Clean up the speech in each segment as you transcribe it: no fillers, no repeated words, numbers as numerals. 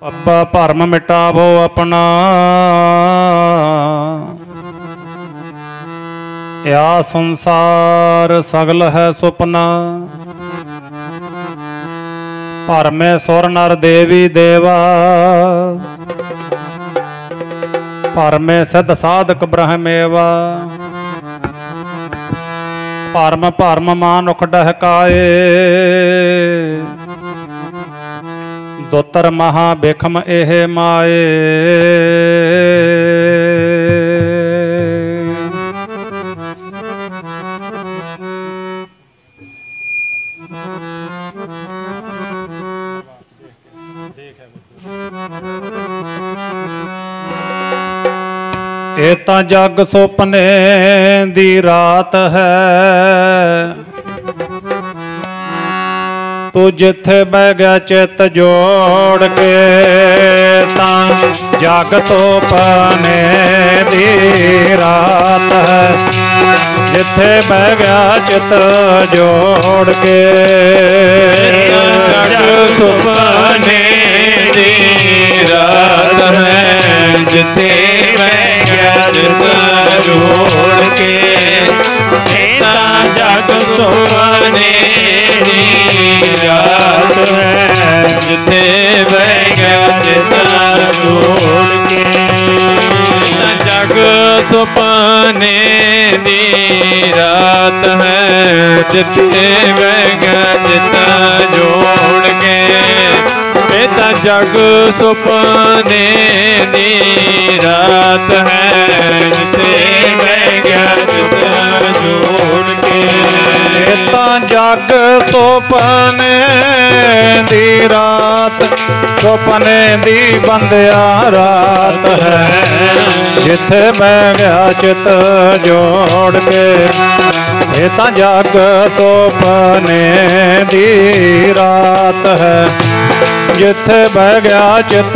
पब्बा भरम मिटावो अपना, या संसार सगल है सुपना। भरमे सुर नर देवी देवा, भरमे सिद्ध साधक ब्रह्मेवा। भरम भरम मानुख डहकाए, दोतर महा बिखम एह माए। ये तां जग सुपने दी रात है, तू जिथे बह गया चित जोड़ के। तां जग सुपने दी रात है, जिथे बह गया चित जोड़ के। जग सुपने दी रात है, जिथे बह गया चित जोड़ के। जग सुपने रात है, जिथे बह गया चित जोड़ के। जग सुपने दी रात है, जिथे बह गया चित जोड़ के। बेटा जग सुपने दी रात है, जिथे बह गया चित जोड़ के। तां जग सुपने दी रात, सुपने दी बंदिया रात है, जिथे बह गया चित जोड़ के। ये तां जग सुपने दी रात है, जिथे बह गया चित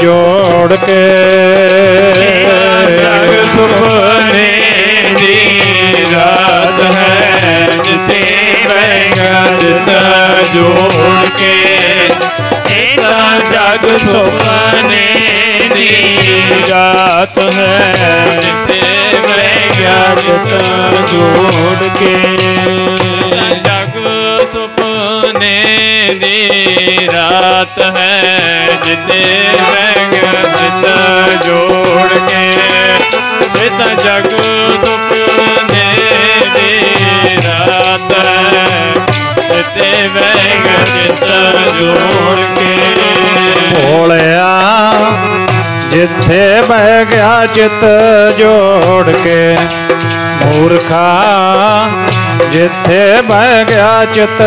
जोड़ के। जग सुपने दी रात है, जिथे बह गया चित जोड़ के। जग सुपने दी रात है, जिथे बह गया चित जोड़ के। जग सुपने दी रात है, जिथे बह गया चित जोड़ के। जग सुपने दी रात है, जिथे बह गया चित जोड़ के। भोलिया जिथे बह गया चित जोड़ के, मूर्खा जिथे बह गया चित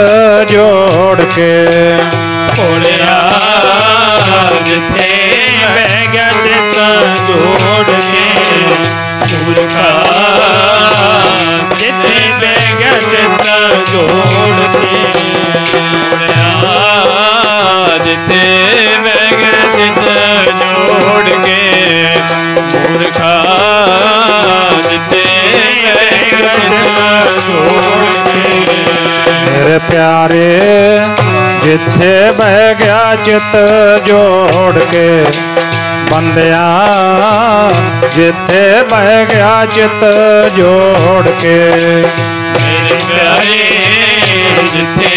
जोड़ के। भोलिया जिथे बह गया चित जोड़ के, मूर्खा जिथे बह गया चित जोड़ के। जिथे बह गया चित जोड़ के, मूर्खा जिथे बह गया चित जोड़ के। मेरे प्यारे जिथे बह गया चित जोड़ के, बंदिया जिथे बह गया चित जोड़ के। मेरे प्यारे जिथे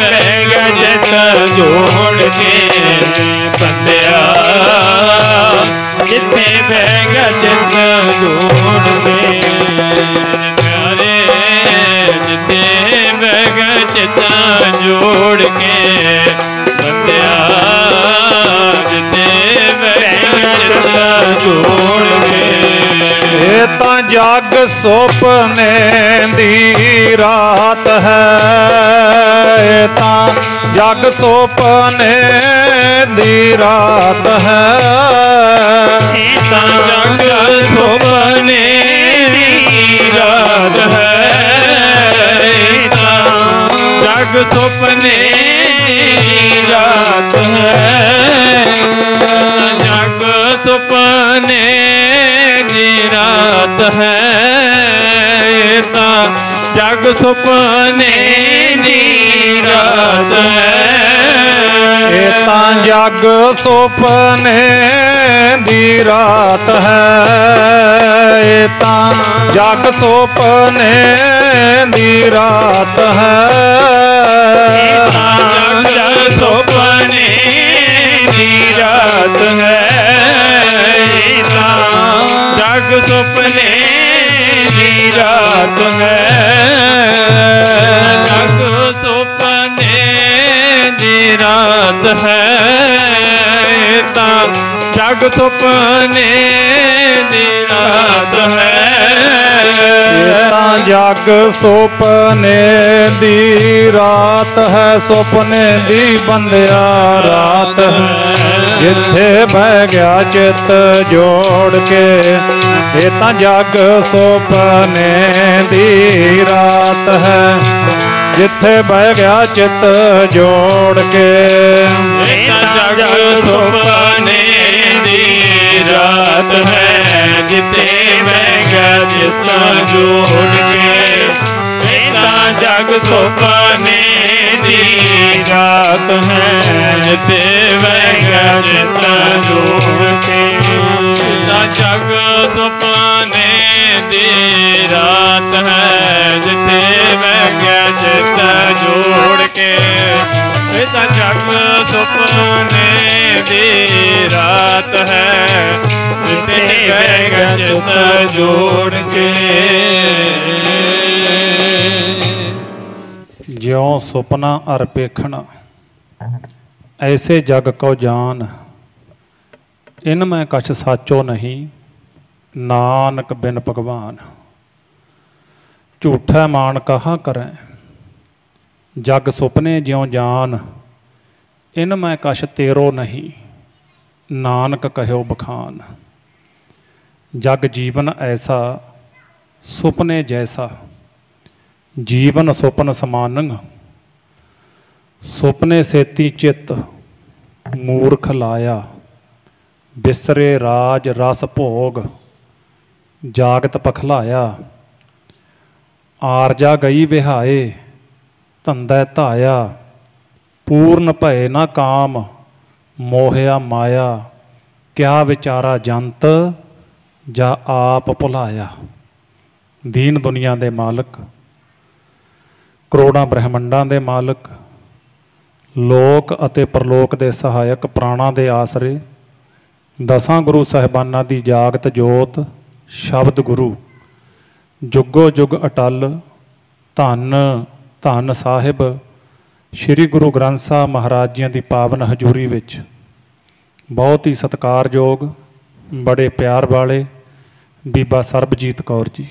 बह गया चित जोड़ के, बंदिया जिथे बह गया चित जोड़ के। प्यारे जिथे बह गया चित जोड़ के, बंदिया जिथे बह गया चित जोड़ के। ये तां जग सुपने दी रात है, ये तां जग सुपने दी रात है। ये तां जग सुपने दी रात है, ये तां जग सुपने दी रात है। जग सुपने दी रात है, ये तां जग सुपने दी रात है। ये तां ਜਗ ਸੁਪਨੇ ਦੀ ਰਾਤ ਹੈ, ਇਹ ਤਾਂ ਜਗ ਸੁਪਨੇ ਦੀ ਰਾਤ ਹੈ, ਜਗ ਸੁਪਨੇ ਦੀ ਰਾਤ ਹੈ, ਜਗ ਸੁਪਨੇ ਦੀ ਰਾਤ ਹੈ, ਜਗ ਸੁਪਨੇ ਦੀ ਰਾਤ ਹੈ, ਤਾਂ ਜਗ ਸੁਪਨੇ ਦੀ ਰਾਤ ਹੈ, ਤਾਂ ਜਗ ਸੁਪਨੇ ਦੀ ਰਾਤ ਹੈ, ਸੁਪਨੇ ਦੀ ਬੰਦਿਆ ਰਾਤ ਹੈ, ਜਿੱਥੇ ਬਹਿ ਗਿਆ ਚਿੱਤ ਜੋੜ ਕੇ, ਇਹ ਤਾਂ ਜਗ ਸੁਪਨੇ ਦੀ ਰਾਤ ਹੈ, ਜਿੱਥੇ ਬਹਿ ਗਿਆ ਚਿੱਤ ਜੋੜ ਕੇ, ਇਹ ਤਾਂ ਜਗ ਸੁਪਨੇ ਦੀ ਰਾਤ ਹੈ, ਜਿੱਥੇ ਬਹਿ ਗਿਆ ਚਿੱਤ ਜੋੜ ਕੇ, ਇਹ ਤਾਂ ਜਗ ਸੁਪਨੇ ਦੀ ਰਾਤ ਹੈ, ਜਿੱਥੇ ਬਹਿ ਗਿਆ ਚਿੱਤ ਜੋੜ ਕੇ, ਤਾਂ ਜਗ ਸੁਪਨੇ ਦੀ ਰਾਤ ਹੈ, ਜਿੱਥੇ ਬਹਿ ਗਿਆ ਚਿੱਤ ਜੋੜ ਕੇ, ਇਹ ਤਾਂ ਜਗ ਸੁਪਨੇ ਦੀ ਰਾਤ ਹੈ, ਜਿੱਥੇ ਬਹਿ ਗਿਆ ਚਿੱਤ ਜੋੜ ਕੇ। ਜਿਉ ਸੁਪਨਾ ਅਰ ਪੇਖਣਾ ਐਸੇ ਜਗ ਕੋ ਜਾਨ, ਇਨ ਮੈਂ ਕਛ ਸਾਚੋ ਨਹੀਂ, ਨਾਨਕ ਬਿਨ ਭਗਵਾਨ। ਝੂਠਾ ਮਾਨ ਕਹਾ ਕਰੈ, ਜਗ ਸੁਪਨੇ ਜਿਉ ਜਾਨ, ਇਨ ਮੈਂ ਕਛ ਤੇਰੋ ਨਹੀਂ, ਨਾਨਕ ਕਹਿਓ ਬਖਾਨ। ਜਗ ਜੀਵਨ ਐਸਾ ਸੁਪਨੇ ਜੈਸਾ, ਜੀਵਨ ਸੁਪਨ ਸਮਾਨੰ, ਸੁਪਨੇ ਸੇਤੀ ਚਿੱਤ ਮੂਰਖ ਲਾਇਆ, ਬਿਸਰੇ ਰਾਜ ਰਸ ਭੋਗ ਜਾਗਤ ਪਖਲਾਇਆ, ਆਰਜਾ ਗਈ ਵਿਹਾਏ ਧੰਦਾ ਧਾਇਆ, ਪੂਰਨ ਭਏ ਨਾ ਕਾਮ ਮੋਹਿਆ ਮਾਇਆ, ਕਿਆ ਵਿਚਾਰਾ ਜੰਤ ਜਾਂ ਆਪ ਭੁਲਾਇਆ। ਦੀਨ ਦੁਨੀਆ ਦੇ ਮਾਲਕ, ਕਰੋੜਾਂ ਬ੍ਰਹਮੰਡਾਂ ਦੇ ਮਾਲਕ, ਲੋਕ ਅਤੇ ਪਰਲੋਕ ਦੇ ਸਹਾਇਕ, ਪ੍ਰਾਣਾਂ ਦੇ ਆਸਰੇ, ਦਸਾਂ ਗੁਰੂ ਸਾਹਿਬਾਨਾਂ ਦੀ ਜਾਗਤ ਜੋਤ ਸ਼ਬਦ ਗੁਰੂ, ਜੁਗੋ ਜੁਗ ਅਟਲ, ਧੰਨ ਧੰਨ ਸਾਹਿਬ ਸ਼੍ਰੀ ਗੁਰੂ ਗ੍ਰੰਥ ਸਾਹਿਬ ਮਹਾਰਾਜ ਜੀਆਂ ਦੀ ਪਾਵਨ ਹਜ਼ੂਰੀ ਵਿੱਚ ਬਹੁਤ ਹੀ ਸਤਿਕਾਰਯੋਗ, ਬੜੇ ਪਿਆਰ ਵਾਲੇ ਬੀਬਾ ਸਰਬਜੀਤ ਕੌਰ ਜੀ,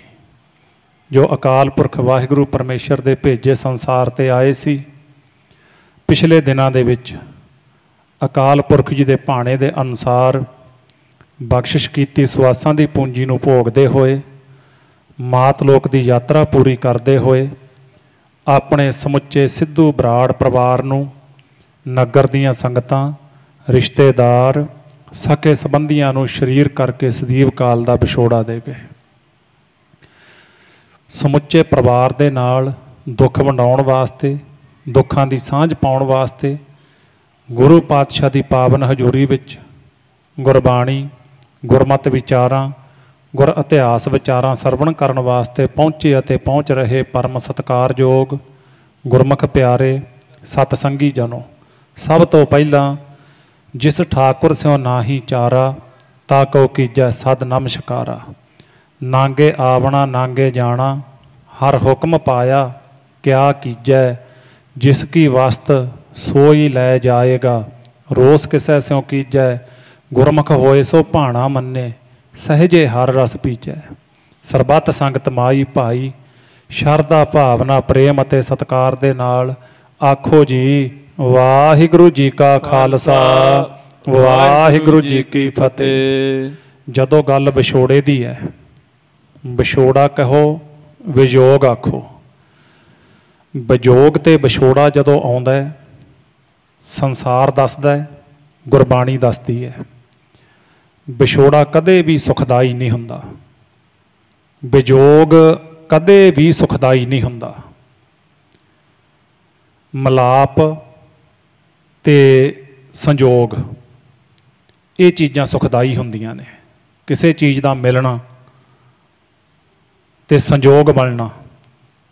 ਜੋ ਅਕਾਲ ਪੁਰਖ ਵਾਹਿਗੁਰੂ ਪਰਮੇਸ਼ਰ ਦੇ ਭੇਜੇ ਸੰਸਾਰ 'ਤੇ ਆਏ ਸੀ। ਪਿਛਲੇ ਦਿਨਾਂ ਦੇ ਵਿੱਚ ਅਕਾਲ ਪੁਰਖ ਜੀ ਦੇ ਭਾਣੇ ਦੇ ਅਨੁਸਾਰ ਬਖਸ਼ਿਸ਼ ਕੀਤੀ ਸੁਆਸਾਂ ਦੀ ਪੂੰਜੀ ਨੂੰ ਭੋਗਦੇ ਹੋਏ, ਮਾਤ ਲੋਕ ਦੀ ਯਾਤਰਾ ਪੂਰੀ ਕਰਦੇ ਹੋਏ, ਆਪਣੇ ਸਮੁੱਚੇ ਸਿੱਧੂ ਬਰਾੜ ਪਰਿਵਾਰ ਨੂੰ, ਨਗਰ ਦੀਆਂ ਸੰਗਤਾਂ, ਰਿਸ਼ਤੇਦਾਰ, ਸਕੇ ਸੰਬੰਧੀਆਂ ਨੂੰ ਸਰੀਰ ਕਰਕੇ ਸਦੀਵ ਕਾਲ ਦਾ ਵਿਛੋੜਾ ਦੇ ਗਏ। ਸਮੁੱਚੇ ਪਰਿਵਾਰ ਦੇ ਨਾਲ ਦੁੱਖ ਵੰਡਾਉਣ ਵਾਸਤੇ, ਦੁੱਖਾਂ ਦੀ ਸਾਂਝ ਪਾਉਣ ਵਾਸਤੇ ਗੁਰੂ ਪਾਤਸ਼ਾਹ ਦੀ ਪਾਵਨ ਹਜ਼ੂਰੀ ਵਿੱਚ ਗੁਰਬਾਣੀ, ਗੁਰਮਤ ਵਿਚਾਰਾਂ, ਗੁਰ ਇਤਿਹਾਸ ਵਿਚਾਰਾਂ ਸਰਵਣ ਕਰਨ ਵਾਸਤੇ ਪਹੁੰਚੇ ਅਤੇ ਪਹੁੰਚ ਰਹੇ ਪਰਮ ਸਤਿਕਾਰਯੋਗ ਗੁਰਮੁਖ ਪਿਆਰੇ ਸਤਸੰਗੀ ਜਨੋ, ਸਭ ਤੋਂ ਪਹਿਲਾਂ ਜਿਸ ਠਾਕੁਰ ਸਿਓ ਨਾਹੀ ਚਾਰਾ, ਤਾ ਕਉ ਕੀਜੈ ਸਦ ਨਮਸਕਾਰਾ। ਨਾਂਗੇ ਆਵਣਾ ਨਾਂਗੇ ਜਾਣਾ, ਹਰ ਹੁਕਮ ਪਾਇਆ ਕਿਆ ਕੀਜੈ, ਜਿਸ ਕੀ ਵਸਤ ਸੋਈ ਲੈ ਜਾਏਗਾ, ਰੋਸ ਕਿਸੈ ਸਿਉ ਕੀਜੈ, ਗੁਰਮੁਖ ਹੋਏ ਸੋ ਭਾਣਾ ਮੰਨੇ, ਸਹਿਜੇ ਹਰ ਰਸ ਪੀਜੈ। ਸਰਬੱਤ ਸੰਗਤ ਮਾਈ ਭਾਈ ਸ਼ਰਧਾ ਭਾਵਨਾ ਪ੍ਰੇਮ ਅਤੇ ਸਤਿਕਾਰ ਦੇ ਨਾਲ ਆਖੋ ਜੀ ਵਾਹਿਗੁਰੂ ਜੀ ਕਾ ਖਾਲਸਾ, ਵਾਹਿਗੁਰੂ ਜੀ ਕੀ ਫਤਿਹ। ਜਦੋਂ ਗੱਲ ਵਿਛੋੜੇ ਦੀ ਹੈ, ਵਿਛੋੜਾ ਕਹੋ, ਵਿਜੋਗ ਆਖੋ। ਵਿਜੋਗ ਤੇ ਵਿਛੋੜਾ ਜਦੋਂ ਆਉਂਦਾ ਹੈ, ਸੰਸਾਰ ਦੱਸਦਾ ਹੈ, ਗੁਰਬਾਣੀ ਦੱਸਦੀ ਹੈ, ਵਿਛੋੜਾ ਕਦੇ ਵੀ ਸੁਖਦਾਈ ਨਹੀਂ ਹੁੰਦਾ, ਵਿਜੋਗ ਕਦੇ ਵੀ ਸੁਖਦਾਈ ਨਹੀਂ ਹੁੰਦਾ। ਮਲਾਪ ਤੇ ਸੰਜੋਗ, ਇਹ ਚੀਜ਼ਾਂ ਸੁਖਦਾਈ ਹੁੰਦੀਆਂ ਨੇ। ਕਿਸੇ ਚੀਜ਼ ਦਾ ਮਿਲਣਾ ਤੇ ਸੰਜੋਗ ਬਣਨਾ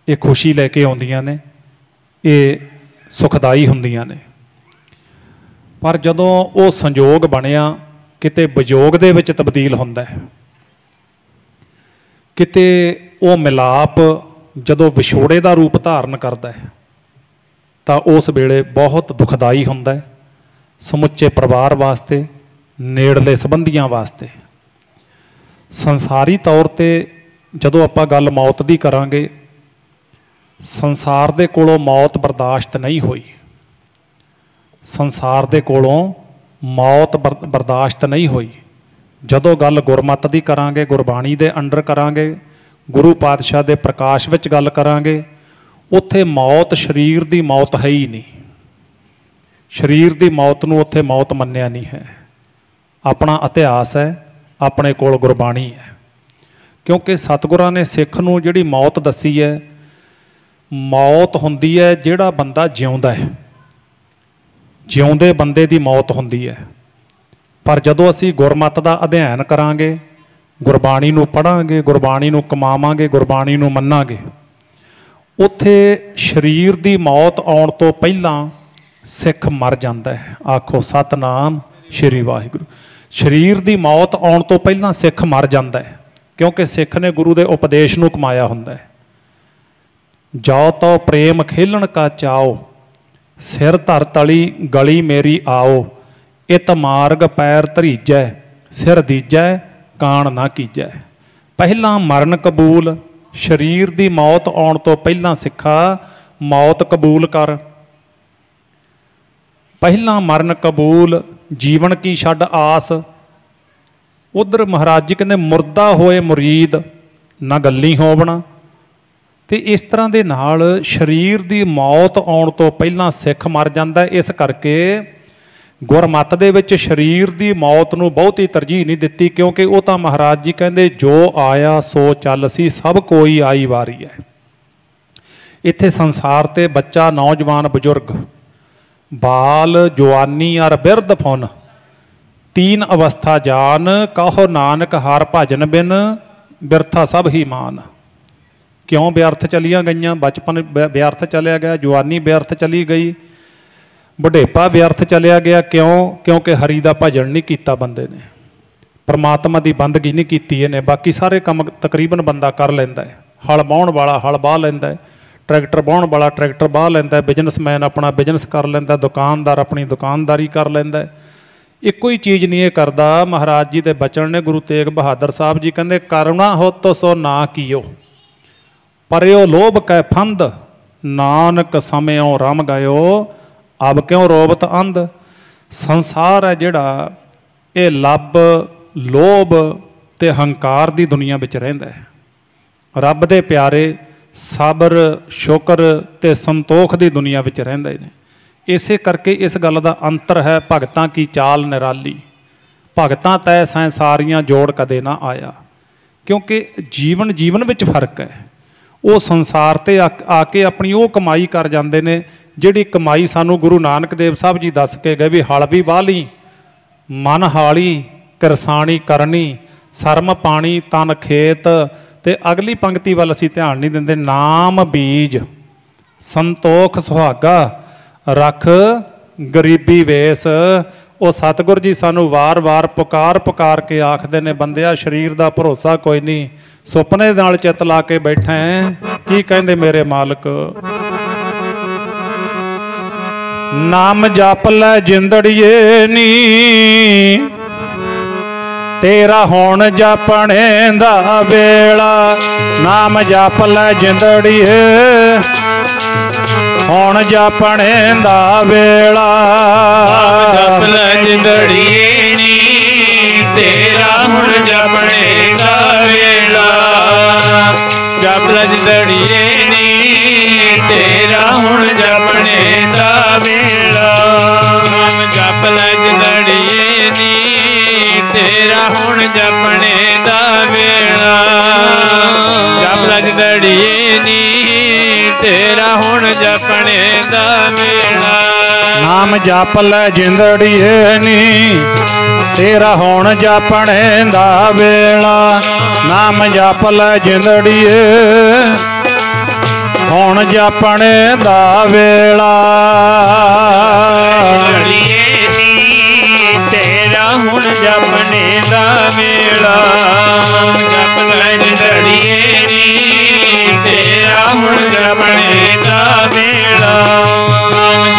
ਇਹ ਖੁਸ਼ੀ ਲੈ ਕੇ ਆਉਂਦੀਆਂ ਨੇ, ਇਹ ਸੁਖਦਾਈ ਹੁੰਦੀਆਂ ਨੇ। ਪਰ ਜਦੋਂ ਉਹ ਸੰਜੋਗ ਬਣਿਆ ਕਿਤੇ ਵਿਜੋਗ ਦੇ ਵਿੱਚ ਤਬਦੀਲ ਹੁੰਦਾ ਹੈ, ਕਿਤੇ ਉਹ ਮਿਲਾਪ ਜਦੋਂ ਵਿਛੋੜੇ ਦਾ ਰੂਪ ਧਾਰਨ ਕਰਦਾ ਹੈ ਤਾਂ ਉਸ ਵੇਲੇ ਬਹੁਤ ਦੁਖਦਾਈ ਹੁੰਦਾ ਹੈ, ਸਮੁੱਚੇ ਪਰਿਵਾਰ ਵਾਸਤੇ, ਨੇੜਲੇ ਸੰਬੰਧੀਆਂ ਵਾਸਤੇ। ਸੰਸਾਰੀ ਤੌਰ 'ਤੇ ਜਦੋਂ ਆਪਾਂ ਗੱਲ ਮੌਤ ਦੀ ਕਰਾਂਗੇ, ਸੰਸਾਰ ਦੇ ਕੋਲੋਂ ਮੌਤ ਬਰਦਾਸ਼ਤ ਨਹੀਂ ਹੋਈ, ਸੰਸਾਰ ਦੇ ਕੋਲੋਂ ਮੌਤ ਬਰਦਾਸ਼ਤ ਨਹੀਂ ਹੋਈ। ਜਦੋਂ ਗੱਲ ਗੁਰਮਤਿ ਦੀ ਕਰਾਂਗੇ, ਗੁਰਬਾਣੀ ਦੇ ਅੰਡਰ ਕਰਾਂਗੇ, ਗੁਰੂ ਪਾਤਸ਼ਾਹ ਦੇ ਪ੍ਰਕਾਸ਼ ਵਿੱਚ ਗੱਲ ਕਰਾਂਗੇ, ਉੱਥੇ ਮੌਤ ਸਰੀਰ ਦੀ ਮੌਤ ਹੈ ਹੀ ਨਹੀਂ। ਸਰੀਰ ਦੀ ਮੌਤ ਨੂੰ ਉੱਥੇ ਮੌਤ ਮੰਨਿਆ ਨਹੀਂ ਹੈ। ਆਪਣਾ ਇਤਿਹਾਸ ਹੈ, ਆਪਣੇ ਕੋਲ ਗੁਰਬਾਣੀ ਹੈ। ਕਿਉਂਕਿ ਸਤਿਗੁਰਾਂ ਨੇ ਸਿੱਖ ਨੂੰ ਜਿਹੜੀ ਮੌਤ ਦੱਸੀ ਹੈ, ਮੌਤ ਹੁੰਦੀ ਹੈ ਜਿਹੜਾ ਬੰਦਾ ਜਿਉਂਦਾ ਹੈ, ਜਿਉਂਦੇ ਬੰਦੇ ਦੀ ਮੌਤ ਹੁੰਦੀ ਹੈ। ਪਰ ਜਦੋਂ ਅਸੀਂ ਗੁਰਮਤਿ ਦਾ ਅਧਿਐਨ ਕਰਾਂਗੇ, ਗੁਰਬਾਣੀ ਨੂੰ ਪੜ੍ਹਾਂਗੇ, ਗੁਰਬਾਣੀ ਨੂੰ ਕਮਾਵਾਂਗੇ, ਗੁਰਬਾਣੀ ਨੂੰ ਮੰਨਾਂਗੇ, ਉੱਥੇ ਸਰੀਰ ਦੀ ਮੌਤ ਆਉਣ ਤੋਂ ਪਹਿਲਾਂ ਸਿੱਖ ਮਰ ਜਾਂਦਾ ਹੈ। ਆਖੋ ਸਤਿਨਾਮ ਸ਼੍ਰੀ ਵਾਹਿਗੁਰੂ। ਸਰੀਰ ਦੀ ਮੌਤ ਆਉਣ ਤੋਂ ਪਹਿਲਾਂ ਸਿੱਖ ਮਰ ਜਾਂਦਾ ਹੈ, ਕਿਉਂਕਿ ਸਿੱਖ ਨੇ ਗੁਰੂ ਦੇ ਉਪਦੇਸ਼ ਨੂੰ ਕਮਾਇਆ ਹੁੰਦਾ ਹੈ। ਜਾਓ ਤੋ ਪ੍ਰੇਮ ਖੇਲਣ ਕਾ ਚਾਓ, ਸਿਰ ਧਰ ਤਲੀ ਗਲੀ ਮੇਰੀ ਆਓ, ਇਤ ਮਾਰਗ ਪੈਰ ਧਰੀਜੈ, ਸਿਰ ਦੀਜੈ ਕਾਣ ਨਾ ਕੀਜੈ। ਪਹਿਲਾਂ ਮਰਨ ਕਬੂਲ, ਸਰੀਰ ਦੀ ਮੌਤ ਆਉਣ ਤੋਂ ਪਹਿਲਾਂ ਸਿੱਖਾ ਮੌਤ ਕਬੂਲ ਕਰ। ਪਹਿਲਾਂ ਮਰਨ ਕਬੂਲ, ਜੀਵਨ ਕੀ ਛੱਡ ਆਸ। ਉਧਰ ਮਹਾਰਾਜ ਜੀ ਕਹਿੰਦੇ ਮੁਰਦਾ ਹੋਏ ਮੁਰੀਦ ਨਾ ਗੱਲੀ ਹੋਵਣਾ। ਤੇ ਇਸ ਤਰ੍ਹਾਂ ਦੇ ਨਾਲ ਸਰੀਰ ਦੀ ਮੌਤ ਆਉਣ ਤੋਂ ਪਹਿਲਾਂ ਸਿੱਖ ਮਰ ਜਾਂਦਾ। ਇਸ ਕਰਕੇ ਗੁਰਮਤਿ ਦੇ ਵਿੱਚ ਸਰੀਰ ਦੀ ਮੌਤ ਨੂੰ ਬਹੁਤੀ ਤਰਜੀਹ ਨਹੀਂ ਦਿੱਤੀ, ਕਿਉਂਕਿ ਉਹ ਤਾਂ ਮਹਾਰਾਜ ਜੀ ਕਹਿੰਦੇ ਜੋ ਆਇਆ ਸੋ ਚੱਲ ਸੀ, ਸਭ ਕੋਈ ਆਈ ਵਾਰੀ ਹੈ। ਇੱਥੇ ਸੰਸਾਰ ਤੇ ਬੱਚਾ, ਨੌਜਵਾਨ, ਬਜ਼ੁਰਗ, ਬਾਲ, ਜਵਾਨੀ ਅਰ ਬਿਰਧ ਫੁਨ, ਤੀਨ ਅਵਸਥਾ ਜਾਨ, ਕਹੋ ਨਾਨਕ ਹਰ ਭਜਨ ਬਿਨ, ਬਿਰਥਾ ਸਭ ਹੀ ਮਾਨ। ਕਿਉਂ ਵਿਅਰਥ ਚਲੀਆਂ ਗਈਆਂ? ਬਚਪਨ ਵਿਅਰਥ ਚਲਿਆ ਗਿਆ, ਜਵਾਨੀ ਵਿਅਰਥ ਚਲੀ ਗਈ, ਬੁਢੇਪਾ ਵਿਅਰਥ ਚਲਿਆ ਗਿਆ। ਕਿਉਂ? ਕਿਉਂਕਿ ਹਰੀ ਦਾ ਭਜਨ ਨਹੀਂ ਕੀਤਾ ਬੰਦੇ ਨੇ, ਪਰਮਾਤਮਾ ਦੀ ਬੰਦਗੀ ਨਹੀਂ ਕੀਤੀ ਇਹਨੇ। ਬਾਕੀ ਸਾਰੇ ਕੰਮ ਤਕਰੀਬਨ ਬੰਦਾ ਕਰ ਲੈਂਦਾ ਹੈ। ਹਲ ਵਾਹੁਣ ਵਾਲਾ ਹਲ ਵਾਹ ਲੈਂਦਾ ਹੈ, ਟਰੈਕਟਰ ਵਾਹੁਣ ਵਾਲਾ ਟਰੈਕਟਰ ਵਾਹ ਲੈਂਦਾ, ਬਿਜ਼ਨਸਮੈਨ ਆਪਣਾ ਬਿਜ਼ਨਸ ਕਰ ਲੈਂਦਾ, ਦੁਕਾਨਦਾਰ ਆਪਣੀ ਦੁਕਾਨਦਾਰੀ ਕਰ ਲੈਂਦਾ। ਇੱਕੋ ਹੀ ਚੀਜ਼ ਨਹੀਂ ਇਹ ਕਰਦਾ। ਮਹਾਰਾਜ ਜੀ ਦੇ ਬਚਨ ਨੇ, ਗੁਰੂ ਤੇਗ ਬਹਾਦਰ ਸਾਹਿਬ ਜੀ ਕਹਿੰਦੇ ਕਰੁਣਾ ਹੋਤੋ ਸੋ ਨਾ ਕੀਓ, ਪਰਿਓ ਲੋਭ ਕੈ ਫੰਦ, ਨਾਨਕ ਸਮਿਓ ਰਮ ਗਇਓ, ਅਬ ਕਿਉਂ ਰੋਬਤ ਅੰਧ। ਸੰਸਾਰ ਹੈ ਜਿਹੜਾ ਇਹ ਲੱਭ, ਲੋਭ ਤੇ ਹੰਕਾਰ ਦੀ ਦੁਨੀਆ ਵਿੱਚ ਰਹਿੰਦਾ ਹੈ। ਰੱਬ ਦੇ ਪਿਆਰੇ ਸਬਰ, ਸ਼ੁਕਰ ਤੇ ਸੰਤੋਖ ਦੀ ਦੁਨੀਆ ਵਿੱਚ ਰਹਿੰਦੇ ਨੇ। ਇਸੇ ਕਰਕੇ ਇਸ ਗੱਲ ਦਾ ਅੰਤਰ ਹੈ, ਭਗਤਾਂ ਕੀ ਚਾਲ ਨਿਰਾਲੀ, ਭਗਤਾਂ ਤੈ ਸੰਸਾਰੀਆਂ ਜੋੜ ਕਦੇ ਨਾ ਆਇਆ। ਕਿਉਂਕਿ ਜੀਵਨ ਵਿੱਚ ਫਰਕ ਹੈ। ਉਹ ਸੰਸਾਰ ਤੇ ਆ ਕੇ ਆਪਣੀ ਉਹ ਕਮਾਈ ਕਰ ਜਾਂਦੇ ਨੇ ਜਿਹੜੀ ਕਮਾਈ ਸਾਨੂੰ ਗੁਰੂ ਨਾਨਕ ਦੇਵ ਸਾਹਿਬ ਜੀ ਦੱਸ ਕੇ ਗਏ ਵੀ ਹਲ ਵੀ ਵਾਹ ਲਈ, ਮਨ ਹਾਲੀ, ਕਿਰਸਾਣੀ ਕਰਨੀ, ਸਰਮ ਪਾਣੀ ਤਨ ਖੇਤ। ਤੇ ਅਗਲੀ ਪੰਕਤੀ ਵੱਲ ਅਸੀਂ ਧਿਆਨ ਨਹੀਂ ਦਿੰਦੇ। ਨਾਮ ਬੀਜ ਸੰਤੋਖ ਸੁਹਾਗਾ, ਰੱਖ ਗਰੀਬੀ ਵੇਸ। ਉਹ ਸਤਿਗੁਰ ਜੀ ਸਾਨੂੰ ਵਾਰ-ਵਾਰ ਪੁਕਾਰ ਕੇ ਆਖਦੇ ਨੇ, ਬੰਦਿਆ ਸਰੀਰ ਦਾ ਭਰੋਸਾ ਕੋਈ ਨਹੀਂ, ਸੁਪਨੇ ਨਾਲ ਚਿੱਤ ਲਾ ਕੇ ਬੈਠਾ ਹੈ। ਕੀ ਕਹਿੰਦੇ ਮੇਰੇ ਮਾਲਕ? ਨਾਮ ਜਪ ਲੈ ਜਿੰਦੜੀਏ ਨੀ, ਤੇਰਾ ਹੁਣ ਜਪਣੇ ਦਾ ਵੇਲਾ। ਨਾਮ ਜਪ ਲੈ ਜਿੰਦੜੀਏ, ਹੁਣ ਜਪਣੇ ਦਾ ਵੇਲਾ। ਨਾਮ ਜਪ ਲੈ ਜਿੰਦੜੀਏ ਨੀ, ਤੇਰਾ ਹੁਣ ਜਪਣੇ ਦਾ ਵੇਲਾ। ਜਪ ਲੈ ਜਿੰਦੜੀਏ ਨੀ, ਤੇਰਾ ਹੁਣ ਜਪਣੇ ਦਾ ਵੇਲਾ। ਨਾਮ ਜਪ ਲੈ ਜਿੰਦੜੀਏ ਨੀ, ਤੇਰਾ ਹੁਣ ਜਪਣੇ ਦਾ ਵੇਲਾ। ਜਪ ਲੈ ਜਿੰਦੜੀਏ ਨੀ, ਤੇਰਾ ਹੁਣ ਜਪਣੇ ਦਾ ਵੇਲਾ। ਨਾਮ ਜਪ ਲੈ ਜਿੰਦੜੀਏ ਨੀ, ਤੇਰਾ ਹੁਣ ਜਪਣੇ ਦਾ ਵੇਲਾ। ਨਾਮ ਜਪ ਲੈ ਜਿੰਦੜੀਏ, ਹੁਣ ਜਪਣੇ ਦਾ ਵੇਲਾ। ਤੇਰਾ ਹੁਣ ਜਪਣੇ ਦਾ ਵੇਲਾ। ਜਪ ਲੈ ਜਿੰਦੜੀਏ ਨੀ, ਤੇਰਾ ਹੁਣ ਜਪਣੇ ਦਾ ਵੇਲਾ।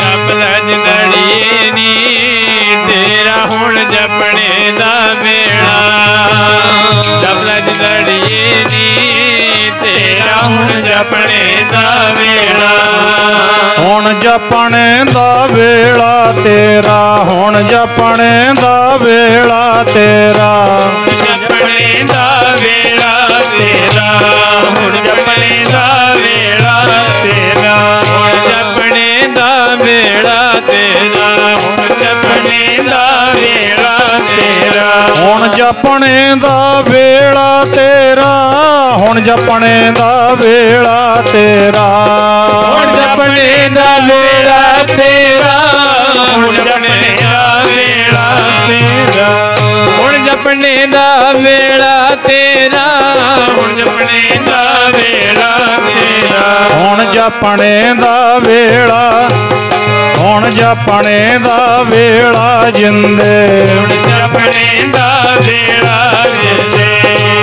ਜਪ ਲੈ ਜਿੰਦੜੀਏ ਨੀ, ਤੇਰਾ ਹੁਣ ਜਪਣੇ ਦਾ ਵੇਲਾ। ਜਪ ਲੈ ਜਿੰਦੜੀਏ ਨੀ, ਤੇਰਾ ਹੁਣ ਜਪਣੇ ਦਾ ਵੇਲਾ। ਹੁਣ ਜਪਣੇ ਦਾ ਵੇਲਾ ਤੇਰਾ, ਹੁਣ ਜਪਣੇ ਦਾ ਵੇਲਾ ਤੇਰਾ। ਜਪਣੇ ਦਾ ਵੇਲਾ ਤੇਰਾ, ਹੁਣ ਜਪਣੇ ਦਾ ਵੇਲਾ ਤੇਰਾ। ਹੁਣ ਜਪਣੇ ਦਾ ਵੇਲਾ ਤੇਰਾ, ਹੁਣ ਜਪਣੇ ਦਾ ਵੇਲਾ ਤੇਰਾ। ਹੁਣ ਜਪਣੇ ਦਾ ਵੇਲਾ ਤੇਰਾ, ਹੁਣ ਜਪਣੇ ਦਾ ਵੇਲਾ ਤੇਰਾ। ਹੁਣ ਜਪਣੇ ਦਾ ਵੇਲਾ ਤੇਰਾ, ਹੁਣ ਜਪਣੇ ਦਾ ਵੇਲਾ ਤੇਰਾ। ਹੁਣ ਜਪਣੇ ਦਾ ਵੇਲਾ ਤੇਰਾ, ਹੁਣ ਜਪਣੇ ਦਾ ਵੇਲਾ ਤੇਰਾ। ਹੁਣ ਜਪਣੇ ਦਾ ਵੇਲਾ, ਹੁਣ ਜਪਣੇ ਦਾ ਵੇਲਾ ਜਿੰਦੇ। ਹੁਣ ਜਪਣੇ ਦਾ ਵੇਲਾ ਜਿੰਦੇ,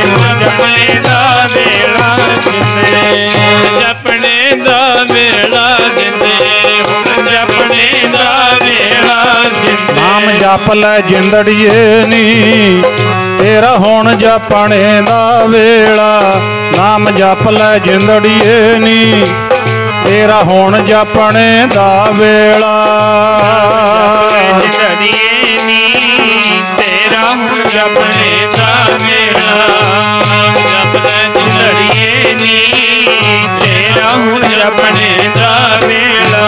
ਹੁਣ ਜਪਣੇ ਦਾ ਵੇਲਾ ਜਿੰਦੇ। ਹੁਣ ਜਪਣੇ ਦਾ ਵੇਲਾ ਜਿੰਦੇ, ਹੁਣ ਜਪਣੇ ਦਾ ਵੇਲਾ ਜਿੰਦੇ। ਨਾਮ ਜਪ ਲੈ ਜਿੰਦੜੀਏ ਨੀ, ਤੇਰਾ ਹੁਣ ਜਪਣੇ ਦਾ ਵੇਲਾ। ਨਾਮ ਜਪ ਲੈ ਜਿੰਦੜੀਏ ਨੀ, ਤੇਰਾ ਹੁਣ ਜਪਣੇ ਦਾ ਵੇਲਾ। ਜਿੰਦੜੀਏ ਨੀ, ਤੇਰਾ ਹੁਣ ਜਪਣੇ ਦਾ ਵੇਲਾ। ਜਪ ਲੈ ਜਿੰਦੜੀਏ ਨੀ, ਤੇਰਾ ਹੁਣ ਜਪਣੇ ਦਾ ਵੇਲਾ।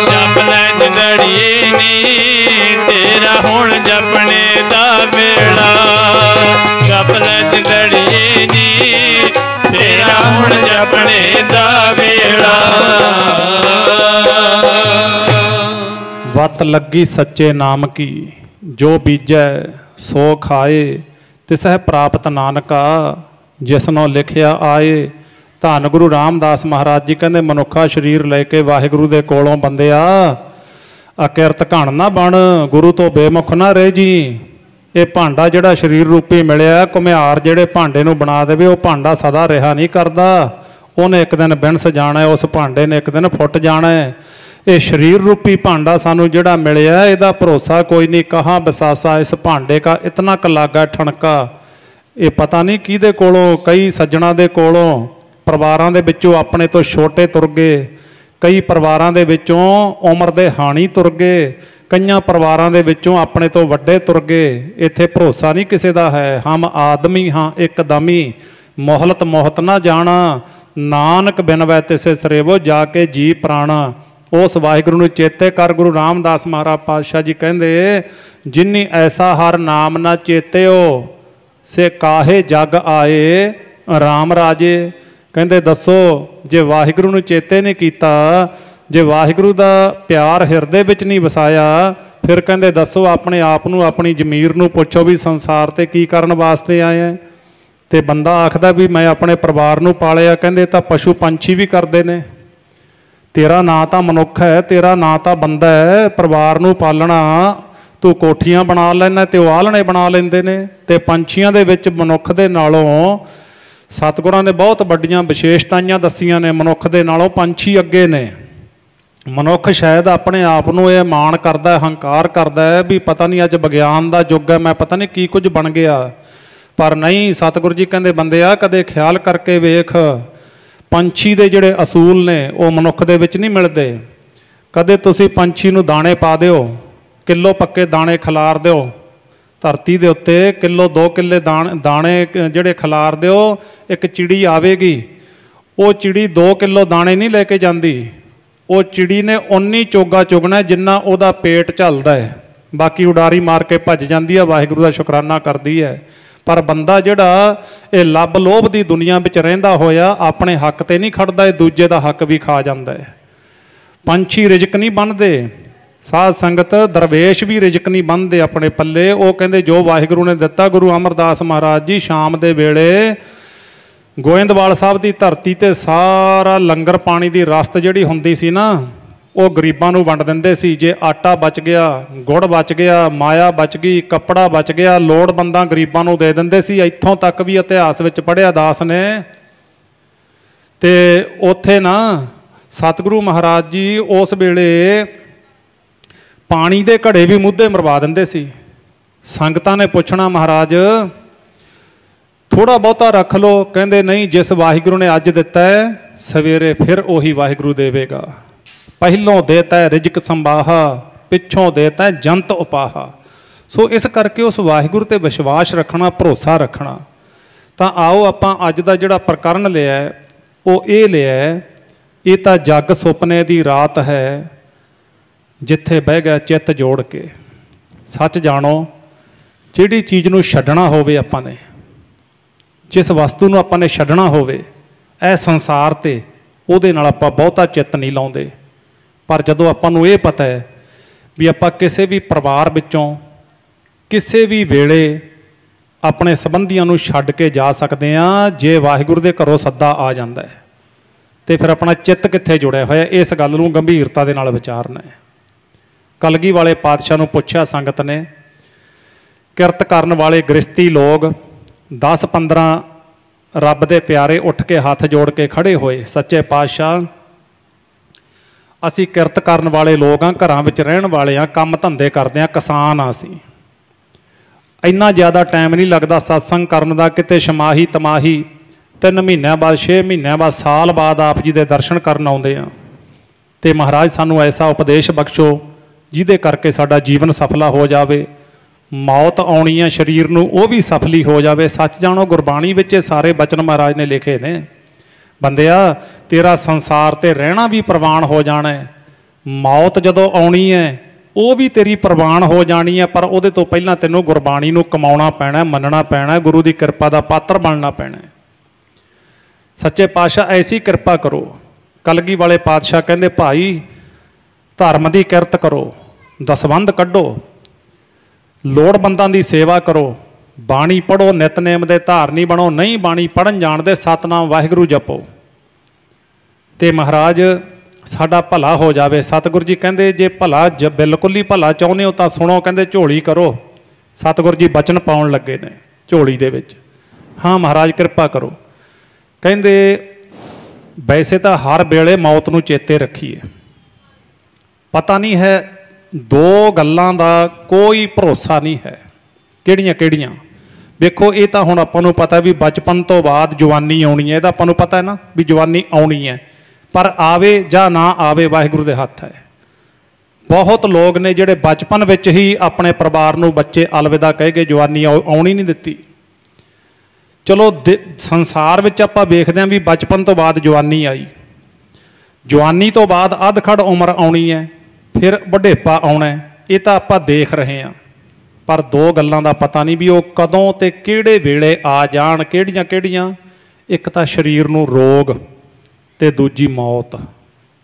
ਜਪ ਲੈ ਜਿੰਦੜੀਏ ਨੀ, ਤੇਰਾ ਹੁਣ ਜਪਣੇ ਦਾ ਵੇਲਾ। ਜਪ ਲੈ ਜਿੰਦੜੀਏ ਨੀ, ਤੇਰਾ ਹੁਣ ਜਪਣੇ ਦਾ ਵੇਲਾ। ਵਤ ਲੱਗੀ ਸੱਚੇ ਨਾਮ ਕੀ, ਜੋ ਬੀਜੈ ਸੋ ਖਾਏ। ਤਿਸਹਿ ਪ੍ਰਾਪਤ ਨਾਨਕਾ, ਜਿਸਨੋਂ ਲਿਖਿਆ ਆਏ। ਧੰਨ ਗੁਰੂ ਰਾਮਦਾਸ ਮਹਾਰਾਜ ਜੀ ਕਹਿੰਦੇ, ਮਨੁੱਖਾ ਸਰੀਰ ਲੈ ਕੇ ਵਾਹਿਗੁਰੂ ਦੇ ਕੋਲੋਂ ਬੰਦਿਆ ਅਕਿਰਤ ਘਣ ਨਾ ਬਣ, ਗੁਰੂ ਤੋਂ ਬੇਮੁਖ ਨਾ ਰਹਿ ਜੀ। ਇਹ ਭਾਂਡਾ ਜਿਹੜਾ ਸਰੀਰ ਰੂਪੀ ਮਿਲਿਆ, ਘੁਮਿਆਰ ਜਿਹੜੇ ਭਾਂਡੇ ਨੂੰ ਬਣਾ ਦੇਵੇ, ਉਹ ਭਾਂਡਾ ਸਦਾ ਰਿਹਾ ਨਹੀਂ ਕਰਦਾ। ਉਹਨੇ ਇੱਕ ਦਿਨ ਬਿਨਸ ਜਾਣਾ, ਉਸ ਭਾਂਡੇ ਨੇ ਇੱਕ ਦਿਨ ਫੁੱਟ ਜਾਣਾ। ਇਹ ਸਰੀਰ ਰੂਪੀ ਭਾਂਡਾ ਸਾਨੂੰ ਜਿਹੜਾ ਮਿਲਿਆ, ਇਹਦਾ ਭਰੋਸਾ ਕੋਈ ਨਹੀਂ। ਕਹਾਂ ਬਸਾਸਾ ਇਸ ਭਾਂਡੇ ਕਾ ਇਤਨਾ ਕ ਲਾਗਾ ਠਣਕਾ। ਇਹ ਪਤਾ ਨਹੀਂ ਕਿਹਦੇ ਕੋਲੋਂ, ਕਈ ਸੱਜਣਾ ਦੇ ਕੋਲੋਂ, ਪਰਿਵਾਰਾਂ ਦੇ ਵਿੱਚੋਂ ਆਪਣੇ ਤੋਂ ਛੋਟੇ ਤੁਰ ਗਏ, ਕਈ ਪਰਿਵਾਰਾਂ ਦੇ ਵਿੱਚੋਂ ਉਮਰ ਦੇ ਹਾਣੀ ਤੁਰ ਗਏ, ਕਈਆਂ ਪਰਿਵਾਰਾਂ ਦੇ ਵਿੱਚੋਂ ਆਪਣੇ ਤੋਂ ਵੱਡੇ ਤੁਰ ਗਏ। ਇੱਥੇ ਭਰੋਸਾ ਨਹੀਂ ਕਿਸੇ ਦਾ ਹੈ। ਹਮ ਆਦਮੀ ਹਾਂ ਇੱਕਦਮੀ, ਮੋਹਲਤ ਮੋਹਤ ਨਾ ਜਾਣਾ। ਨਾਨਕ ਬਿਨਵੈ ਤਿਸੇ ਸਰੇਵੋ, ਜਾ ਕੇ ਜੀ ਪ੍ਰਾਣਾ। ਉਸ ਵਾਹਿਗੁਰੂ ਨੂੰ ਚੇਤੇ ਕਰ। ਗੁਰੂ ਰਾਮਦਾਸ ਮਹਾਰਾਜ ਪਾਤਸ਼ਾਹ ਜੀ ਕਹਿੰਦੇ, ਜਿਨੀ ਐਸਾ ਹਰ ਨਾਮ ਨਾ ਚੇਤਿਓ, ਸੇ ਕਾਹੇ ਜਗ ਆਏ ਰਾਮ ਰਾਜੇ। ਕਹਿੰਦੇ ਦੱਸੋ, ਜੇ ਵਾਹਿਗੁਰੂ ਨੂੰ ਚੇਤੇ ਨਹੀਂ ਕੀਤਾ, ਜੇ ਵਾਹਿਗੁਰੂ ਦਾ ਪਿਆਰ ਹਿਰਦੇ ਵਿੱਚ ਨਹੀਂ ਵਸਾਇਆ, ਫਿਰ ਕਹਿੰਦੇ ਦੱਸੋ ਆਪਣੇ ਆਪ ਨੂੰ, ਆਪਣੀ ਜ਼ਮੀਰ ਨੂੰ ਪੁੱਛੋ ਵੀ ਸੰਸਾਰ ਤੇ ਕੀ ਕਰਨ ਵਾਸਤੇ ਆਇਆ। ਤੇ ਬੰਦਾ ਆਖਦਾ ਵੀ ਮੈਂ ਆਪਣੇ ਪਰਿਵਾਰ ਨੂੰ ਪਾਲਿਆ। ਕਹਿੰਦੇ ਤਾਂ ਪਸ਼ੂ ਪੰਛੀ ਵੀ ਕਰਦੇ ਨੇ। ਤੇਰਾ ਨਾਂ ਤਾਂ ਮਨੁੱਖ ਹੈ, ਤੇਰਾ ਨਾਂ ਤਾਂ ਬੰਦਾ ਹੈ। ਪਰਿਵਾਰ ਨੂੰ ਪਾਲਣਾ, ਤੂੰ ਕੋਠੀਆਂ ਬਣਾ ਲੈਣਾ ਤੇ ਉਹ ਆਲਣੇ ਬਣਾ ਲੈਂਦੇ ਨੇ। ਤੇ ਪੰਛੀਆਂ ਦੇ ਵਿੱਚ ਮਨੁੱਖ ਦੇ ਨਾਲੋਂ ਸਤਿਗੁਰਾਂ ਨੇ ਬਹੁਤ ਵੱਡੀਆਂ ਵਿਸ਼ੇਸ਼ਤਾਵਾਂ ਦੱਸੀਆਂ ਨੇ। ਮਨੁੱਖ ਦੇ ਨਾਲੋਂ ਪੰਛੀ ਅੱਗੇ ਨੇ। ਮਨੁੱਖ ਸ਼ਾਇਦ ਆਪਣੇ ਆਪ ਨੂੰ ਇਹ ਮਾਣ ਕਰਦਾ, ਹੰਕਾਰ ਕਰਦਾ ਹੈ ਵੀ ਪਤਾ ਨਹੀਂ ਅੱਜ ਵਿਗਿਆਨ ਦਾ ਯੁੱਗ ਹੈ, ਮੈਂ ਪਤਾ ਨਹੀਂ ਕੀ ਕੁਝ ਬਣ ਗਿਆ। ਪਰ ਨਹੀਂ, ਸਤਿਗੁਰੂ ਜੀ ਕਹਿੰਦੇ ਬੰਦਿਆ ਕਦੇ ਖਿਆਲ ਕਰਕੇ ਵੇਖ, ਪੰਛੀ ਦੇ ਜਿਹੜੇ ਅਸੂਲ ਨੇ ਉਹ ਮਨੁੱਖ ਦੇ ਵਿੱਚ ਨਹੀਂ ਮਿਲਦੇ। ਕਦੇ ਤੁਸੀਂ ਪੰਛੀ ਨੂੰ ਦਾਣੇ ਪਾ ਦਿਓ, ਕਿਲੋ ਪੱਕੇ ਦਾਣੇ ਖਿਲਾਰ ਦਿਓ ਧਰਤੀ ਦੇ ਉੱਤੇ, ਕਿਲੋ 2 ਕਿੱਲੇ ਦਾਣੇ ਜਿਹੜੇ ਖਿਲਾਰ ਦਿਓ, ਇੱਕ ਚਿੜੀ ਆਵੇਗੀ। ਉਹ ਚਿੜੀ 2 ਕਿਲੋ ਦਾਣੇ ਨਹੀਂ ਲੈ ਕੇ ਜਾਂਦੀ। ਉਹ ਚਿੜੀ ਨੇ ਉਨੀ ਚੋਗਾ ਚੁਗਣਾ ਜਿੰਨਾ ਉਹਦਾ ਪੇਟ ਝੱਲਦਾ ਹੈ, ਬਾਕੀ ਉਡਾਰੀ ਮਾਰ ਕੇ ਭੱਜ ਜਾਂਦੀ ਹੈ, ਵਾਹਿਗੁਰੂ ਦਾ ਸ਼ੁਕਰਾਨਾ ਕਰਦੀ ਹੈ। ਪਰ ਬੰਦਾ ਜਿਹੜਾ ਇਹ ਲੱਭ ਲੋਭ ਦੀ ਦੁਨੀਆ ਵਿੱਚ ਰਹਿੰਦਾ ਹੋਇਆ ਆਪਣੇ ਹੱਕ ਤੇ ਨਹੀਂ ਖੜਦਾ, ਇਹ ਦੂਜੇ ਦਾ ਹੱਕ ਵੀ ਖਾ ਜਾਂਦਾ ਹੈ। ਪੰਛੀ ਰਿਜ਼ਕ ਨਹੀਂ ਬੰਨ੍ਹਦੇ। ਸਾਧ ਸੰਗਤ ਦਰਵੇਸ਼ ਵੀ ਰਿਜਕ ਨਹੀਂ ਬੰਨ੍ਹਦੇ ਆਪਣੇ ਪੱਲੇ। ਉਹ ਕਹਿੰਦੇ ਜੋ ਵਾਹਿਗੁਰੂ ਨੇ ਦਿੱਤਾ। ਗੁਰੂ ਅਮਰਦਾਸ ਮਹਾਰਾਜ ਜੀ ਸ਼ਾਮ ਦੇ ਵੇਲੇ ਗੋਇੰਦਵਾਲ ਸਾਹਿਬ ਦੀ ਧਰਤੀ ਤੇ ਸਾਰਾ ਲੰਗਰ ਪਾਣੀ ਦੀ ਰਸਤ ਜਿਹੜੀ ਹੁੰਦੀ ਸੀ ਨਾ, ਉਹ ਗਰੀਬਾਂ ਨੂੰ ਵੰਡ ਦਿੰਦੇ ਸੀ। ਜੇ ਆਟਾ ਬਚ ਗਿਆ, ਗੁੜ ਬਚ ਗਿਆ, ਮਾਇਆ ਬਚ ਗਈ, ਕੱਪੜਾ ਬਚ ਗਿਆ, ਲੋੜਵੰਦਾਂ ਗਰੀਬਾਂ ਨੂੰ ਦੇ ਦਿੰਦੇ ਸੀ। ਇੱਥੋਂ ਤੱਕ ਵੀ ਇਤਿਹਾਸ ਵਿੱਚ ਪੜ੍ਹਿਆ ਦਾਸ ਨੇ। ਤੇ ਉੱਥੇ ਨਾ ਸਤਿਗੁਰੂ ਮਹਾਰਾਜ ਜੀ ਉਸ ਵੇਲੇ ਪਾਣੀ ਦੇ ਘੜੇ ਵੀ ਮੁੱਧੇ ਮਰਵਾ ਦਿੰਦੇ ਸੀ। ਸੰਗਤਾਂ ਨੇ ਪੁੱਛਣਾ, ਮਹਾਰਾਜ ਥੋੜ੍ਹਾ ਬਹੁਤਾ ਰੱਖ ਲਓ। ਕਹਿੰਦੇ ਨਹੀਂ, ਜਿਸ ਵਾਹਿਗੁਰੂ ਨੇ ਅੱਜ ਦਿੱਤਾ ਹੈ ਸਵੇਰੇ ਫਿਰ ਉਹੀ ਵਾਹਿਗੁਰੂ ਦੇਵੇਗਾ। ਪਹਿਲੋਂ ਦੇਤਾ ਹੈ ਰਿਜਕ ਸੰਭਾਹਾ, ਪਿੱਛੋਂ ਦੇਤਾ ਹੈ ਜੰਤ ਉਪਾਹਾ। ਸੋ ਇਸ ਕਰਕੇ ਉਸ ਵਾਹਿਗੁਰੂ ਤੇ ਵਿਸ਼ਵਾਸ ਰੱਖਣਾ, ਭਰੋਸਾ ਰੱਖਣਾ। ਤਾਂ ਆਓ ਆਪਾਂ ਅੱਜ ਦਾ ਜਿਹੜਾ ਪ੍ਰਕਰਨ ਲਿਆ ਉਹ ਇਹ ਲਿਆ, ਇਹ ਤਾਂ ਜੱਗ ਸੁਪਨੇ ਦੀ ਰਾਤ ਹੈ, ਜਿੱਥੇ ਬਹਿ ਗਿਆ ਚਿੱਤ ਜੋੜ ਕੇ। ਸੱਚ ਜਾਣੋ, ਜਿਹੜੀ ਚੀਜ਼ ਨੂੰ ਛੱਡਣਾ ਹੋਵੇ ਆਪਾਂ ਨੇ, ਜਿਸ ਵਸਤੂ ਨੂੰ ਆਪਾਂ ਨੇ ਛੱਡਣਾ ਹੋਵੇ ਇਹ ਸੰਸਾਰ ਤੇ, ਉਹਦੇ ਨਾਲ ਆਪਾਂ ਬਹੁਤਾ ਚਿੱਤ ਨਹੀਂ ਲਾਉਂਦੇ। ਪਰ ਜਦੋਂ ਆਪਾਂ ਨੂੰ ਇਹ ਪਤਾ ਹੈ ਵੀ ਆਪਾਂ ਕਿਸੇ ਵੀ ਪਰਿਵਾਰ ਵਿੱਚੋਂ ਕਿਸੇ ਵੀ ਵੇਲੇ ਆਪਣੇ ਸੰਬੰਧੀਆਂ ਨੂੰ ਛੱਡ ਕੇ ਜਾ ਸਕਦੇ ਹਾਂ, ਜੇ ਵਾਹਿਗੁਰੂ ਦੇ ਘਰੋਂ ਸੱਦਾ ਆ ਜਾਂਦਾ ਹੈ, ਤੇ ਫਿਰ ਆਪਣਾ ਚਿੱਤ ਕਿੱਥੇ ਜੁੜਿਆ ਹੋਇਆ, ਇਸ ਗੱਲ ਨੂੰ ਗੰਭੀਰਤਾ ਦੇ ਨਾਲ ਵਿਚਾਰਨਾ ਹੈ। ਕਲਗੀ ਵਾਲੇ ਪਾਤਸ਼ਾਹ ਨੂੰ ਪੁੱਛਿਆ ਸੰਗਤ ਨੇ, ਕਿਰਤ ਕਰਨ ਵਾਲੇ ਗ੍ਰਸਤੀ ਲੋਕ 10-15 ਰੱਬ ਦੇ ਪਿਆਰੇ ਉੱਠ ਕੇ ਹੱਥ ਜੋੜ ਕੇ ਖੜੇ ਹੋਏ। ਸੱਚੇ ਪਾਤਸ਼ਾਹ, ਅਸੀਂ ਕਿਰਤ ਕਰਨ ਵਾਲੇ ਲੋਕ ਹਾਂ, ਘਰਾਂ ਵਿੱਚ ਰਹਿਣ ਵਾਲੇ ਹਾਂ, ਕੰਮ ਧੰਦੇ ਕਰਦੇ ਹਾਂ, ਕਿਸਾਨ ਹਾਂ। ਅਸੀਂ ਇੰਨਾ ਜ਼ਿਆਦਾ ਟਾਈਮ ਨਹੀਂ ਲੱਗਦਾ ਸਤਸੰਗ ਕਰਨ ਦਾ। ਕਿਤੇ ਛਮਾਹੀ ਤਮਾਹੀ 3 ਮਹੀਨਿਆਂ ਬਾਅਦ, 6 ਮਹੀਨਿਆਂ ਬਾਅਦ, ਸਾਲ ਬਾਅਦ ਆਪ ਜੀ ਦੇ ਦਰਸ਼ਨ ਕਰਨ ਆਉਂਦੇ ਹਾਂ। ਤੇ ਮਹਾਰਾਜ ਸਾਨੂੰ ਐਸਾ ਉਪਦੇਸ਼ ਬਖਸ਼ੋ ਜਿਹਦੇ ਕਰਕੇ ਸਾਡਾ ਜੀਵਨ ਸਫਲਾ ਹੋ ਜਾਵੇ। ਮੌਤ ਆਉਣੀ ਹੈ ਸਰੀਰ ਨੂੰ, ਉਹ ਵੀ ਸਫਲੀ ਹੋ ਜਾਵੇ। ਸੱਚ ਜਾਣੋ, ਗੁਰਬਾਣੀ ਵਿੱਚ ਇਹ ਸਾਰੇ ਬਚਨ ਮਹਾਰਾਜ ਨੇ ਲਿਖੇ ਨੇ। ਬੰਦਿਆ, ਤੇਰਾ ਸੰਸਾਰ ਤੇ ਰਹਿਣਾ ਵੀ ਪ੍ਰਵਾਨ ਹੋ ਜਾਣਾ ਹੈ। ਮੌਤ ਜਦੋਂ ਆਉਣੀ ਹੈ ਉਹ ਵੀ ਤੇਰੀ ਪ੍ਰਵਾਨ ਹੋ ਜਾਣੀ ਹੈ, ਪਰ ਉਹਦੇ ਤੋਂ ਪਹਿਲਾਂ ਤੈਨੂੰ ਗੁਰਬਾਣੀ ਨੂੰ ਕਮਾਉਣਾ ਪੈਣਾ, ਮੰਨਣਾ ਪੈਣਾ, ਗੁਰੂ ਦੀ ਕਿਰਪਾ ਦਾ ਪਾਤਰ ਬਣਨਾ ਪੈਣਾ। ਸੱਚੇ ਪਾਤਸ਼ਾਹ ਐਸੀ ਕਿਰਪਾ ਕਰੋ। ਕਲਗੀ ਵਾਲੇ ਪਾਤਸ਼ਾਹ ਕਹਿੰਦੇ, ਭਾਈ ਧਰਮ ਦੀ ਕਿਰਤ ਕਰੋ, ਦਸਵੰਧ ਕੱਢੋ, ਲੋੜਵੰਦਾਂ ਦੀ ਸੇਵਾ ਕਰੋ, ਬਾਣੀ ਪੜ੍ਹੋ, ਨਿਤਨੇਮ ਦੇ ਧਾਰਨੀ ਬਣੋ। ਨਹੀਂ ਬਾਣੀ ਪੜ੍ਹਨ ਜਾਣਦੇ, ਸਤਨਾਮ ਵਾਹਿਗੁਰੂ ਜਪੋ, ਤੇ ਮਹਾਰਾਜ ਸਾਡਾ ਭਲਾ ਹੋ ਜਾਵੇ। ਸਤਿਗੁਰੂ ਜੀ ਕਹਿੰਦੇ, ਜੇ ਭਲਾ ਬਿਲਕੁਲ ਹੀ ਭਲਾ ਚਾਹੁੰਦੇ ਹੋ ਤਾਂ ਸੁਣੋ। ਕਹਿੰਦੇ ਝੋਲੀ ਕਰੋ। ਸਤਿਗੁਰੂ ਜੀ ਬਚਨ ਪਾਉਣ ਲੱਗੇ ਨੇ ਝੋਲੀ ਦੇ ਵਿੱਚ। ਹਾਂ ਮਹਾਰਾਜ ਕਿਰਪਾ ਕਰੋ। ਕਹਿੰਦੇ ਵੈਸੇ ਤਾਂ ਹਰ ਵੇਲੇ ਮੌਤ ਨੂੰ ਚੇਤੇ ਰੱਖੀਏ। ਪਤਾ ਨਹੀਂ ਹੈ, ਦੋ ਗੱਲਾਂ ਦਾ ਕੋਈ ਭਰੋਸਾ ਨਹੀਂ ਹੈ। ਕਿਹੜੀਆਂ ਕਿਹੜੀਆਂ? ਵੇਖੋ, ਇਹ ਤਾਂ ਹੁਣ ਆਪਾਂ ਨੂੰ ਪਤਾ ਵੀ ਬਚਪਨ ਤੋਂ ਬਾਅਦ ਜਵਾਨੀ ਆਉਣੀ ਹੈ। ਇਹਦਾ ਆਪਾਂ ਨੂੰ ਪਤਾ ਹੈ ਨਾ ਵੀ ਜਵਾਨੀ ਆਉਣੀ ਹੈ, ਪਰ ਆਵੇ ਜਾਂ ਨਾ ਆਵੇ ਵਾਹਿਗੁਰੂ ਦੇ ਹੱਥ ਹੈ। ਬਹੁਤ ਲੋਕ ਨੇ ਜਿਹੜੇ ਬਚਪਨ ਵਿੱਚ ਹੀ ਆਪਣੇ ਪਰਿਵਾਰ ਨੂੰ ਬੱਚੇ ਅਲਵਿਦਾ ਕਹਿ ਕੇ ਜਵਾਨੀ ਆਉਣੀ ਨਹੀਂ ਦਿੱਤੀ। ਚਲੋ ਸੰਸਾਰ ਵਿੱਚ ਆਪਾਂ ਵੇਖਦੇ ਹਾਂ ਵੀ ਬਚਪਨ ਤੋਂ ਬਾਅਦ ਜਵਾਨੀ ਆਈ, ਜਵਾਨੀ ਤੋਂ ਬਾਅਦ ਅੱਧ-ਖੜ ਉਮਰ ਆਉਣੀ ਹੈ, ਫਿਰ ਬੁਢੇਪਾ ਆਉਣਾ। ਇਹ ਤਾਂ ਆਪਾਂ ਦੇਖ ਰਹੇ ਹਾਂ, ਪਰ ਦੋ ਗੱਲਾਂ ਦਾ ਪਤਾ ਨਹੀਂ ਵੀ ਉਹ ਕਦੋਂ ਤੇ ਕਿਹੜੇ ਵੇਲੇ ਆ ਜਾਣ। ਕਿਹੜੀਆਂ ਕਿਹੜੀਆਂ? ਇੱਕ ਤਾਂ ਸਰੀਰ ਨੂੰ ਰੋਗ, ਤੇ ਦੂਜੀ ਮੌਤ।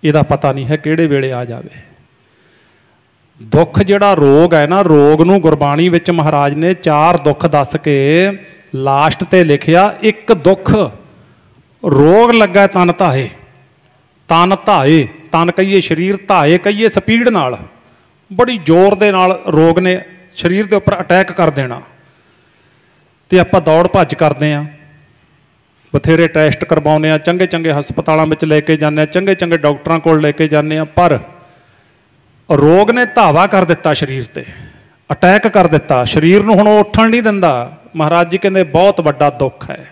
ਇਹਦਾ ਪਤਾ ਨਹੀਂ ਹੈ ਕਿਹੜੇ ਵੇਲੇ ਆ ਜਾਵੇ। ਦੁੱਖ ਜਿਹੜਾ ਰੋਗ ਹੈ ਨਾ, ਰੋਗ ਨੂੰ ਗੁਰਬਾਣੀ ਵਿੱਚ ਮਹਾਰਾਜ ਨੇ 4 ਦੁੱਖ ਦੱਸ ਕੇ ਲਾਸਟ ਤੇ ਲਿਖਿਆ, ਇੱਕ ਦੁੱਖ ਰੋਗ ਲੱਗਾ ਤਨ ਧਾਏ। ਤਨ ਧਾਏ, ਤਨ ਕਹੀਏ ਸਰੀਰ, ਧਾਏ ਕਹੀਏ ਸਪੀਡ ਨਾਲ, ਬੜੀ ਜ਼ੋਰ ਦੇ ਨਾਲ ਰੋਗ ਨੇ ਸਰੀਰ ਦੇ ਉੱਪਰ ਅਟੈਕ ਕਰ ਦੇਣਾ। ਤੇ ਆਪਾਂ ਦੌੜ ਭੱਜ ਕਰਦੇ ਹਾਂ, ਬਥੇਰੇ ਟੈਸਟ ਕਰਵਾਉਂਦੇ ਹਾਂ, ਚੰਗੇ ਚੰਗੇ ਹਸਪਤਾਲਾਂ ਵਿੱਚ ਲੈ ਕੇ ਜਾਂਦੇ ਹਾਂ, ਚੰਗੇ ਚੰਗੇ ਡਾਕਟਰਾਂ ਕੋਲ ਲੈ ਕੇ ਜਾਂਦੇ ਹਾਂ, ਪਰ ਰੋਗ ਨੇ ਧਾਵਾ ਕਰ ਦਿੱਤਾ ਸਰੀਰ ਤੇ, ਅਟੈਕ ਕਰ ਦਿੱਤਾ। ਸਰੀਰ ਨੂੰ ਹੁਣ ਉਹ ਉੱਠਣ ਨਹੀਂ ਦਿੰਦਾ। ਮਹਾਰਾਜ ਜੀ ਕਹਿੰਦੇ ਬਹੁਤ ਵੱਡਾ ਦੁੱਖ ਹੈ।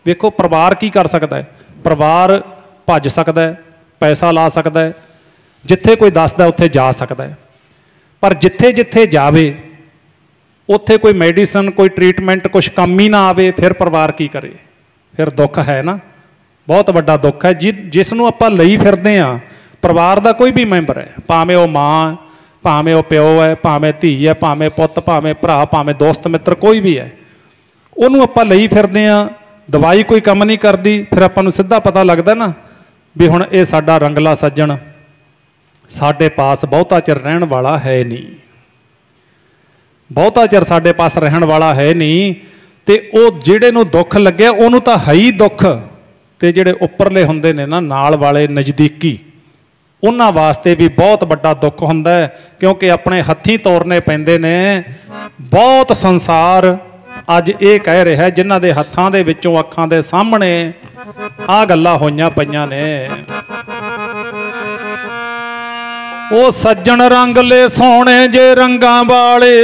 ਵੇਖੋ ਪਰਿਵਾਰ ਕੀ ਕਰ ਸਕਦਾ ਹੈ? ਪਰਿਵਾਰ ਭੱਜ ਸਕਦਾ ਹੈ, ਪੈਸਾ ਲਾ ਸਕਦਾ ਹੈ, ਜਿੱਥੇ ਕੋਈ ਦੱਸਦਾ ਉੱਥੇ ਜਾ ਸਕਦਾ ਹੈ, ਪਰ ਜਿੱਥੇ ਜਿੱਥੇ ਜਾਵੇ ਉੱਥੇ ਕੋਈ ਮੈਡੀਸਨ, ਕੋਈ ਟਰੀਟਮੈਂਟ, ਕੁਛ ਕੰਮ ਹੀ ਨਾ ਆਵੇ, ਫਿਰ ਪਰਿਵਾਰ ਕੀ ਕਰੇ? ਫਿਰ ਦੁੱਖ ਹੈ ਨਾ, ਬਹੁਤ ਵੱਡਾ ਦੁੱਖ ਹੈ। ਜਿਸ ਨੂੰ ਆਪਾਂ ਲਈ ਫਿਰਦੇ ਹਾਂ, ਪਰਿਵਾਰ ਦਾ ਕੋਈ ਵੀ ਮੈਂਬਰ ਹੈ, ਭਾਵੇਂ ਉਹ ਮਾਂ, ਭਾਵੇਂ ਉਹ ਪਿਓ ਹੈ, ਭਾਵੇਂ ਧੀ ਹੈ, ਭਾਵੇਂ ਪੁੱਤ, ਭਾਵੇਂ ਭਰਾ, ਭਾਵੇਂ ਦੋਸਤ ਮਿੱਤਰ, ਕੋਈ ਵੀ ਹੈ, ਉਹਨੂੰ ਆਪਾਂ ਲਈ ਫਿਰਦੇ ਹਾਂ। ਦਵਾਈ ਕੋਈ ਕੰਮ ਨਹੀਂ ਕਰਦੀ, ਫਿਰ ਆਪਾਂ ਨੂੰ ਸਿੱਧਾ ਪਤਾ ਲੱਗਦਾ ਨਾ ਵੀ ਹੁਣ ਇਹ ਸਾਡਾ ਰੰਗਲਾ ਸੱਜਣ ਸਾਡੇ ਪਾਸ ਬਹੁਤਾ ਚਿਰ ਰਹਿਣ ਵਾਲਾ ਹੈ ਨਹੀਂ, ਬਹੁਤਾ ਚਿਰ ਸਾਡੇ ਪਾਸ ਰਹਿਣ ਵਾਲਾ ਹੈ ਨਹੀਂ। ਤੇ ਉਹ ਜਿਹੜੇ ਨੂੰ ਦੁੱਖ ਲੱਗਿਆ ਉਹਨੂੰ ਤਾਂ ਹੈ ਹੀ ਦੁੱਖ, ਤੇ ਜਿਹੜੇ ਉੱਪਰਲੇ ਹੁੰਦੇ ਨੇ ਨਾ ਨਾਲ ਵਾਲੇ ਨਜ਼ਦੀਕੀ, ਉਹਨਾਂ ਵਾਸਤੇ ਵੀ ਬਹੁਤ ਵੱਡਾ ਦੁੱਖ ਹੁੰਦਾ ਹੈ, ਕਿਉਂਕਿ ਆਪਣੇ ਹੱਥੀਂ ਤੋਰਨੇ ਪੈਂਦੇ ਨੇ। ਬਹੁਤ ਸੰਸਾਰ ਅੱਜ ਇਹ ਕਹਿ ਰਿਹਾ ਜਿਨ੍ਹਾਂ ਦੇ ਹੱਥਾਂ ਦੇ ਵਿੱਚੋਂ ਅੱਖਾਂ ਦੇ ਸਾਹਮਣੇ ਆਹ ਗੱਲਾਂ ਹੋਈਆਂ ਪਈਆਂ ਨੇ। ਉਹ ਸੱਜਣ ਰੰਗ ਲੈ ਸੋਹਣੇ ਜੇ ਰੰਗਾਂ ਵਾਲੇ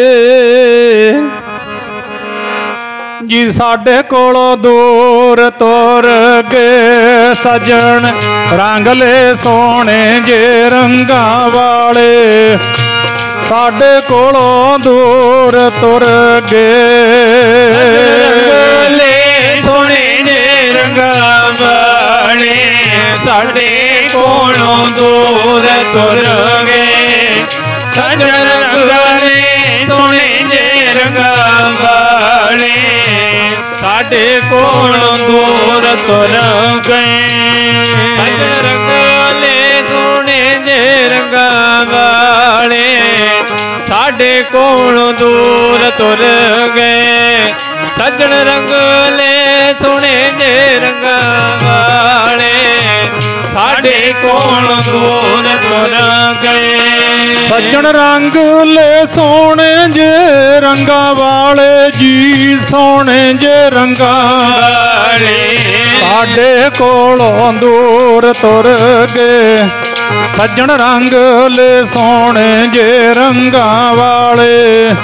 ਜੀ ਸਾਡੇ ਕੋਲੋਂ ਦੂਰ ਤੁਰ ਗਏ। ਸੱਜਣ ਰੰਗ ਲੈ ਸੋਹਣੇ ਜੇ ਰੰਗਾਂ ਵਾਲੇ ਸਾਡੇ ਕੋਲੋਂ ਦੂਰ ਤੁਰ ਗਏ। ਲੈ ਸੋਹਣੇ ਜੇ ਰੰਗਾਂ ਵਾਲੇ ਸਾਡੇ ਕੋਲੋਂ ਦੂਰ ਤੁਰ ਗਏ। ਸੱਜਣ ਰੰਗ ਲੈ ਸੋਹਣੇ ਜੇ ਰੰਗਾਂ ਵਾਲੇ ਸਾਡੇ ਕੋਲੋਂ ਦੂਰ ਤੁਰ ਗਏ। ਸੱਜਣ ਰੰਗ ਲੈ ਸੋਹਣੇ ਜੇ ਰੰਗਾਂ ਵਾਲੇ ਸਾਡੇ ਕੋਲੋਂ ਦੂਰ ਤੁਰ ਗਏ। ਸੱਜਣ ਰੰਗ ਲੈ ਸੋਹਣੇ ਜੇ ਰੰਗਾਂ ਵਾਲੇ ਸਾਡੇ ਕੋਲੋਂ ਦੂਰ ਤੁਰ ਗਏ। ਸੱਜਣ ਰੰਗ ਲੈ ਸੋਹਣੇ ਜੇ ਰੰਗਾਂ ਵਾਲੇ ਜੀ ਸੋਹਣੇ ਜੇ ਰੰਗਾਂ ਵਾਲੇ ਸਾਡੇ ਕੋਲੋਂ ਦੂਰ ਤੁਰ ਗਏ। ਸੱਜਣ ਰੰਗ ਲੈ ਸੋਹਣੇ ਜੇ ਰੰਗਾਂ ਵਾਲੇ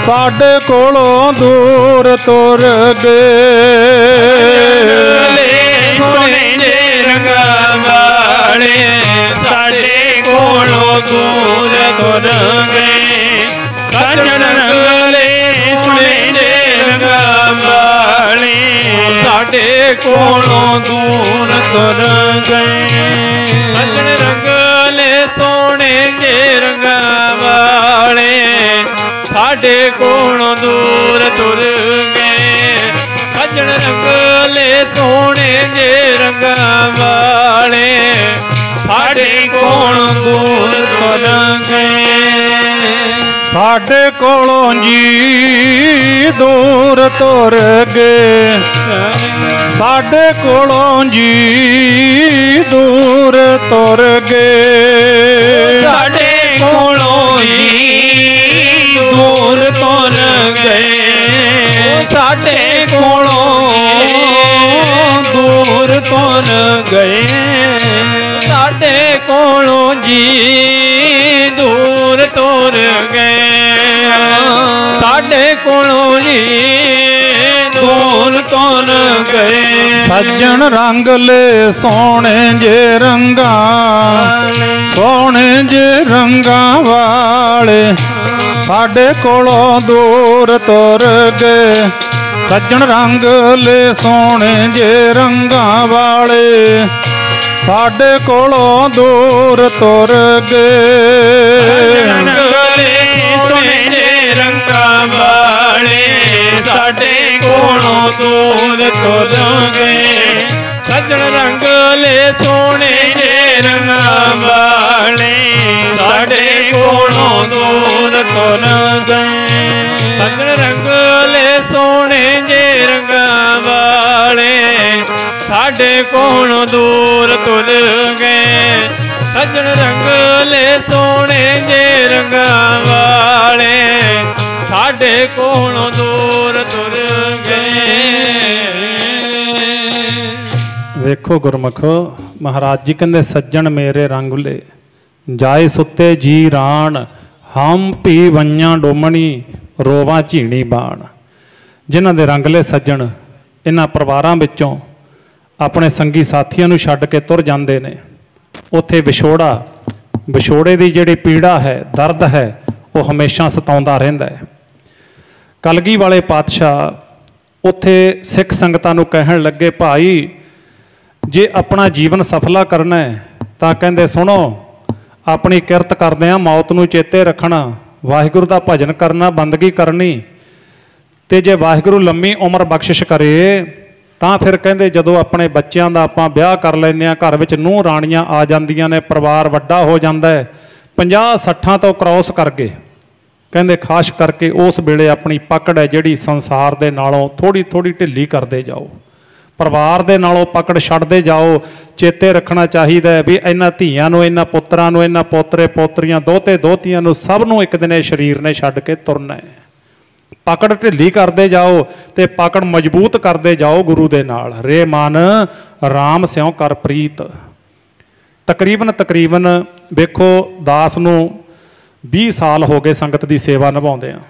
ਸਾਡੇ ਕੋਲੋਂ ਦੂਰ ਤੁਰ ਗਏ। ਸੋਹਣੇ ਜੇ ਰੰਗਾਂ ਵਾਲੇ ਸਾਡੇ ਕੋਲੋਂ ਦੂਰ ਤੁਰ ਗਏ। ਸੱਜਣ ਰੰਗ ਲੈ ਸੋਹਣੇ ਜੇ ਰੰਗਾਂ ਵਾਲੇ ਸਾਡੇ ਕੋਲੋਂ ਦੂਰ ਤੁਰ ਗਏ। ਸੱਜਣ ਰੰਗ ਲੈ ਸੋਹਣੇ ਜੇ ਰੰਗਾਂ ਵਾਲੇ ਸਾਡੇ ਕੋਲੋਂ ਦੂਰ ਤੁਰ ਗਏ। ਸੱਜਣ ਰੰਗ ਲੈ ਸੋਹਣੇ ਜੇ ਰੰਗਾਂ ਵਾਲੇ ਸਾਡੇ ਕੋਲੋਂ ਦੂਰ ਤੁਰ ਗਏ। ਸਾਡੇ ਕੋਲੋਂ ਜੀ ਦੂਰ ਤੁਰ ਗਏ। ਸਾਡੇ ਕੋਲੋਂ ਜੀ ਦੂਰ ਤੁਰ ਗਏ। ਸਾਡੇ ਕੋਲੋਂ ਹੀ ਦੂਰ ਤੁਰ ਗਏ। ਸਾਡੇ ਕੋਲੋਂ ਦੂਰ ਤੁਰ ਗਏ। ਸਾਡੇ ਕੋਲੋਂ ਜੀ ਦੂਰ ਤੁਰ ਗਏ। ਸਾਡੇ ਕੋਲੋਂ ਜੀ ਦੂਰ ਤੁਰ ਗਏ। ਸੱਜਣ ਰੰਗ ਲੈ ਸੋਹਣੇ ਜੇ ਰੰਗਾਂ ਸੋਹਣੇ ਜੇ ਰੰਗਾਂ ਵਾਲੇ ਸਾਡੇ ਕੋਲੋਂ ਦੂਰ ਤੁਰ ਗਏ। ਸੱਜਣ ਰੰਗ ਲੈ ਸੋਹਣੇ ਜੇ ਰੰਗਾਂ ਵਾਲੇ ਸਾਡੇ ਕੋਲੋਂ ਦੂਰ ਤੁਰ ਗਏ। ਸੋਹਣੇ ਜੇ ਰੰਗਾਂ ਵਾਲੇ ਸਾਡੇ ਕੋਲੋਂ ਦੂਰ ਤੁਰ ਗਏ। ਸੱਜਣ ਰੰਗ ਲੈ ਸੋਹਣੇ ਜੇ ਰੰਗਾਂ ਵਾਲੇ ਸਾਡੇ ਕੋਲੋਂ ਦੂਰ ਤੁਰ ਗਏ। ਸੱਜਣ ਰੰਗ ਲੈ ਸੋਹਣੇ ਜੇ ਰੰਗਾਂ ਵਾਲੇ ਸਾਡੇ ਕੋਲੋਂ ਦੂਰ ਤੁਰ ਗਏ। ਸੱਜਣ ਰੰਗ ਲੈ ਸੋਹਣੇ ਜੇ ਰੰਗਾਂ ਵਾਲੇ ਸਾਡੇ ਕੋਲੋਂ ਦੂਰ ਤੁਰ ਗਏ। ਵੇਖੋ ਗੁਰਮੁਖੋ, ਮਹਾਰਾਜ ਜੀ ਕਹਿੰਦੇ ਸੱਜਣ ਮੇਰੇ ਰੰਗ ਲੈ ਜਾਏ ਸੁੱਤੇ ਜੀ ਰਾਣ ਹਮ ਭੀ ਵਈਆਂ ਡੋਮਣੀ ਰੋਵਾਂ ਝੀਣੀ ਬਾਣ। ਜਿਨ੍ਹਾਂ ਦੇ ਰੰਗਲੇ ਸੱਜਣ ਇਹਨਾਂ ਪਰਿਵਾਰਾਂ ਵਿੱਚੋਂ ਆਪਣੇ ਸੰਗੀ ਸਾਥੀਆਂ ਨੂੰ ਛੱਡ ਕੇ ਤੁਰ ਜਾਂਦੇ ਨੇ, ਉੱਥੇ ਵਿਛੋੜੇ ਦੀ ਜਿਹੜੀ ਪੀੜਾ ਹੈ, ਦਰਦ ਹੈ, ਉਹ ਹਮੇਸ਼ਾ ਸਤਾਉਂਦਾ ਰਹਿੰਦਾ ਹੈ। ਕਲਗੀ ਵਾਲੇ ਪਾਤਸ਼ਾਹ ਉੱਥੇ ਸਿੱਖ ਸੰਗਤਾਂ ਨੂੰ ਕਹਿਣ ਲੱਗੇ, ਭਾਈ ਜੇ ਆਪਣਾ ਜੀਵਨ ਸਫਲਾ ਕਰਨਾ ਹੈ ਤਾਂ ਕਹਿੰਦੇ ਸੁਣੋ, ਆਪਣੀ ਕਿਰਤ ਕਰਦਿਆਂ ਮੌਤ ਨੂੰ ਚੇਤੇ ਰੱਖਣਾ, ਵਾਹਿਗੁਰੂ ਦਾ ਭਜਨ ਕਰਨਾ, ਬੰਦਗੀ ਕਰਨੀ, ਤੇ ਜੇ ਵਾਹਿਗੁਰੂ ਲੰਮੀ ਉਮਰ ਬਖਸ਼ਿਸ਼ ਕਰੇ ਤਾਂ ਫਿਰ ਕਹਿੰਦੇ ਜਦੋਂ ਆਪਣੇ ਬੱਚਿਆਂ ਦਾ ਆਪਾਂ ਵਿਆਹ ਕਰ ਲੈਂਦੇ ਹਾਂ, ਘਰ ਵਿੱਚ ਨੂੰਹ ਰਾਣੀਆਂ ਆ ਜਾਂਦੀਆਂ ਨੇ, ਪਰਿਵਾਰ ਵੱਡਾ ਹੋ ਜਾਂਦਾ ਹੈ, 50-60 ਤੋਂ ਕ੍ਰੋਸ ਕਰ ਗਏ, ਕਹਿੰਦੇ ਖਾਸ ਕਰਕੇ ਉਸ ਵੇਲੇ ਆਪਣੀ ਪਕੜ ਹੈ ਜਿਹੜੀ ਸੰਸਾਰ ਦੇ ਨਾਲੋਂ ਥੋੜ੍ਹੀ ਥੋੜ੍ਹੀ ਢਿੱਲੀ ਕਰਦੇ ਜਾਓ, ਪਰਿਵਾਰ ਦੇ ਨਾਲੋਂ ਪਕੜ ਛੱਡਦੇ ਜਾਓ। ਚੇਤੇ ਰੱਖਣਾ ਚਾਹੀਦਾ ਹੈ ਵੀ ਇਹਨਾਂ ਧੀਆਂ ਨੂੰ, ਇਹਨਾਂ ਪੁੱਤਰਾਂ ਨੂੰ, ਇਹਨਾਂ ਪੋਤਰੇ ਪੋਤਰੀਆਂ, ਦੋਤੇ ਦੋਤੀਆਂ ਨੂੰ, ਸਭ ਨੂੰ ਇੱਕ ਦਿਨ ਇਹ ਸਰੀਰ ਨੇ ਛੱਡ ਕੇ ਤੁਰਨਾ ਹੈ। ਪਕੜ ਢਿੱਲੀ ਕਰਦੇ ਜਾਓ ਤੇ ਪਕੜ ਮਜ਼ਬੂਤ ਕਰਦੇ ਜਾਓ ਗੁਰੂ ਦੇ ਨਾਲ। ਰੇ ਮਨ ਰਾਮ ਸਿਉ ਕਰ ਪ੍ਰੀਤ। ਤਕਰੀਬਨ ਵੇਖੋ ਦਾਸ ਨੂੰ 20 ਸਾਲ ਹੋ ਗਏ ਸੰਗਤ ਦੀ ਸੇਵਾ ਨਿਭਾਉਂਦੇ ਆ।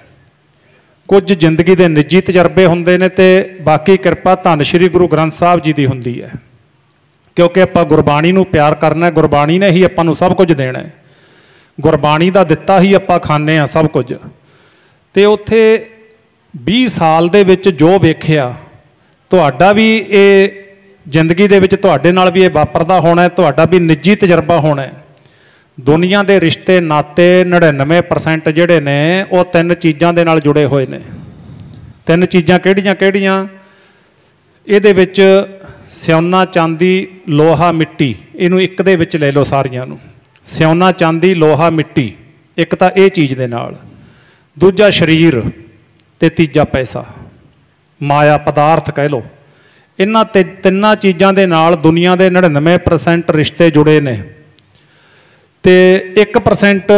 ਕੁਝ ਜ਼ਿੰਦਗੀ ਦੇ ਨਿੱਜੀ ਤਜਰਬੇ ਹੁੰਦੇ ਨੇ ਤੇ ਬਾਕੀ ਕਿਰਪਾ ਧੰਨ ਸ਼੍ਰੀ ਗੁਰੂ ਗ੍ਰੰਥ ਸਾਹਿਬ ਜੀ ਦੀ ਹੁੰਦੀ ਹੈ, ਕਿਉਂਕਿ ਆਪਾਂ ਗੁਰਬਾਣੀ ਨੂੰ ਪਿਆਰ ਕਰਨਾ, ਗੁਰਬਾਣੀ ਨੇ ਹੀ ਆਪਾਂ ਨੂੰ ਸਭ ਕੁਝ ਦੇਣਾ ਹੈ, ਗੁਰਬਾਣੀ ਦਾ ਦਿੱਤਾ ਹੀ ਆਪਾਂ ਖਾਂਦੇ ਹਾਂ ਸਭ ਕੁਝ। ਤੇ ਉੱਥੇ 20 ਸਾਲ ਦੇ ਵਿੱਚ ਜੋ ਵੇਖਿਆ, ਤੁਹਾਡਾ ਵੀ ਇਹ ਜ਼ਿੰਦਗੀ ਦੇ ਵਿੱਚ ਤੁਹਾਡੇ ਨਾਲ ਵੀ ਇਹ ਵਾਪਰਦਾ ਹੋਣਾ, ਤੁਹਾਡਾ ਵੀ ਨਿੱਜੀ ਤਜਰਬਾ ਹੋਣਾ। ਦੁਨੀਆ ਦੇ ਰਿਸ਼ਤੇ ਨਾਤੇ 99% ਜਿਹੜੇ ਨੇ ਉਹ 3 ਚੀਜ਼ਾਂ ਦੇ ਨਾਲ ਜੁੜੇ ਹੋਏ ਨੇ। 3 ਚੀਜ਼ਾਂ ਕਿਹੜੀਆਂ? ਇਹਦੇ ਵਿੱਚ ਸਿਉਨਾ, ਚਾਂਦੀ, ਲੋਹਾ, ਮਿੱਟੀ, ਇਹਨੂੰ ਇੱਕ ਦੇ ਵਿੱਚ ਲੈ ਲਓ ਸਾਰੀਆਂ ਨੂੰ। ਸਿਉਨਾ, ਚਾਂਦੀ, ਲੋਹਾ, ਮਿੱਟੀ, ਇੱਕ ਤਾਂ ਇਹ ਚੀਜ਼ ਦੇ ਨਾਲ, ਦੂਜਾ ਸਰੀਰ ਤੇ ਤੀਜਾ ਪੈਸਾ, ਮਾਇਆ, ਪਦਾਰਥ ਕਹਿ ਲਓ। ਇਹਨਾਂ 3 ਚੀਜ਼ਾਂ ਦੇ ਨਾਲ ਦੁਨੀਆ ਦੇ 99% ਰਿਸ਼ਤੇ ਜੁੜੇ ਨੇ ਤੇ 1%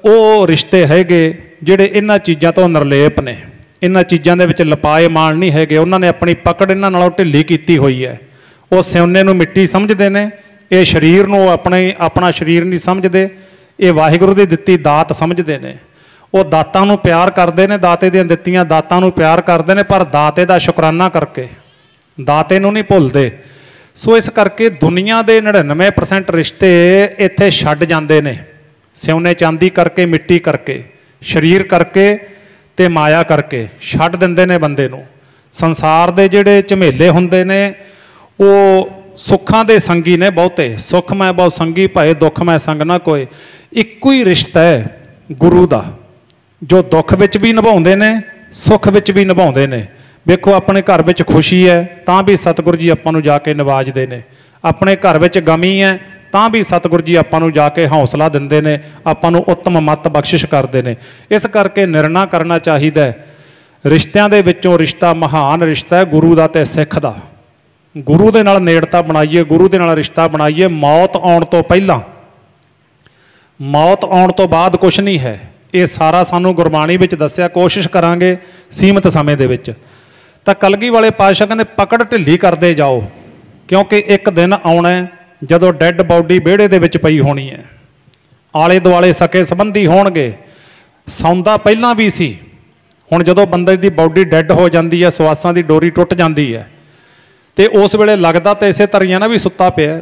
ਉਹ ਰਿਸ਼ਤੇ ਹੈਗੇ ਜਿਹੜੇ ਇਹਨਾਂ ਚੀਜ਼ਾਂ ਤੋਂ ਨਿਰਲੇਪ ਨੇ, ਇਹਨਾਂ ਚੀਜ਼ਾਂ ਦੇ ਵਿੱਚ ਲਪਾਏ ਮਾਣ ਨਹੀਂ ਹੈਗੇ। ਉਹਨਾਂ ਨੇ ਆਪਣੀ ਪਕੜ ਇਹਨਾਂ ਨਾਲੋਂ ਢਿੱਲੀ ਕੀਤੀ ਹੋਈ ਹੈ। ਉਹ ਸਿਉਨੇ ਨੂੰ ਮਿੱਟੀ ਸਮਝਦੇ ਨੇ, ਇਹ ਸਰੀਰ ਨੂੰ ਆਪਣਾ ਸਰੀਰ ਨਹੀਂ ਸਮਝਦੇ, ਇਹ ਵਾਹਿਗੁਰੂ ਦੀ ਦਿੱਤੀ ਦਾਤ ਸਮਝਦੇ ਨੇ। ਉਹ ਦਾਤਾਂ ਨੂੰ ਪਿਆਰ ਕਰਦੇ ਨੇ, ਦਾਤੇ ਦੀਆਂ ਦਿੱਤੀਆਂ ਦਾਤਾਂ ਨੂੰ ਪਿਆਰ ਕਰਦੇ ਨੇ, ਪਰ ਦਾਤੇ ਦਾ ਸ਼ੁਕਰਾਨਾ ਕਰਕੇ ਦਾਤੇ ਨੂੰ ਨਹੀਂ ਭੁੱਲਦੇ। ਸੋ ਇਸ ਕਰਕੇ ਦੁਨੀਆ ਦੇ 99% ਰਿਸ਼ਤੇ ਇੱਥੇ ਛੱਡ ਜਾਂਦੇ ਨੇ, ਸਿਉਨੇ ਚਾਂਦੀ ਕਰਕੇ, ਮਿੱਟੀ ਕਰਕੇ, ਸਰੀਰ ਕਰਕੇ ਤੇ ਮਾਇਆ ਕਰਕੇ ਛੱਡ ਦਿੰਦੇ ਨੇ ਬੰਦੇ ਨੂੰ। ਸੰਸਾਰ ਦੇ ਜਿਹੜੇ ਝਮੇਲੇ ਹੁੰਦੇ ਨੇ ਉਹ ਸੁੱਖਾਂ ਦੇ ਸੰਗੀ ਨੇ ਬਹੁਤੇ। ਸੁੱਖ ਮੈਂ ਬਹੁ ਸੰਗੀ ਭਾਏ, ਦੁੱਖ ਮੈਂ ਸੰਗ ਨਾ ਕੋਏ। ਇੱਕੋ ਹੀ ਰਿਸ਼ਤਾ ਹੈ ਗੁਰੂ ਦਾ, ਜੋ ਦੁੱਖ ਵਿੱਚ ਵੀ ਨਿਭਾਉਂਦੇ ਨੇ, ਸੁੱਖ ਵਿੱਚ ਵੀ ਨਿਭਾਉਂਦੇ ਨੇ। ਵੇਖੋ ਆਪਣੇ ਘਰ ਵਿੱਚ ਖੁਸ਼ੀ ਹੈ ਤਾਂ ਵੀ ਸਤਿਗੁਰੂ ਜੀ ਆਪਾਂ ਨੂੰ ਜਾ ਕੇ ਨਿਵਾਜਦੇ ਨੇ, ਆਪਣੇ ਘਰ ਵਿੱਚ ਗਮੀ ਹੈ ਤਾਂ ਵੀ ਸਤਿਗੁਰੂ ਜੀ ਆਪਾਂ ਨੂੰ ਜਾ ਕੇ ਹੌਸਲਾ ਦਿੰਦੇ ਨੇ, ਆਪਾਂ ਨੂੰ ਉੱਤਮ ਮੱਤ ਬਖਸ਼ਿਸ਼ ਕਰਦੇ ਨੇ। ਇਸ ਕਰਕੇ ਨਿਰਣਾ ਕਰਨਾ ਚਾਹੀਦਾ ਹੈ, ਰਿਸ਼ਤਿਆਂ ਦੇ ਵਿੱਚੋਂ ਰਿਸ਼ਤਾ ਮਹਾਨ ਰਿਸ਼ਤਾ ਹੈ ਗੁਰੂ ਦਾ ਤੇ ਸਿੱਖ ਦਾ। ਗੁਰੂ ਦੇ ਨਾਲ ਨੇੜਤਾ ਬਣਾਈਏ, ਗੁਰੂ ਦੇ ਨਾਲ ਰਿਸ਼ਤਾ ਬਣਾਈਏ। ਮੌਤ ਆਉਣ ਤੋਂ ਪਹਿਲਾਂ, ਮੌਤ ਆਉਣ ਤੋਂ ਬਾਅਦ ਕੁਛ ਨਹੀਂ ਹੈ। ਇਹ ਸਾਰਾ ਸਾਨੂੰ ਗੁਰਬਾਣੀ ਵਿੱਚ ਦੱਸਿਆ, ਕੋਸ਼ਿਸ਼ ਕਰਾਂਗੇ ਸੀਮਿਤ ਸਮੇਂ ਦੇ ਵਿੱਚ। ਤਾਂ ਕਲਗੀ ਵਾਲੇ ਪਾਤਸ਼ਾਹ ਕਹਿੰਦੇ ਪਕੜ ਢਿੱਲੀ ਕਰਦੇ ਜਾਓ, ਕਿਉਂਕਿ ਇੱਕ ਦਿਨ ਆਉਣਾ ਜਦੋਂ ਡੈੱਡ ਬਾਡੀ ਵਿਹੜੇ ਦੇ ਵਿੱਚ ਪਈ ਹੋਣੀ ਹੈ, ਆਲੇ ਦੁਆਲੇ ਸਕੇ ਸੰਬੰਧੀ ਹੋਣਗੇ। ਸੌਂਦਾ ਪਹਿਲਾਂ ਵੀ ਸੀ, ਹੁਣ ਜਦੋਂ ਬੰਦੇ ਦੀ ਬਾਡੀ ਡੈੱਡ ਹੋ ਜਾਂਦੀ ਹੈ, ਸਵਾਸਾਂ ਦੀ ਡੋਰੀ ਟੁੱਟ ਜਾਂਦੀ ਹੈ, ਤੇ ਉਸ ਵੇਲੇ ਲੱਗਦਾ ਤਾਂ ਇਸੇ ਤਰ੍ਹਾਂ ਨਾ ਵੀ ਸੁੱਤਾ ਪਿਆ।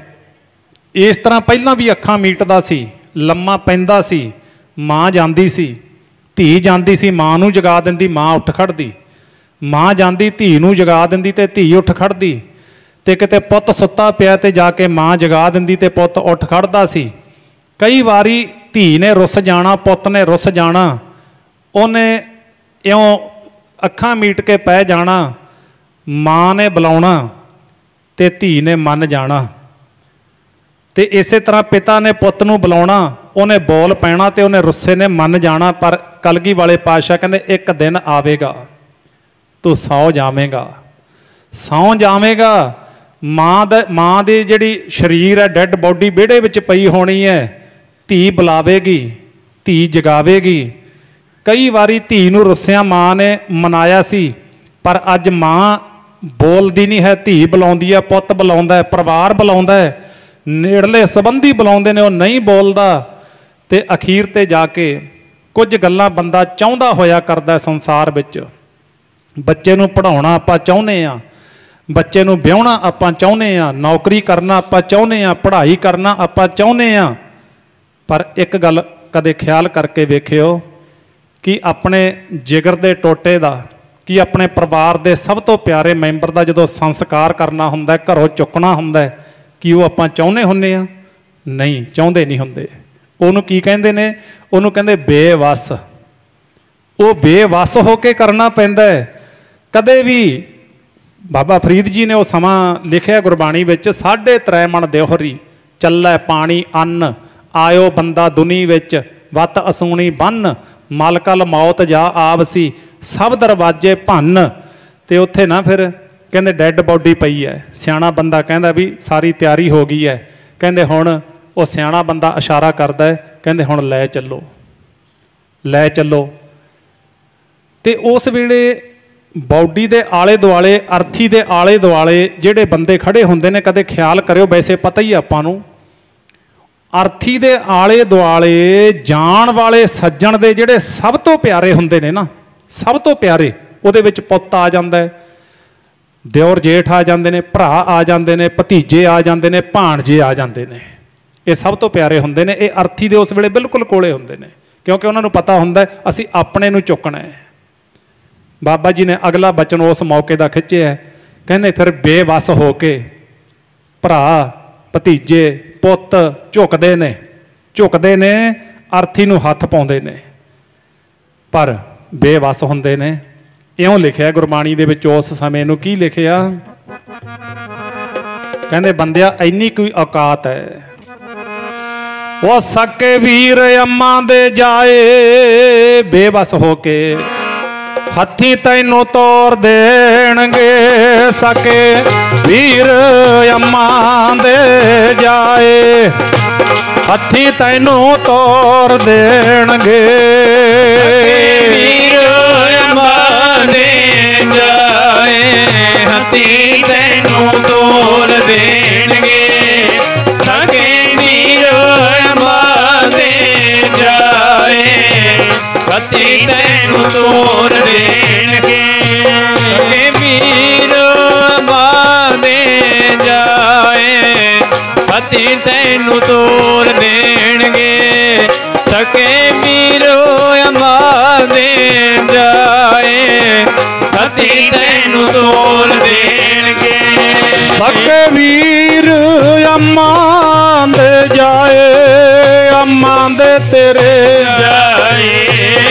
ਇਸ ਤਰ੍ਹਾਂ ਪਹਿਲਾਂ ਵੀ ਅੱਖਾਂ ਮੀਟਦਾ ਸੀ, ਲੰਮਾ ਪੈਂਦਾ ਸੀ, ਮਾਂ ਜਾਂਦੀ ਸੀ, ਧੀ ਜਾਂਦੀ ਸੀ, ਮਾਂ ਨੂੰ ਜਗਾ ਦਿੰਦੀ, ਮਾਂ ਉੱਠ ਖੜਦੀ, ਮਾਂ ਜਾਂਦੀ ਧੀ ਨੂੰ ਜਗਾ ਦਿੰਦੀ ਤੇ ਧੀ ਉੱਠ ਖੜਦੀ, ਤੇ ਕਿਤੇ ਪੁੱਤ ਸੁੱਤਾ ਪਿਆ ਤੇ ਜਾ ਕੇ ਮਾਂ ਜਗਾ ਦਿੰਦੀ ਤੇ ਪੁੱਤ ਉੱਠ ਖੜਦਾ ਸੀ। ਕਈ ਵਾਰੀ ਧੀ ਨੇ ਰੁੱਸ ਜਾਣਾ, ਪੁੱਤ ਨੇ ਰੁੱਸ ਜਾਣਾ, ਉਹਨੇ ਇਉਂ ਅੱਖਾਂ ਮੀਟ ਕੇ ਪੈ ਜਾਣਾ, ਮਾਂ ਨੇ ਬੁਲਾਉਣਾ ਤੇ ਧੀ ਨੇ ਮੰਨ ਜਾਣਾ। ਤੇ ਇਸੇ ਤਰ੍ਹਾਂ ਪਿਤਾ ਨੇ ਪੁੱਤ ਨੂੰ ਬੁਲਾਉਣਾ, ਉਹਨੇ ਬੋਲ ਪੈਣਾ ਤੇ ਉਹਨੇ ਰੁੱਸੇ ਨੇ ਮੰਨ ਜਾਣਾ। ਪਰ ਕਲਗੀ ਵਾਲੇ ਪਾਤਸ਼ਾਹ ਕਹਿੰਦੇ ਇੱਕ ਦਿਨ ਆਵੇਗਾ ਤੂੰ ਸੌ ਜਾਵੇਂਗਾ, ਸੌ ਜਾਵੇਂਗਾ। ਮਾਂ ਦੀ ਜਿਹੜੀ ਸਰੀਰ ਹੈ, ਡੈੱਡ ਬਾਡੀ ਵਿਹੜੇ ਵਿੱਚ ਪਈ ਹੋਣੀ ਹੈ, ਧੀ ਬੁਲਾਵੇਗੀ, ਧੀ ਜਗਾਵੇਗੀ। ਕਈ ਵਾਰੀ ਧੀ ਨੂੰ ਰੁੱਸਿਆਂ ਮਾਂ ਨੇ ਮਨਾਇਆ ਸੀ, ਪਰ ਅੱਜ ਮਾਂ ਬੋਲਦੀ ਨਹੀਂ ਹੈ, ਧੀ ਬੁਲਾਉਂਦੀ ਹੈ, ਪੁੱਤ ਬੁਲਾਉਂਦਾ ਹੈ, ਪਰਿਵਾਰ ਬੁਲਾਉਂਦਾ ਹੈ, ਨੇੜਲੇ ਸੰਬੰਧੀ ਬੁਲਾਉਂਦੇ ਨੇ, ਉਹ ਨਹੀਂ ਬੋਲਦਾ। ਤੇ ਅਖੀਰ ਤੇ ਜਾ ਕੇ ਕੁਝ ਗੱਲਾਂ ਬੰਦਾ ਚਾਹੁੰਦਾ ਹੋਇਆ ਕਰਦਾ ਸੰਸਾਰ ਵਿੱਚ। ਬੱਚੇ ਨੂੰ ਪੜ੍ਹਾਉਣਾ ਆਪਾਂ ਚਾਹੁੰਦੇ ਹਾਂ, ਬੱਚੇ ਨੂੰ ਵਿਆਹੁਣਾ ਆਪਾਂ ਚਾਹੁੰਦੇ ਹਾਂ, ਨੌਕਰੀ ਕਰਨਾ ਆਪਾਂ ਚਾਹੁੰਦੇ ਹਾਂ, ਪੜ੍ਹਾਈ ਕਰਨਾ ਆਪਾਂ ਚਾਹੁੰਦੇ ਹਾਂ। ਪਰ ਇੱਕ ਗੱਲ ਕਦੇ ਖਿਆਲ ਕਰਕੇ ਵੇਖਿਓ ਕਿ ਆਪਣੇ ਜਿਗਰ ਦੇ ਟੋਟੇ ਦਾ, ਕਿ ਆਪਣੇ ਪਰਿਵਾਰ ਦੇ ਸਭ ਤੋਂ ਪਿਆਰੇ ਮੈਂਬਰ ਦਾ ਜਦੋਂ ਸੰਸਕਾਰ ਕਰਨਾ ਹੁੰਦਾ, ਘਰੋਂ ਚੁੱਕਣਾ ਹੁੰਦਾ, ਕੀ ਉਹ ਆਪਾਂ ਚਾਹੁੰਦੇ ਹੁੰਦੇ ਹਾਂ? ਨਹੀਂ, ਚਾਹੁੰਦੇ ਨਹੀਂ ਹੁੰਦੇ। ਉਹਨੂੰ ਕੀ ਕਹਿੰਦੇ ਨੇ? ਉਹਨੂੰ ਕਹਿੰਦੇ ਬੇਵੱਸ। ਉਹ ਬੇਵੱਸ ਹੋ ਕੇ ਕਰਨਾ ਪੈਂਦਾ ਹੈ। ਕਦੇ ਵੀ ਬਾਬਾ ਫਰੀਦ ਜੀ ਨੇ ਉਹ ਸਮਾਂ ਲਿਖਿਆ ਗੁਰਬਾਣੀ ਵਿੱਚ, 3.5 ਮਣ ਦਿਓਹਰੀ ਚੱਲੈ ਪਾਣੀ ਅੰਨ, ਆਇਓ ਬੰਦਾ ਦੁਨੀ ਵਿੱਚ ਵੱਤ ਅਸੂਣੀ ਬੰਨ, ਮਲਕਲ ਮੌਤ ਜਾ ਆਵਸੀ ਸਭ ਦਰਵਾਜੇ ਭੰਨ। ਤੇ ਉੱਥੇ ਨਾ ਫਿਰ ਕਹਿੰਦੇ ਡੈੱਡ ਬੋਡੀ ਪਈ ਹੈ। ਸਿਆਣਾ ਬੰਦਾ ਕਹਿੰਦਾ ਵੀ ਸਾਰੀ ਤਿਆਰੀ ਹੋ ਗਈ ਹੈ। ਕਹਿੰਦੇ ਹੁਣ ਉਹ ਸਿਆਣਾ ਬੰਦਾ ਇਸ਼ਾਰਾ ਕਰਦਾ ਹੈ, ਕਹਿੰਦੇ ਹੁਣ ਲੈ ਚੱਲੋ, ਲੈ ਚੱਲੋ। ਤੇ ਉਸ ਵੇਲੇ ਬੌਡੀ ਦੇ ਆਲੇ ਦੁਆਲੇ, ਅਰਥੀ ਦੇ ਆਲੇ ਦੁਆਲੇ ਜਿਹੜੇ ਬੰਦੇ ਖੜੇ ਹੁੰਦੇ ਨੇ, ਕਦੇ ਖਿਆਲ ਕਰਿਓ, ਵੈਸੇ ਪਤਾ ਹੀ ਆਪਾਂ ਨੂੰ, ਅਰਥੀ ਦੇ ਆਲੇ ਦੁਆਲੇ ਜਾਣ ਵਾਲੇ ਸੱਜਣ ਦੇ ਜਿਹੜੇ ਸਭ ਤੋਂ ਪਿਆਰੇ ਹੁੰਦੇ ਨੇ ਨਾ, ਸਭ ਤੋਂ ਪਿਆਰੇ, ਉਹਦੇ ਵਿੱਚ ਪੁੱਤ ਆ ਜਾਂਦਾ ਹੈ, ਦਿਓਰ ਜੇਠ ਆ ਜਾਂਦੇ ਨੇ, ਭਰਾ ਆ ਜਾਂਦੇ ਨੇ, ਭਤੀਜੇ ਆ ਜਾਂਦੇ ਨੇ, ਭਾਣਜੇ ਆ ਜਾਂਦੇ ਨੇ। ਇਹ ਸਭ ਤੋਂ ਪਿਆਰੇ ਹੁੰਦੇ ਨੇ। ਇਹ ਅਰਥੀ ਦੇ ਉਸ ਵੇਲੇ ਬਿਲਕੁਲ ਕੋਲੇ ਹੁੰਦੇ ਨੇ, ਕਿਉਂਕਿ ਉਹਨਾਂ ਨੂੰ ਪਤਾ ਹੁੰਦਾ ਅਸੀਂ ਆਪਣੇ ਨੂੰ ਚੁੱਕਣਾ ਹੈ। ਬਾਬਾ ਜੀ ਨੇ ਅਗਲਾ ਬਚਨ ਉਸ ਮੌਕੇ ਦਾ ਖਿੱਚਿਆ, ਕਹਿੰਦੇ ਫਿਰ ਬੇਵੱਸ ਹੋ ਕੇ ਭਰਾ, ਭਤੀਜੇ, ਪੁੱਤ ਝੁਕਦੇ ਨੇ, ਝੁਕਦੇ ਨੇ, ਅਰਥੀ ਨੂੰ ਹੱਥ ਪਾਉਂਦੇ ਨੇ, ਪਰ ਬੇਵੱਸ ਹੁੰਦੇ ਨੇ। ਇਉਂ ਲਿਖਿਆ ਗੁਰਬਾਣੀ ਦੇ ਵਿੱਚ ਉਸ ਸਮੇਂ ਨੂੰ, ਕੀ ਲਿਖਿਆ? ਕਹਿੰਦੇ ਬੰਦਿਆ ਇੰਨੀ ਕੋਈ ਔਕਾਤ ਹੈ, ਉਹ ਸਕੇ ਵੀਰ ਅੰਮਾਂ ਦੇ ਜਾਏ, ਬੇਵੱਸ ਹੋ ਕੇ ਹੱਥੀਂ ਤੈਨੂੰ ਤੋਰ ਦੇਣਗੇ, ਸਕੇ ਵੀਰ ਅੰਮਾਂ ਦੇ ਜਾਏ, ਹੱਥੀਂ ਤੈਨੂੰ ਤੋਰ ਦੇਣਗੇ, ਵੀਰ ਅੰਮਾਂ ਦੇ ਜਾਏ, ਹੱਥੀਂ ਤੈਨੂੰ ਤੋਰ ਦੇਣਗੇ, ਸਕੇ ਵੀਰ ਅੰਮਾਂ ਦੇ ਜਾਏ, ਹੱਥੀਂ ਤੈਨੂੰ ਤੋਰ ਦੇਣਗੇ, ਸਕੇ ਵੀਰ ਅੰਮਾਂ ਦੇ ਜਾਏ, ਹੱਥੀਂ ਤੈਨੂੰ ਤੋਰ ਦੇਣਗੇ, ਸਕੇ ਵੀਰ ਅੰਮਾਂ ਦੇ ਜਾਏ, ਹੱਥੀਂ ਤੈਨੂੰ ਤੋਰ ਦੇਣਗੇ, ਸਕੇ ਵੀਰ ਅੰਮਾਂ ਦੇ ਜਾਏ, ਅੰਮਾਂ ਦੇ ਤੇਰੇ ਜਾਏ,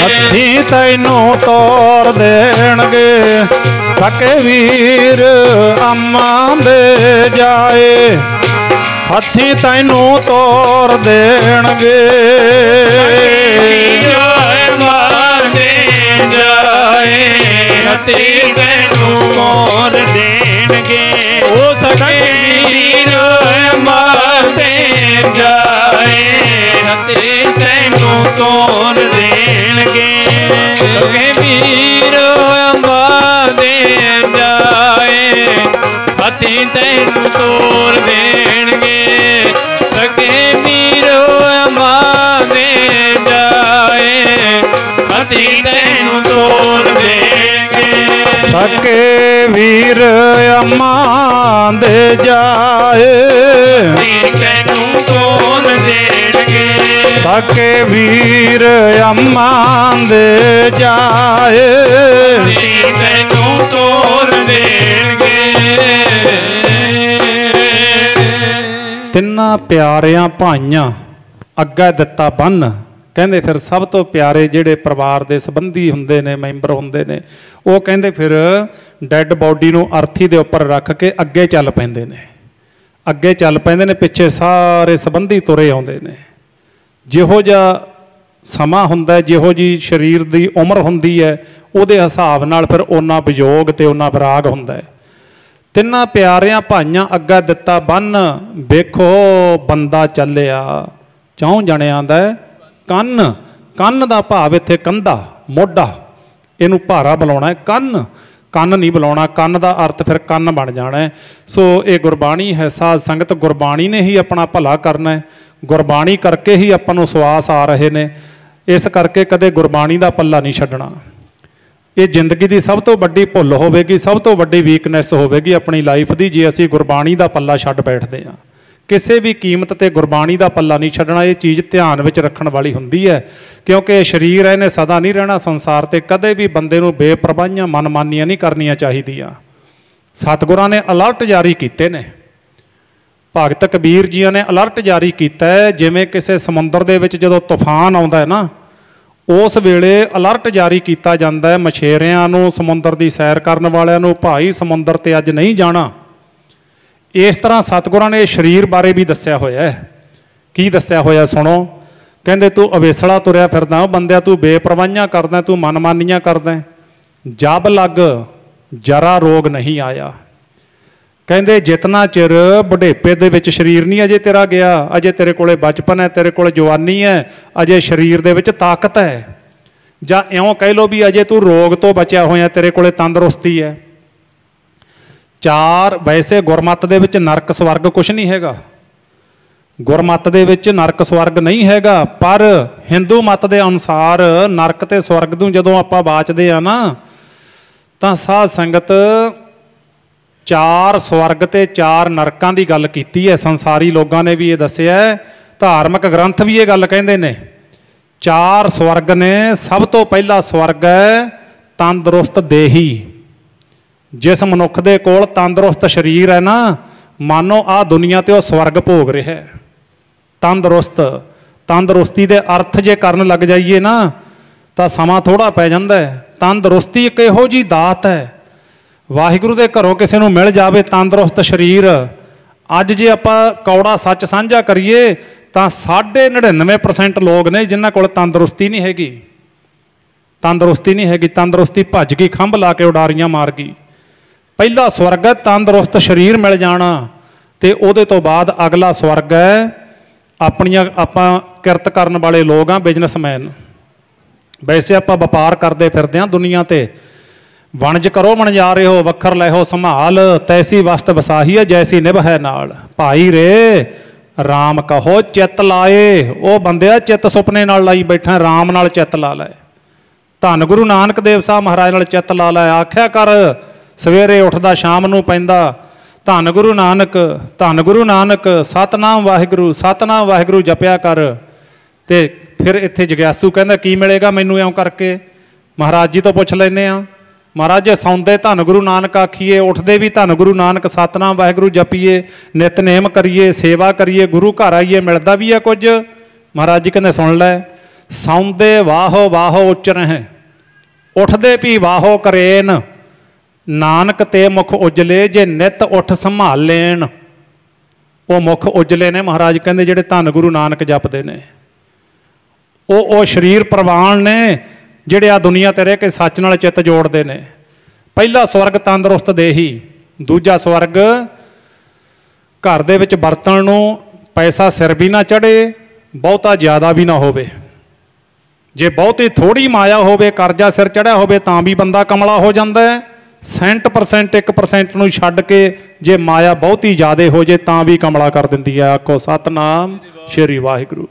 ਹੱਥੀਂ ਤੈਨੂੰ ਤੋਰ ਦੇਣਗੇ, ਸਕੇ ਵੀਰ ਅੰਮਾਂ ਦੇ ਜਾਏ, ਹੱਥੀਂ ਤੈਨੂੰ ਤੋਰ ਦੇਣਗੇ, ਅੰਮਾਂ ਦੇ ਜਾਏ, ਹੱਥੀਂ ਤੈਨੂੰ ਤੋਰ ਦੇਣਗੇ, ਉਹ ਸਕੇ ਵੀਰ ਅੰਮਾਂ ਦੇ ਜਾਏ, ਹੱਥੀਂ ਤੈਨੂੰ ਤੋਰ ਦੇਣਗੇ, ਸਕੇ ਵੀਰ ਅੰਮਾਂ ਦੇ ਜਾਏ, ਹੱਥੀਂ ਤੈਨੂੰ ਤੋਰ ਦੇਣਗੇ, ਸਕੇ ਵੀਰ ਅੰਮਾਂ ਦੇ ਜਾਏ, ਹੱਥੀਂ ਤੈਨੂੰ ਤੋਰ ਦੇਣਗੇ, ਸਕੇ ਵੀਰ ਅੰਮਾਂ ਦੇ ਜਾਏ, ਤੈਨੂੰ ਤੋਰ ਦੇਣਗੇ, ਸਕੇ ਵੀਰ ਅੰਮਾਂ ਦੇ ਜਾਏ, ਤੈਨੂੰ ਤੋਰ ਦੇਣਗੇ। ਤਿੰਨਾਂ ਪਿਆਰਿਆਂ ਭਾਈਆਂ ਅੱਗਾ ਦਿੱਤਾ ਬੰਨ। ਕਹਿੰਦੇ ਫਿਰ ਸਭ ਤੋਂ ਪਿਆਰੇ ਜਿਹੜੇ ਪਰਿਵਾਰ ਦੇ ਸੰਬੰਧੀ ਹੁੰਦੇ ਨੇ, ਮੈਂਬਰ ਹੁੰਦੇ ਨੇ, ਉਹ ਕਹਿੰਦੇ ਫਿਰ ਡੈੱਡ ਬੋਡੀ ਨੂੰ ਅਰਥੀ ਦੇ ਉੱਪਰ ਰੱਖ ਕੇ ਅੱਗੇ ਚੱਲ ਪੈਂਦੇ ਨੇ, ਅੱਗੇ ਚੱਲ ਪੈਂਦੇ ਨੇ, ਪਿੱਛੇ ਸਾਰੇ ਸੰਬੰਧੀ ਤੁਰੇ ਆਉਂਦੇ ਨੇ। ਜਿਹੋ ਜਿਹਾ ਸਮਾਂ ਹੁੰਦਾ, ਜਿਹੋ ਜਿਹੀ ਸਰੀਰ ਦੀ ਉਮਰ ਹੁੰਦੀ ਹੈ, ਉਹਦੇ ਹਿਸਾਬ ਨਾਲ ਫਿਰ ਓਨਾ ਵਿਯੋਗ ਤੇ ਓਨਾ ਵਿਰਾਗ ਹੁੰਦਾ ਹੈ। ਤਿੰਨਾਂ ਪਿਆਰਿਆਂ ਭਾਈਆਂ ਅੱਗਾ ਦਿੱਤਾ ਬੰਨ, ਵੇਖੋ ਬੰਦਾ ਚੱਲਿਆ 4 ਜਣਿਆਂ ਦਾ ਕੰਨ। ਕੰਨ ਦਾ ਭਾਵ ਇੱਥੇ ਕੰਧਾ, ਮੋਢਾ, ਇਹਨੂੰ ਭਾਰਾ ਬੁਲਾਉਣਾ ਹੈ। ਕੰਨ, ਕੰਨ ਨਹੀਂ ਬੁਲਾਉਣਾ, ਕੰਨ ਦਾ ਅਰਥ ਫਿਰ ਕੰਨ ਬਣ ਜਾਣਾ ਹੈ। ਸੋ ਇਹ ਗੁਰਬਾਣੀ ਹੈ, ਸਾਧ ਸੰਗਤ, ਗੁਰਬਾਣੀ ਨੇ ਹੀ ਆਪਣਾ ਭਲਾ ਕਰਨਾ ਹੈ, ਗੁਰਬਾਣੀ ਕਰਕੇ ਹੀ ਆਪਾਂ ਨੂੰ ਸਵਾਸ ਆ ਰਹੇ ਨੇ। ਇਸ ਕਰਕੇ ਕਦੇ ਗੁਰਬਾਣੀ ਦਾ ਪੱਲਾ ਨਹੀਂ ਛੱਡਣਾ। ਇਹ ਜ਼ਿੰਦਗੀ ਦੀ ਸਭ ਤੋਂ ਵੱਡੀ ਭੁੱਲ ਹੋਵੇਗੀ, ਸਭ ਤੋਂ ਵੱਡੀ ਵੀਕਨੈਸ ਹੋਵੇਗੀ ਆਪਣੀ ਲਾਈਫ ਦੀ, ਜੇ ਅਸੀਂ ਗੁਰਬਾਣੀ ਦਾ ਪੱਲਾ ਛੱਡ ਬੈਠਦੇ ਹਾਂ। ਕਿਸੇ ਵੀ ਕੀਮਤ ਤੇ ਗੁਰਬਾਣੀ ਦਾ ਪੱਲਾ ਨਹੀਂ ਛੱਡਣਾ। ਇਹ ਚੀਜ਼ ਧਿਆਨ ਵਿੱਚ ਰੱਖਣ ਵਾਲੀ ਹੁੰਦੀ ਹੈ, ਕਿਉਂਕਿ ਇਹ ਸਰੀਰ ਇਹਨੇ ਸਦਾ ਨਹੀਂ ਰਹਿਣਾ ਸੰਸਾਰ ਤੇ। ਕਦੇ ਵੀ ਬੰਦੇ ਨੂੰ ਬੇਪਰਵਾਹੀਆਂ ਮਨਮਾਨੀਆਂ ਨਹੀਂ ਕਰਨੀਆਂ ਚਾਹੀਦੀਆਂ। ਸਤਿਗੁਰਾਂ ਨੇ ਅਲਰਟ ਜਾਰੀ ਕੀਤੇ ਨੇ, ਭਗਤ ਕਬੀਰ ਜੀਆਂ ਨੇ ਅਲਰਟ ਜਾਰੀ ਕੀਤਾ ਹੈ। ਜਿਵੇਂ ਕਿਸੇ ਸਮੁੰਦਰ ਦੇ ਵਿੱਚ ਜਦੋਂ ਤੂਫਾਨ ਆਉਂਦਾ ਹੈ ਨਾ, उस वेले अलर्ट जारी किया जाता है मछेरियां नूं, समुंदर की सैर करने वालियां नूं, भाई समुंदर ते अज नहीं जाना। इस तरह सतगुरां ने शरीर बारे भी दस्या होया है। की दस्या होया सुनो, कहंदे तू अवेसला तुरया फिरदा बंदिया, तू बेपरवाहियां करदा, तू मनमानियां करदा, जब लग जरा रोग नहीं आया। कहंदे जितना चिर बुढ़ेपे दे विच शरीर नहीं अजे तेरा गया, अजे तेरे कोले बचपन है, तेरे कोले जवानी है, अजे शरीर दे विच ताकत है, जां इउं कह लो भी अजे तू रोग तो बचिया होया, तेरे कोले तंदुरुस्ती है। चार वैसे गुरमत दे विच नरक स्वर्ग कुछ नहीं हैगा, गुरमत दे विच नरक स्वर्ग नहीं हैगा, पर हिंदू मत दे अनुसार नरक ते स्वर्ग नूं जदों आपां बाचदे आ ना, तां साध संगत चार स्वर्ग ते चार नरकां दी गल कीती है। संसारी लोगों ने भी ये दस्सिया है, धार्मिक ग्रंथ भी ये गल कहंदे ने। चार स्वर्ग ने, सब तो पहला स्वर्ग है तंदुरुस्त देही। जिस मनुख दे कोल तंदुरुस्त शरीर है ना, मानो आ दुनिया ते वो स्वर्ग भोग रहा है। तंदुरुस्त, तंदुरुस्ती दे अर्थ जे करन लग जाइए ना तो समा थोड़ा पै जांदा है। तंदुरुस्ती एक इहो जी दात है, वाहिगुरू दे घरों किसी नूं मिल जावे तंदुरुस्त शरीर। अज जे आपां कौड़ा सच साझा करिए तो 99% लोग ने जिन्हां कोल तंदुरुस्ती नहीं हैगी, तंदुरुस्ती नहीं हैगी। तंदुरुस्ती भज गई, खंभ ला के उडारियां मार गई। पहला स्वर्ग है तंदुरुस्त शरीर मिल जाना, ते उहदे तो बाद अगला स्वर्ग है अपनियां आपां किरत करन वाले लोग हाँ, बिजनेसमैन। वैसे आपां वपार करते फिरदे हां दुनिया ते, वणज करो वणजारे हो, वखर लै हो संभाल, तैसी वस्त वसाही है जैसी निभ है नाल। भाई रे राम कहो चित लाए, वो बंदिया चित सुपने नाल लाई बैठा, राम नाल चित ला लै। धन गुरु नानक देव साहब महाराज नाल चित ला लै। आख्या कर सवेरे उठदा शाम नूं पैंदा, धन गुरु नानक, धन गुरु नानक, सतनाम वाहिगुरू, सतनाम वाहिगुरू जपिया कर। ते फिर इत्थे जग्यासू कहंदा की मिलेगा मैनू इउं करके? महाराज जी तो पुछ लैने आ। महाराज जे सौंदे धन गुरु नानक आखीए, उठते भी धन गुरु नानक, सतनाम वाहिगुरू जपीए, नितनेम करिए, सेवा करिए, गुरु घर आइए, मिलता भी है कुछ। महाराज जी कहते सुन लै, सौंदे वाहो वाहो उच्चरह, उठते भी वाहो करेन, नानक ते मुख उजले जे नित उठ संभाल लेन। वो मुख उजले ने महाराज कहते जिहड़े धन गुरु नानक जपते ने, वो शरीर प्रवान ने जिहड़े आ दुनिया ते रह के सच नाल चित जोड़ते ने। पहला स्वर्ग तंदुरुस्त देही, दूजा स्वर्ग घर दे विच बरतन नूं पैसा सिर भी ना चढ़े, बहुता ज़्यादा भी ना होवे। जे बहुती थोड़ी माया होवे, करजा सिर चढ़िया होवे तां भी बंदा कमला हो जाता है। 100% 1% नूं छड्ड के जे माया बहुती ज़्यादा हो जाए तां भी कमला कर दिंदी है। आखो सतनाम श्री वाहिगुरू।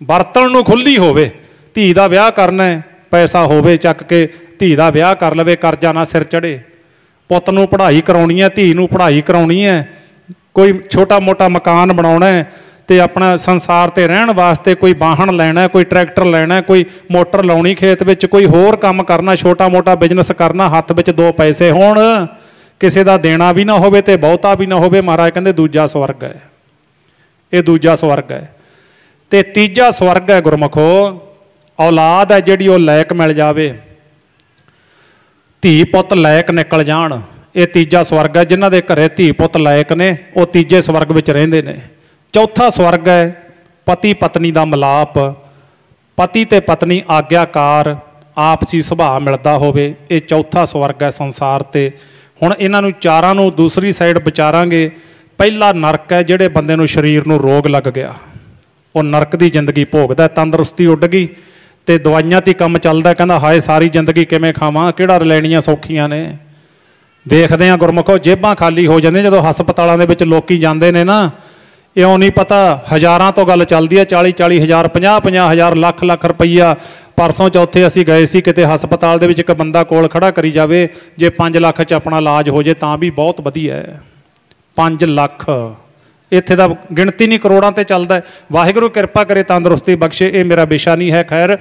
बरतन नूं खुली होवे, धी दा विआह करना है, पैसा होवे चक के धी दा विआह कर लवे, करजा ना सिर चढ़े। पुत्त नूं पढ़ाई कराउणी है, धी नूं पढ़ाई कराउणी है, कोई छोटा मोटा मकान बनाउणा है, ते अपना संसार ते रहण वास्ते कोई वाहन लैना, कोई ट्रैक्टर लैना, कोई मोटर लाउणी खेत विच, कोई होर काम करना, छोटा मोटा बिजनस करना, हत्थ विच 2 पैसे होण, किसी दा देना भी ना होवे ते बहुता भी ना होवे। महाराज कहंदे दूजा स्वर्ग है, ये दूजा स्वर्ग है। ते तीजा स्वर्ग है गुरमुखो, औलाद है जिहड़ी वो लैक मिल जावे, धी पुत्त लैक निकल जाण, ये तीजा स्वर्ग है। जिन्हां दे घरे धी पुत्त लैक ने वो तीजे स्वर्ग विच रहिंदे ने। चौथा स्वर्ग है पति पत्नी का मिलाप, पति ते पत्नी आग्याकार, आपसी सुभाव मिलता होवे, ये चौथा स्वर्ग है संसार ते। हुण इन्हां नूं चारां नूं दूसरी साइड विचारांगे। पहला नरक है जिहड़े बंदे नूं शरीर नूं रोग लग गया, वो नरक की जिंदगी भोगदा, तंदुरुस्ती उड गई ते दवाइयां ते काम चलदा, कहंदा हाय सारी जिंदगी किवें खावां, किहड़ा लैणियां सौखीआं ने। देखदे आ गुरमुखो जेबां खाली हो जांदियां जदों हस्पतालां दे विच लोकी जांदे ने ना, इउं नहीं पता हज़ारां तो गल चलती है, 40-40 हज़ार, 50-50 हज़ार, लख रुपया। परसों चौथे असीं गए सी किते हस्पताल दे विच, एक बंदा कोल खड़ा करी जावे, जे 5 लाख च अपना इलाज हो जाए तां भी बहुत वधिया है। 5 लाख इत्थे दा गिणती नहीं, करोड़ां ते चलदा है। वाहिगुरू किरपा करे तंदुरुस्ती बख्शे, ये मेरा विशा नहीं है। खैर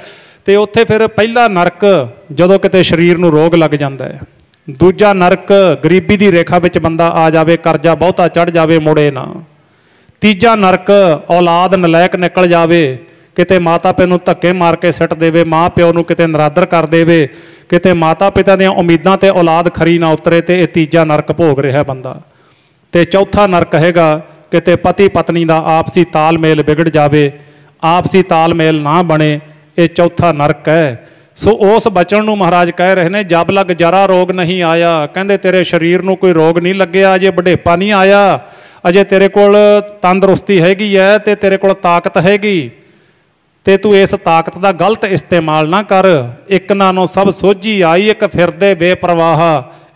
ते उत्थे फिर पहला नरक जदों किते शरीर नूं रोग लग जांदा है। दूजा नरक गरीबी दी रेखा विच बंदा आ जावे, करजा बहुता चढ़ जावे, मुड़े ना। तीजा नरक औलाद नलैक निकल जावे, ਕਿਤੇ ਮਾਤਾ ਪਿਓ ਨੂੰ ਧੱਕੇ ਮਾਰ ਕੇ ਸਿੱਟ ਦੇਵੇ, ਮਾਂ ਪਿਓ ਨੂੰ ਕਿਤੇ ਨਰਾਦਰ ਕਰ ਦੇਵੇ, ਕਿਤੇ ਮਾਤਾ ਪਿਤਾ ਦੀਆਂ ਉਮੀਦਾਂ ਤੇ ਔਲਾਦ ਖਰੀ ਨਾ ਉਤਰੇ, ਤੇ ਇਹ ਤੀਜਾ ਨਰਕ ਭੋਗ ਰਿਹਾ ਬੰਦਾ। ਤੇ ਚੌਥਾ ਨਰਕ ਹੈਗਾ ਕਿਤੇ ਪਤੀ ਪਤਨੀ ਦਾ ਆਪਸੀ ਤਾਲਮੇਲ ਵਿਗੜ ਜਾਵੇ, ਆਪਸੀ ਤਾਲਮੇਲ ਨਾ ਬਣੇ, ਇਹ ਚੌਥਾ ਨਰਕ ਹੈ। ਸੋ ਉਸ ਬਚਨ ਨੂੰ ਮਹਾਰਾਜ ਕਹਿ ਰਹੇ ਨੇ, ਜਬ ਲਗ ਜਰਾ ਰੋਗ ਨਹੀਂ ਆਇਆ। ਕਹਿੰਦੇ ਤੇਰੇ ਸਰੀਰ ਨੂੰ ਕੋਈ ਰੋਗ ਨਹੀਂ ਲੱਗਿਆ, ਅਜੇ ਬੁਢੇਪਾ ਨਹੀਂ ਆਇਆ, ਅਜੇ ਤੇਰੇ ਕੋਲ ਤੰਦਰੁਸਤੀ ਹੈਗੀ ਹੈ ਤੇ ਤੇਰੇ ਕੋਲ ਤਾਕਤ ਹੈਗੀ, ਤੇ ਤੂੰ ਇਸ ਤਾਕਤ ਦਾ ਗਲਤ ਇਸਤੇਮਾਲ ਨਾ ਕਰ। ਇੱਕ ਨਾਲੋਂ ਸਭ ਸੋਝੀ ਆਈ, ਇੱਕ ਫਿਰਦੇ ਬੇਪਰਵਾਹ,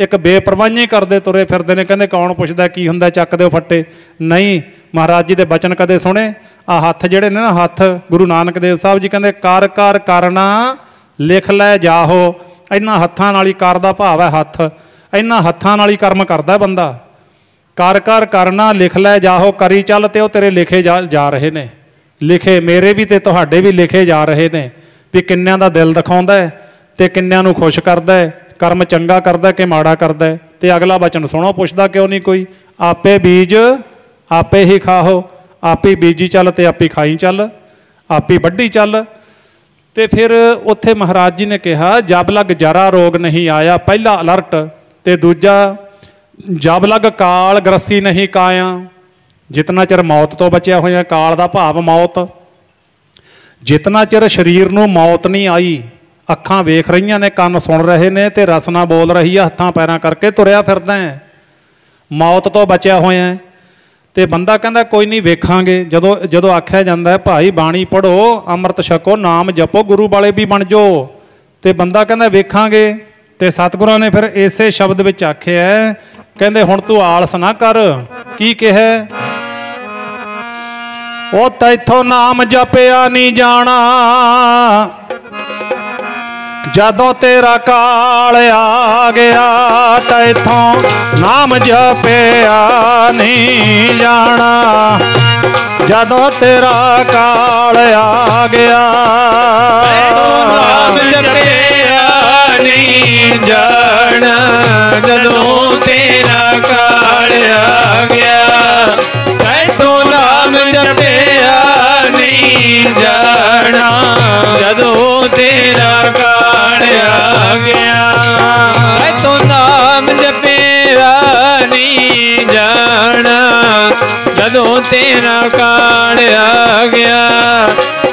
ਇੱਕ ਬੇਪਰਵਾਹੀਆਂ ਕਰਦੇ ਤੁਰੇ ਫਿਰਦੇ ਨੇ। ਕਹਿੰਦੇ ਕੌਣ ਪੁੱਛਦਾ ਕੀ ਹੁੰਦਾ, ਚੱਕ ਦਿਓ ਫੱਟੇ। ਨਹੀਂ, ਮਹਾਰਾਜ ਜੀ ਦੇ ਬਚਨ ਕਦੇ ਸੁਣੇ? ਆ ਹੱਥ ਜਿਹੜੇ ਨੇ ਨਾ, ਹੱਥ ਗੁਰੂ ਨਾਨਕ ਦੇਵ ਸਾਹਿਬ ਜੀ ਕਹਿੰਦੇ ਕਰ ਕਰ ਕਰਨਾ ਲਿਖ ਲੈ ਜਾਹੋ। ਇਹਨਾਂ ਹੱਥਾਂ ਨਾਲ ਹੀ, ਕਰ ਦਾ ਭਾਵ ਹੈ ਹੱਥ, ਇਹਨਾਂ ਹੱਥਾਂ ਨਾਲ ਹੀ ਕਰਮ ਕਰਦਾ ਬੰਦਾ। ਕਰ ਕਰ ਕਰਨਾ ਲਿਖ ਲੈ ਜਾਹੋ, ਕਰੀ ਚੱਲ ਤੇ ਉਹ ਤੇਰੇ ਲਿਖੇ ਜਾ ਰਹੇ ਨੇ। ਲਿਖੇ ਮੇਰੇ ਵੀ ਤੇ ਤੁਹਾਡੇ ਵੀ ਲਿਖੇ ਜਾ ਰਹੇ ਨੇ ਵੀ ਕਿੰਨਿਆਂ ਦਾ ਦਿਲ ਦਿਖਾਉਂਦਾ ਹੈ ਤੇ ਕਿੰਨਿਆਂ ਨੂੰ ਖੁਸ਼ ਕਰਦਾ ਹੈ, ਕਰਮ ਚੰਗਾ ਕਰਦਾ ਕਿ ਮਾੜਾ ਕਰਦਾ ਹੈ। ਤੇ ਅਗਲਾ ਬਚਨ ਸੁਣੋ, ਪੁੱਛਦਾ ਕਿਉਂ ਨਹੀਂ ਕੋਈ? ਆਪੇ ਬੀਜ ਆਪੇ ਹੀ ਖਾਹੋ, ਆਪੇ ਬੀਜੀ ਚੱਲ ਤੇ ਆਪੇ ਖਾਈ ਚੱਲ, ਆਪੇ ਵੱਢੀ ਚੱਲ। ਤੇ ਫਿਰ ਉੱਥੇ ਮਹਾਰਾਜ ਜੀ ਨੇ ਕਿਹਾ ਜਬ ਲਗ ਜਰਾ ਰੋਗ ਨਹੀਂ ਆਇਆ, ਪਹਿਲਾ ਅਲਰਟ। ਤੇ ਦੂਜਾ ਜਬ ਲਗ ਕਾਲ ਗ੍ਰਸੀ ਨਹੀਂ ਕਾਇਆ, ਜਿਤਨਾ ਚਿਰ ਮੌਤ ਤੋਂ ਬਚਿਆ ਹੋਇਆ, ਕਾਲ ਦਾ ਭਾਵ ਮੌਤ, ਜਿਤਨਾ ਚਿਰ ਸਰੀਰ ਨੂੰ ਮੌਤ ਨਹੀਂ ਆਈ, ਅੱਖਾਂ ਵੇਖ ਰਹੀਆਂ ਨੇ, ਕੰਨ ਸੁਣ ਰਹੇ ਨੇ ਤੇ ਰਸਨਾ ਬੋਲ ਰਹੀ ਆ, ਹੱਥਾਂ ਪੈਰਾਂ ਕਰਕੇ ਤੁਰਿਆ ਫਿਰਦਾ ਹੈ, ਮੌਤ ਤੋਂ ਬਚਿਆ ਹੋਇਆ। ਤੇ ਬੰਦਾ ਕਹਿੰਦਾ ਕੋਈ ਨਹੀਂ ਵੇਖਾਂਗੇ। ਜਦੋਂ ਆਖਿਆ ਜਾਂਦਾ ਹੈ ਭਾਈ ਬਾਣੀ ਪੜ੍ਹੋ, ਅੰਮ੍ਰਿਤ ਛਕੋ, ਨਾਮ ਜਪੋ, ਗੁਰੂ ਵਾਲੇ ਵੀ ਬਣ ਜਾਓ, ਤੇ ਬੰਦਾ ਕਹਿੰਦਾ ਵੇਖਾਂਗੇ। ਤੇ ਸਤਿਗੁਰਾਂ ਨੇ ਫਿਰ ਇਸੇ ਸ਼ਬਦ ਵਿੱਚ ਆਖਿਆ, ਕਹਿੰਦੇ ਹੁਣ ਤੂੰ ਆਲਸ ਨਾ ਕਰ। ਕੀ ਕਿਹਾ? ਉਹ ਤੈਥੋਂ ਨਾਮ ਜਪਿਆ ਨਹੀਂ ਜਾਣਾ, ਜਦੋਂ ਤੇਰਾ ਕਾਲ ਆ ਗਿਆ। ਤੈਥੋਂ ਨਾਮ ਜਪਿਆ ਨਹੀਂ ਜਾਣਾ, ਜਦੋਂ ਤੇਰਾ ਕਾਲ ਆ ਗਿਆ। ਨਾਮ ਜਪਿਆ ਨਹੀਂ ਜਾਣਾ, ਜਦੋਂ ਤੇਰਾ ਕਾਲ ਆ ਗਿਆ। ਤੈਥੋਂ ਨਾਮ ਜਪਿਆ ਨਹੀਂ ਜਾਣਾ, ਜਦੋਂ ਤੇਰਾ ਕਾਲ ਆ ਗਿਆ। ਤੈਥੋਂ ਨਾਮ ਜਪਿਆ ਨਹੀਂ ਜਾਣਾ, ਜਦੋਂ ਤੇਰਾ ਕਾਲ ਆ ਗਿਆ।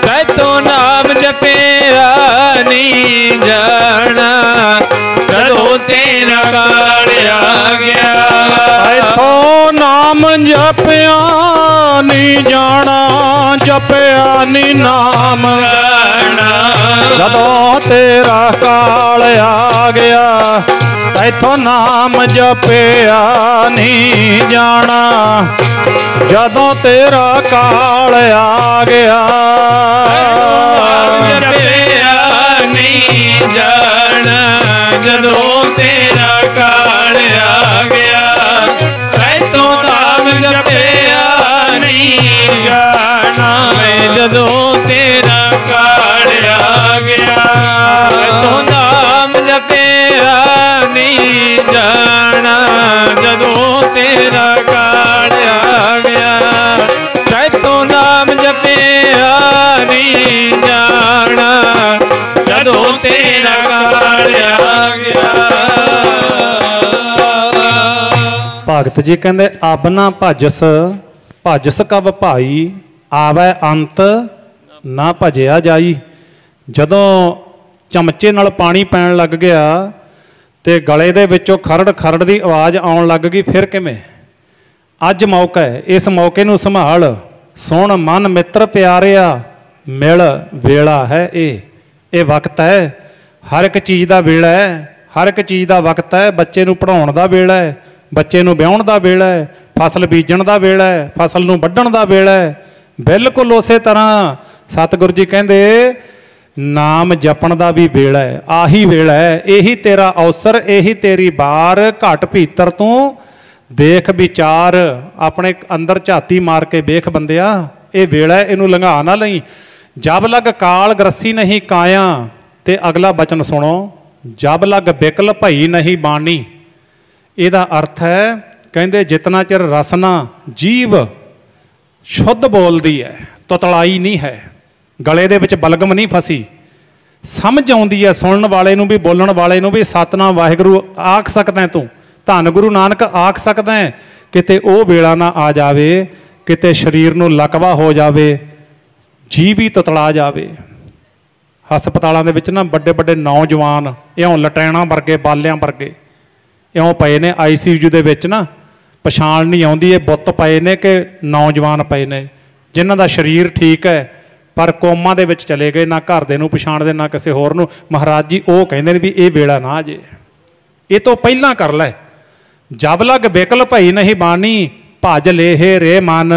ਤੈਥੋਂ ਨਾਮ ਜਪਿਆ ਨਹੀਂ ਜਾਣਾ, ਜਦੋਂ ਤੇਰਾ ਕਾਲ ਆ ਗਿਆ। ਤੈਥੋਂ ਨਾਮ ਜਪਿਆ ਨਹੀਂ ਜਾਣਾ, ਜਪਿਆ ਨਹੀਂ ਨਾਮ ਗਾਣਾ, ਜਦੋਂ ਤੇਰਾ ਕਾਲ ਆ ਗਿਆ। ਤੈਥੋਂ ਨਾਮ ਜਪਿਆ ਨਹੀਂ ਜਾਣਾ, ਜਦੋਂ ਤੇਰਾ ਕਾਲ ਆ ਗਿਆ। ਨਾਮ ਜਪਿਆ ਨਹੀਂ ਜਾਣਾ, ਜਦੋਂ ਤੇਰਾ ਕਾਲ ਆ ਗਿਆ। ਤੈਥੋਂ ਨਾਮ ਜਪਿਆ ਨਹੀਂ ਜਾਣਾ, ਜਦੋਂ ਤੇਰਾ ਕਾਲ ਆ ਗਿਆ। ਤੈਥੋਂ ਨਾਮ ਜਪਿਆ ਨਹੀਂ ਜਾਣਾ, ਜਦੋਂ ਤੇਰਾ ਕਾਲ ਆ ਗਿਆ। ਤੈਥੋਂ ਨਾਮ ਜਪਿਆ ਨਹੀਂ ਜਾਣਾ, ਜਦੋਂ ਤੇਰਾ ਕਾਲ ਆ ਗਿਆ। ਭਗਤ ਜੀ ਕਹਿੰਦੇ ਅਬ ਨਾ ਭਜਸ, ਭਜਸ ਕਬ ਭਾਈ, ਆਵੈ ਅੰਤ ਨਾ ਭਜਿਆ ਜਾਈ। ਜਦੋਂ ਚਮਚੇ ਨਾਲ ਪਾਣੀ ਪੈਣ ਲੱਗ ਗਿਆ ਤੇ ਗਲੇ ਦੇ ਵਿੱਚੋਂ ਖਰੜ ਖਰੜ ਦੀ ਆਵਾਜ਼ ਆਉਣ ਲੱਗ ਗਈ, ਫਿਰ ਕਿਵੇਂ? ਅੱਜ ਮੌਕਾ ਹੈ, ਇਸ ਮੌਕੇ ਨੂੰ ਸੰਭਾਲ। ਸੁਣ ਮਨ ਮਿੱਤਰ ਪਿਆਰਿਆ, ਮਿਲ ਵੇਲਾ ਹੈ ਇਹ ਵਕਤ ਹੈ। ਹਰ ਇੱਕ ਚੀਜ਼ ਦਾ ਵੇਲਾ ਹੈ, ਹਰ ਇੱਕ ਚੀਜ਼ ਦਾ ਵਕਤ ਹੈ। ਬੱਚੇ ਨੂੰ ਪੜ੍ਹਾਉਣ ਦਾ ਵੇਲਾ ਹੈ, ਬੱਚੇ ਨੂੰ ਵਿਆਹੁਣ ਦਾ ਵੇਲਾ ਹੈ, ਫਸਲ ਬੀਜਣ ਦਾ ਵੇਲਾ ਹੈ, ਫਸਲ ਨੂੰ ਵੱਢਣ ਦਾ ਵੇਲਾ ਹੈ। ਬਿਲਕੁਲ ਉਸੇ ਤਰ੍ਹਾਂ ਸਤਿਗੁਰੂ ਜੀ ਕਹਿੰਦੇ ਨਾਮ ਜਪਣ ਦਾ ਵੀ ਵੇਲਾ ਹੈ। ਆਹੀ ਵੇਲਾ ਹੈ, ਇਹੀ ਤੇਰਾ ਅਵਸਰ, ਇਹੀ ਤੇਰੀ ਬਾਰ। ਘਟ ਭੀਤਰ ਤੂੰ ਦੇਖ ਵਿਚਾਰ, ਆਪਣੇ ਅੰਦਰ ਝਾਤੀ ਮਾਰ ਕੇ ਵੇਖ ਬੰਦਿਆ, ਇਹ ਵੇਲਾ ਹੈ, ਇਹਨੂੰ ਲੰਘਾ ਨਾ ਲਈ। ਜਬ ਲਗ ਕਾਲ ਗ੍ਰਸੀ ਨਹੀਂ ਕਾਇਆ। ਤੇ ਅਗਲਾ ਬਚਨ ਸੁਣੋ, ਜਬ ਲਗ ਬਿਕਲ ਭਈ ਨਹੀਂ ਬਾਣੀ। ਇਹਦਾ ਅਰਥ ਹੈ, ਕਹਿੰਦੇ ਜਿਤਨਾ ਚਿਰ ਰਸਨਾ ਜੀਵ ਸ਼ੁੱਧ ਬੋਲਦੀ ਹੈ, ਤੁਤਲਾਈ ਨਹੀਂ ਹੈ, ਗਲੇ ਦੇ ਵਿੱਚ ਬਲਗਮ ਨਹੀਂ ਫਸੀ। ਸਮਝ ਆਉਂਦੀ ਹੈ ਸੁਣਨ ਵਾਲੇ ਨੂੰ ਵੀ, ਬੋਲਣ ਵਾਲੇ ਨੂੰ ਵੀ, ਸਤਨਾਮ ਵਾਹਿਗੁਰੂ ਆਖ ਸਕਦਾ ਤੂੰ, ਧੰਨ ਗੁਰੂ ਨਾਨਕ ਆਖ ਸਕਦਾ ਹੈ। ਕਿਤੇ ਉਹ ਵੇਲਾ ਨਾ ਆ ਜਾਵੇ, ਕਿਤੇ ਸਰੀਰ ਨੂੰ ਲਕਵਾ ਹੋ ਜਾਵੇ, ਜੀਅ ਵੀ ਤੁਤਲਾ ਜਾਵੇ। ਹਸਪਤਾਲਾਂ ਦੇ ਵਿੱਚ ਨਾ ਵੱਡੇ ਵੱਡੇ ਨੌਜਵਾਨ ਇਉਂ ਲਟੈਣਾ ਵਰਗੇ, ਬਾਲਿਆਂ ਵਰਗੇ ਇਉਂ ਪਏ ਨੇ ICU ਦੇ ਵਿੱਚ ਨਾ, ਪਛਾਣ ਨਹੀਂ ਆਉਂਦੀ ਇਹ ਬੁੱਤ ਪਏ ਨੇ ਕਿ ਨੌਜਵਾਨ ਪਏ ਨੇ, ਜਿਨ੍ਹਾਂ ਦਾ ਸਰੀਰ ਠੀਕ ਹੈ ਪਰ ਕੋਮਾ ਦੇ ਵਿੱਚ ਚਲੇ ਗਏ, ਨਾ ਘਰ ਦੇ ਨੂੰ ਪਛਾਣਦੇ ਨਾ ਕਿਸੇ ਹੋਰ ਨੂੰ। ਮਹਾਰਾਜ ਜੀ ਉਹ ਕਹਿੰਦੇ ਨੇ ਵੀ ਇਹ ਵੇਲਾ ਨਾ ਜੇ, ਇਹ ਤੋਂ ਪਹਿਲਾਂ ਕਰ ਲੈ। ਜਬ ਲਗ ਵਿਕਲ ਭਈ ਨਹੀਂ ਬਾਣੀ, ਭਜ ਲੇਹੇ ਰੇ ਮਨ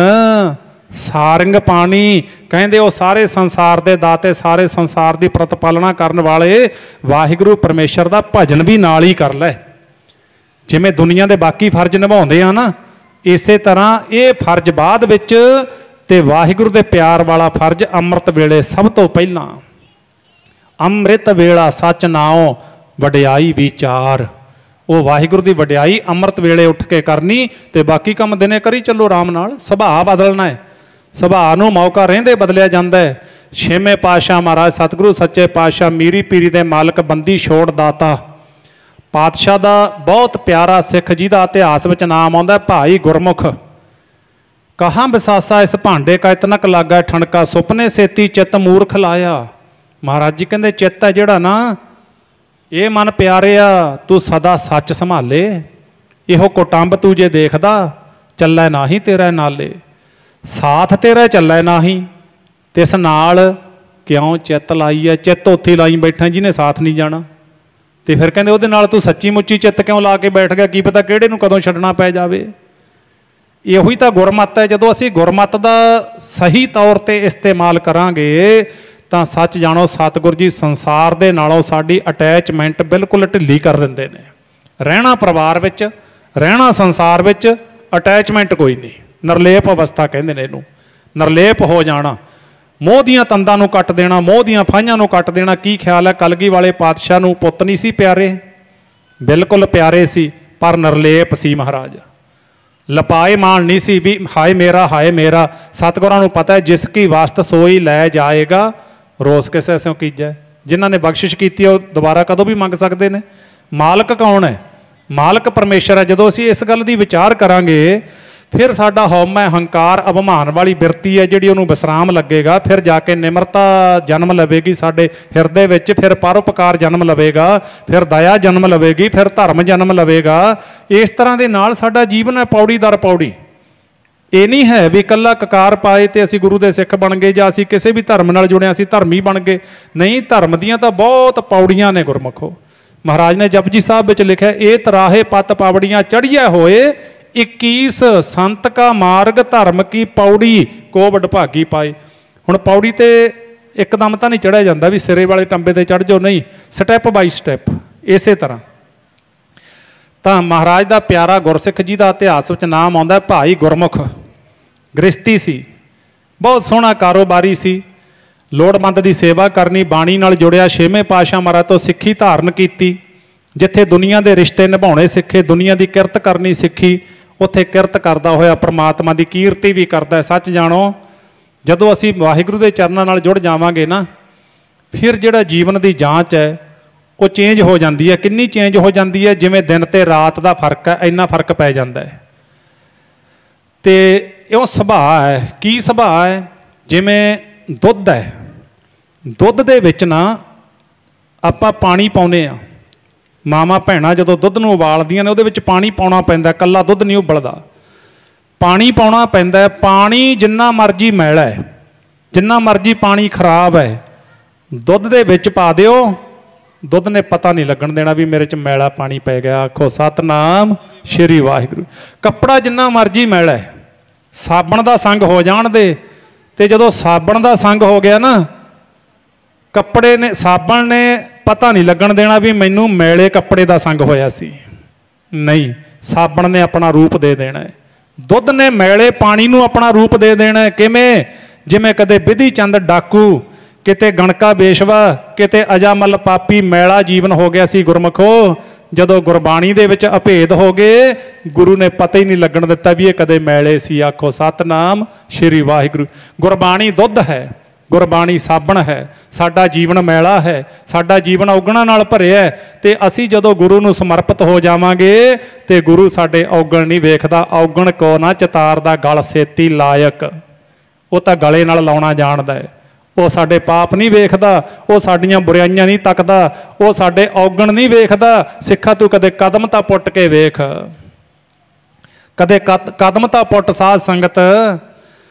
ਸਾਰੰਗ ਪਾਣੀ। ਕਹਿੰਦੇ ਉਹ ਸਾਰੇ ਸੰਸਾਰ ਦੇ ਦਾਤੇ, ਸਾਰੇ ਸੰਸਾਰ ਦੀ ਪ੍ਰਤਪਾਲਨਾ ਕਰਨ ਵਾਲੇ ਵਾਹਿਗੁਰੂ ਪਰਮੇਸ਼ਰ ਦਾ ਭਜਨ ਵੀ ਨਾਲ ਹੀ ਕਰ ਲੈ। ਜਿਵੇਂ ਦੁਨੀਆ ਦੇ ਬਾਕੀ ਫਰਜ਼ ਨਿਭਾਉਂਦੇ ਆ ਨਾ, ਇਸੇ ਤਰ੍ਹਾਂ ਇਹ ਫਰਜ਼ ਬਾਅਦ ਵਿੱਚ, ਤੇ ਵਾਹਿਗੁਰੂ ਦੇ ਪਿਆਰ ਵਾਲਾ ਫਰਜ਼ ਅੰਮ੍ਰਿਤ ਵੇਲੇ ਸਭ ਤੋਂ ਪਹਿਲਾਂ। ਅੰਮ੍ਰਿਤ ਵੇਲਾ ਸੱਚ ਨਾਉ ਵਡਿਆਈ ਵਿਚਾਰ। ਉਹ ਵਾਹਿਗੁਰੂ ਦੀ ਵਡਿਆਈ ਅੰਮ੍ਰਿਤ ਵੇਲੇ ਉੱਠ ਕੇ ਕਰਨੀ, ਤੇ ਬਾਕੀ ਕੰਮ ਦਿਨੇ ਕਰੀ ਚੱਲੋ ਆਰਾਮ ਨਾਲ। ਸੁਭਾਅ ਬਦਲਣਾ ਹੈ, ਸੁਭਾਅ ਨੂੰ ਮੌਕਾ ਰਹਿੰਦੇ ਬਦਲਿਆ ਜਾਂਦਾ ਹੈ। ਛੇਵੇਂ ਪਾਤਸ਼ਾਹ ਮਹਾਰਾਜ ਸਤਿਗੁਰੂ ਸੱਚੇ ਪਾਤਸ਼ਾਹ ਮੀਰੀ ਪੀਰੀ ਦੇ ਮਾਲਕ ਬੰਦੀ ਛੋੜ ਦਾਤਾ ਪਾਤਸ਼ਾਹ ਦਾ ਬਹੁਤ ਪਿਆਰਾ ਸਿੱਖ ਜਿਹਦਾ ਇਤਿਹਾਸ ਵਿੱਚ ਨਾਮ ਆਉਂਦਾ ਭਾਈ ਗੁਰਮੁਖ। ਕਹਾਂ ਵਿਸਾਸਾ ਇਸ ਭਾਂਡੇ ਕਾ ਇਤਨਕ ਲਾਗਾ ਠਣਕਾ, ਸੁਪਨੇ ਸੇਤੀ ਚਿੱਤ ਮੂਰਖ ਲਾਇਆ। ਮਹਾਰਾਜ ਜੀ ਕਹਿੰਦੇ ਚਿੱਤ ਹੈ ਜਿਹੜਾ ਨਾ, ਇਹ ਮਨ ਪਿਆਰਿਆ ਤੂੰ ਸਦਾ ਸੱਚ ਸੰਭਾਲੇ, ਇਹੋ ਕੁਟੰਬ ਤੂੰ ਜੇ ਦੇਖਦਾ ਚੱਲੈ ਨਾਹੀ ਤੇਰਾ ਨਾਲੇ, ਸਾਥ ਤੇਰਾ ਚੱਲੈ ਨਾਹੀ ਤਿਸ ਨਾਲ ਕਿਉਂ ਚਿੱਤ ਲਾਈ ਹੈ। ਚਿੱਤ ਉੱਥੇ ਲਾਈ ਬੈਠਾ ਜਿਹਨੇ ਸਾਥ ਨਹੀਂ ਜਾਣਾ, ਤੇ ਫਿਰ ਕਹਿੰਦੇ ਉਹਦੇ ਨਾਲ ਤੂੰ ਸੱਚੀ ਮੁੱਚੀ ਚਿੱਤ ਕਿਉਂ ਲਾ ਕੇ ਬੈਠ ਗਿਆ, ਕੀ ਪਤਾ ਕਿਹੜੇ ਨੂੰ ਕਦੋਂ ਛੱਡਣਾ ਪੈ ਜਾਵੇ। ਇਹੋ ਹੀ ਤਾਂ ਗੁਰਮਤਿ ਹੈ। ਜਦੋਂ ਅਸੀਂ ਗੁਰਮਤਿ ਦਾ ਸਹੀ ਤੌਰ 'ਤੇ ਇਸਤੇਮਾਲ ਕਰਾਂਗੇ ਤਾਂ ਸੱਚ ਜਾਣੋ ਸਤਿਗੁਰ ਜੀ ਸੰਸਾਰ ਦੇ ਨਾਲੋਂ ਸਾਡੀ ਅਟੈਚਮੈਂਟ ਬਿਲਕੁਲ ਢਿੱਲੀ ਕਰ ਦਿੰਦੇ ਨੇ। ਰਹਿਣਾ ਪਰਿਵਾਰ ਵਿੱਚ, ਰਹਿਣਾ ਸੰਸਾਰ ਵਿੱਚ, ਅਟੈਚਮੈਂਟ ਕੋਈ ਨਹੀਂ। ਨਿਰਲੇਪ ਅਵਸਥਾ ਕਹਿੰਦੇ ਨੇ ਇਹਨੂੰ, ਨਿਰਲੇਪ ਹੋ ਜਾਣਾ, ਮੋਹ ਦੀਆਂ ਤੰਦਾਂ ਨੂੰ ਕੱਟ ਦੇਣਾ, ਮੋਹ ਦੀਆਂ ਫਾਹੀਆਂ ਨੂੰ ਕੱਟ ਦੇਣਾ। ਕੀ ਖਿਆਲ ਹੈ ਕਲਗੀ ਵਾਲੇ ਪਾਤਸ਼ਾਹ ਨੂੰ ਪੁੱਤ ਨਹੀਂ ਸੀ ਪਿਆਰੇ? ਬਿਲਕੁਲ ਪਿਆਰੇ ਸੀ, ਪਰ ਨਿਰਲੇਪ ਸੀ ਮਹਾਰਾਜ। ਲਪਾਏ ਮਾਣ ਨਹੀਂ ਸੀ ਵੀ ਹਾਏ ਮੇਰਾ ਹਾਏ ਮੇਰਾ। ਸਤਿਗੁਰਾਂ ਨੂੰ ਪਤਾ ਹੈ ਜਿਸ ਕੀ ਵਾਸਤ ਸੋਈ ਲੈ ਜਾਏਗਾ, ਰੋਸ ਕਿਸੇ ਐਸੋਂ ਕੀਜੈ। ਜਿਨ੍ਹਾਂ ਨੇ ਬਖਸ਼ਿਸ਼ ਕੀਤੀ ਉਹ ਦੁਬਾਰਾ ਕਦੋਂ ਵੀ ਮੰਗ ਸਕਦੇ ਨੇ। ਮਾਲਕ ਕੌਣ ਹੈ? ਮਾਲਕ ਪਰਮੇਸ਼ਰ ਹੈ। ਜਦੋਂ ਅਸੀਂ ਇਸ ਗੱਲ ਦੀ ਵਿਚਾਰ ਕਰਾਂਗੇ ਫਿਰ ਸਾਡਾ ਹਉਮੈ ਹੰਕਾਰ ਅਭਿਮਾਨ ਵਾਲੀ ਬਿਰਤੀ ਹੈ ਜਿਹੜੀ ਉਹਨੂੰ ਵਿਸਰਾਮ ਲੱਗੇਗਾ। ਫਿਰ ਜਾ ਕੇ ਨਿਮਰਤਾ ਜਨਮ ਲਵੇਗੀ ਸਾਡੇ ਹਿਰਦੇ ਵਿੱਚ, ਫਿਰ ਪਰਉਪਕਾਰ ਜਨਮ ਲਵੇਗਾ, ਫਿਰ ਦਇਆ ਜਨਮ ਲਵੇਗੀ, ਫਿਰ ਧਰਮ ਜਨਮ ਲਵੇਗਾ। ਇਸ ਤਰ੍ਹਾਂ ਦੇ ਨਾਲ ਸਾਡਾ ਜੀਵਨ ਹੈ ਪੌੜੀ ਦਰ ਪੌੜੀ। ਇਹ ਨਹੀਂ ਹੈ ਵੀ ਇਕੱਲਾ ਕਕਾਰ ਪਾਏ ਤੇ ਅਸੀਂ ਗੁਰੂ ਦੇ ਸਿੱਖ ਬਣ ਗਏ, ਜਾਂ ਅਸੀਂ ਕਿਸੇ ਵੀ ਧਰਮ ਨਾਲ ਜੁੜੇ ਅਸੀਂ ਧਰਮੀ ਬਣ ਗਏ। ਨਹੀਂ, ਧਰਮ ਦੀਆਂ ਤਾਂ ਬਹੁਤ ਪੌੜੀਆਂ ਨੇ ਗੁਰਮੁਖੋ। ਮਹਾਰਾਜ ਨੇ ਜਪਜੀ ਸਾਹਿਬ ਵਿੱਚ ਲਿਖਿਆ ਇਹ ਤਰਾਹੇ ਪੱਤ ਪਾਵੜੀਆਂ ਚੜ੍ਹੀਆਂ ਹੋਏ 21 ਸੰਤ ਕਾ ਮਾਰਗ ਧਰਮ ਕੀ ਪੌੜੀ ਕੋ ਵਡਭਾਗੀ ਪਾਏ। ਹੁਣ ਪੌੜੀ ਤੇ ਇੱਕਦਮ ਤਾਂ ਨਹੀਂ ਚੜ੍ਹਿਆ ਜਾਂਦਾ ਵੀ ਸਿਰੇ ਵਾਲੇ ਟੰਬੇ ਤੇ ਚੜ੍ਹ ਜਾਓ, ਨਹੀਂ, ਸਟੈਪ ਬਾਈ ਸਟੈਪ। ਇਸੇ ਤਰ੍ਹਾਂ ਤਾਂ ਮਹਾਰਾਜ ਦਾ ਪਿਆਰਾ ਗੁਰਸਿੱਖ ਜੀ ਦਾ ਇਤਿਹਾਸ ਵਿੱਚ ਨਾਮ ਆਉਂਦਾ ਭਾਈ ਗੁਰਮੁਖ। ਗ੍ਰਸਤੀ ਸੀ, ਬਹੁਤ ਸੋਹਣਾ ਕਾਰੋਬਾਰੀ ਸੀ, ਲੋੜਵੰਦ ਦੀ ਸੇਵਾ ਕਰਨੀ, ਬਾਣੀ ਨਾਲ ਜੁੜਿਆ, ਛੇਵੇਂ ਪਾਤਸ਼ਾਹ ਮਹਾਰਾਜ ਤੋਂ ਸਿੱਖੀ ਧਾਰਨ ਕੀਤੀ। ਜਿੱਥੇ ਦੁਨੀਆ ਦੇ ਰਿਸ਼ਤੇ ਨਿਭਾਉਣੇ ਸਿੱਖੇ, ਦੁਨੀਆ ਦੀ ਕਿਰਤ ਕਰਨੀ ਸਿੱਖੀ, ਉੱਥੇ ਕਿਰਤ ਕਰਦਾ ਹੋਇਆ ਪਰਮਾਤਮਾ ਦੀ ਕੀਰਤੀ ਵੀ ਕਰਦਾ। ਸੱਚ ਜਾਣੋ ਜਦੋਂ ਅਸੀਂ ਵਾਹਿਗੁਰੂ ਦੇ ਚਰਨਾਂ ਨਾਲ ਜੁੜ ਜਾਵਾਂਗੇ ਨਾ, ਫਿਰ ਜਿਹੜਾ ਜੀਵਨ ਦੀ ਜਾਂਚ ਹੈ ਉਹ ਚੇਂਜ ਹੋ ਜਾਂਦੀ ਹੈ। ਕਿੰਨੀ ਚੇਂਜ ਹੋ ਜਾਂਦੀ ਹੈ? ਜਿਵੇਂ ਦਿਨ ਤੇ ਰਾਤ ਦਾ ਫਰਕ ਹੈ, ਇੰਨਾ ਫਰਕ ਪੈ ਜਾਂਦਾ ਹੈ। ਤੇ ਉਹ ਸੁਭਾਅ ਹੈ। ਕੀ ਸੁਭਾਅ ਹੈ? ਜਿਵੇਂ ਦੁੱਧ ਹੈ, ਦੁੱਧ ਦੇ ਵਿੱਚ ਨਾ ਆਪਾਂ ਪਾਣੀ ਪਾਉਂਦੇ ਹਾਂ। ਮਾਵਾਂ ਭੈਣਾਂ ਜਦੋਂ ਦੁੱਧ ਨੂੰ ਉਬਾਲਦੀਆਂ ਨੇ ਉਹਦੇ ਵਿੱਚ ਪਾਣੀ ਪਾਉਣਾ ਪੈਂਦਾ, ਇਕੱਲਾ ਦੁੱਧ ਨਹੀਂ ਉਬਲਦਾ, ਪਾਣੀ ਪਾਉਣਾ ਪੈਂਦਾ। ਪਾਣੀ ਜਿੰਨਾ ਮਰਜ਼ੀ ਮੈਲਾ ਹੈ, ਜਿੰਨਾ ਮਰਜ਼ੀ ਪਾਣੀ ਖਰਾਬ ਹੈ, ਦੁੱਧ ਦੇ ਵਿੱਚ ਪਾ ਦਿਓ, ਦੁੱਧ ਨੇ ਪਤਾ ਨਹੀਂ ਲੱਗਣ ਦੇਣਾ ਵੀ ਮੇਰੇ 'ਚ ਮੈਲਾ ਪਾਣੀ ਪੈ ਗਿਆ। ਆਖੋ ਸਤਨਾਮ ਸ਼੍ਰੀ ਵਾਹਿਗੁਰੂ। ਕੱਪੜਾ ਜਿੰਨਾ ਮਰਜ਼ੀ ਮੈਲਾ ਹੈ, ਸਾਬਣ ਦਾ ਸੰਗ ਹੋ ਜਾਣ ਦੇ, ਤੇ ਜਦੋਂ ਸਾਬਣ ਦਾ ਸੰਗ ਹੋ ਗਿਆ ਨਾ, ਕੱਪੜੇ ਨੇ, ਸਾਬਣ ਨੇ ਪਤਾ ਨਹੀਂ ਲੱਗਣ ਦੇਣਾ ਵੀ ਮੈਨੂੰ ਮੈਲੇ ਕੱਪੜੇ ਦਾ ਸੰਗ ਹੋਇਆ ਸੀ। ਨਹੀਂ, ਸਾਬਣ ਨੇ ਆਪਣਾ ਰੂਪ ਦੇ ਦੇਣਾ ਹੈ। ਦੁੱਧ ਨੇ ਮੈਲੇ ਪਾਣੀ ਨੂੰ ਆਪਣਾ ਰੂਪ ਦੇ ਦੇਣਾ ਹੈ। ਕਿਵੇਂ? ਜਿਵੇਂ ਕਦੇ ਬਿਧੀ ਚੰਦ ਡਾਕੂ, ਕਿਤੇ ਗਣਕਾ ਬੇਸ਼ਵਾ, ਕਿਤੇ ਅਜਾਮਲ ਪਾਪੀ, ਮੈਲਾ ਜੀਵਨ ਹੋ ਗਿਆ ਸੀ ਗੁਰਮੁਖੋ। ਜਦੋਂ ਗੁਰਬਾਣੀ ਦੇ ਵਿੱਚ ਅਭੇਦ ਹੋ ਗਏ, ਗੁਰੂ ਨੇ ਪਤਾ ਹੀ ਨਹੀਂ ਲੱਗਣ ਦਿੱਤਾ ਵੀ ਇਹ ਕਦੇ ਮੈਲੇ ਸੀ। ਆਖੋ ਸਤਨਾਮ ਸ਼੍ਰੀ ਵਾਹਿਗੁਰੂ। ਗੁਰਬਾਣੀ ਦੁੱਧ ਹੈ, ਗੁਰਬਾਣੀ ਸਾਬਣ ਹੈ, ਸਾਡਾ ਜੀਵਨ ਮੈਲਾ ਹੈ, ਸਾਡਾ ਜੀਵਨ ਔਗਣਾਂ ਨਾਲ ਭਰਿਆ ਹੈ। ਤੇ ਅਸੀਂ ਜਦੋਂ ਗੁਰੂ ਨੂੰ ਸਮਰਪਿਤ ਹੋ ਜਾਵਾਂਗੇ ਤੇ ਗੁਰੂ ਸਾਡੇ ਔਗਣ ਨਹੀਂ ਵੇਖਦਾ। ਔਗਣ ਕੋ ਨਾ ਚਤਾਰਦਾ ਗਲ ਸੇਤੀ ਲਾਇਕ, ਉਹ ਤਾਂ ਗਲੇ ਨਾਲ ਲਾਉਣਾ ਜਾਣਦਾ ਹੈ। ਉਹ ਸਾਡੇ ਪਾਪ ਨਹੀਂ ਵੇਖਦਾ, ਉਹ ਸਾਡੀਆਂ ਬੁਰਾਈਆਂ ਨਹੀਂ ਤੱਕਦਾ, ਉਹ ਸਾਡੇ ਔਗਣ ਨਹੀਂ ਵੇਖਦਾ। ਸਿੱਖਾ ਤੂੰ ਕਦੇ ਕਦਮ ਤਾਂ ਪੁੱਟ ਕੇ ਵੇਖ, ਕਦੇ ਕਦਮ ਤਾਂ ਪੁੱਟ ਸਾਧ ਸੰਗਤ।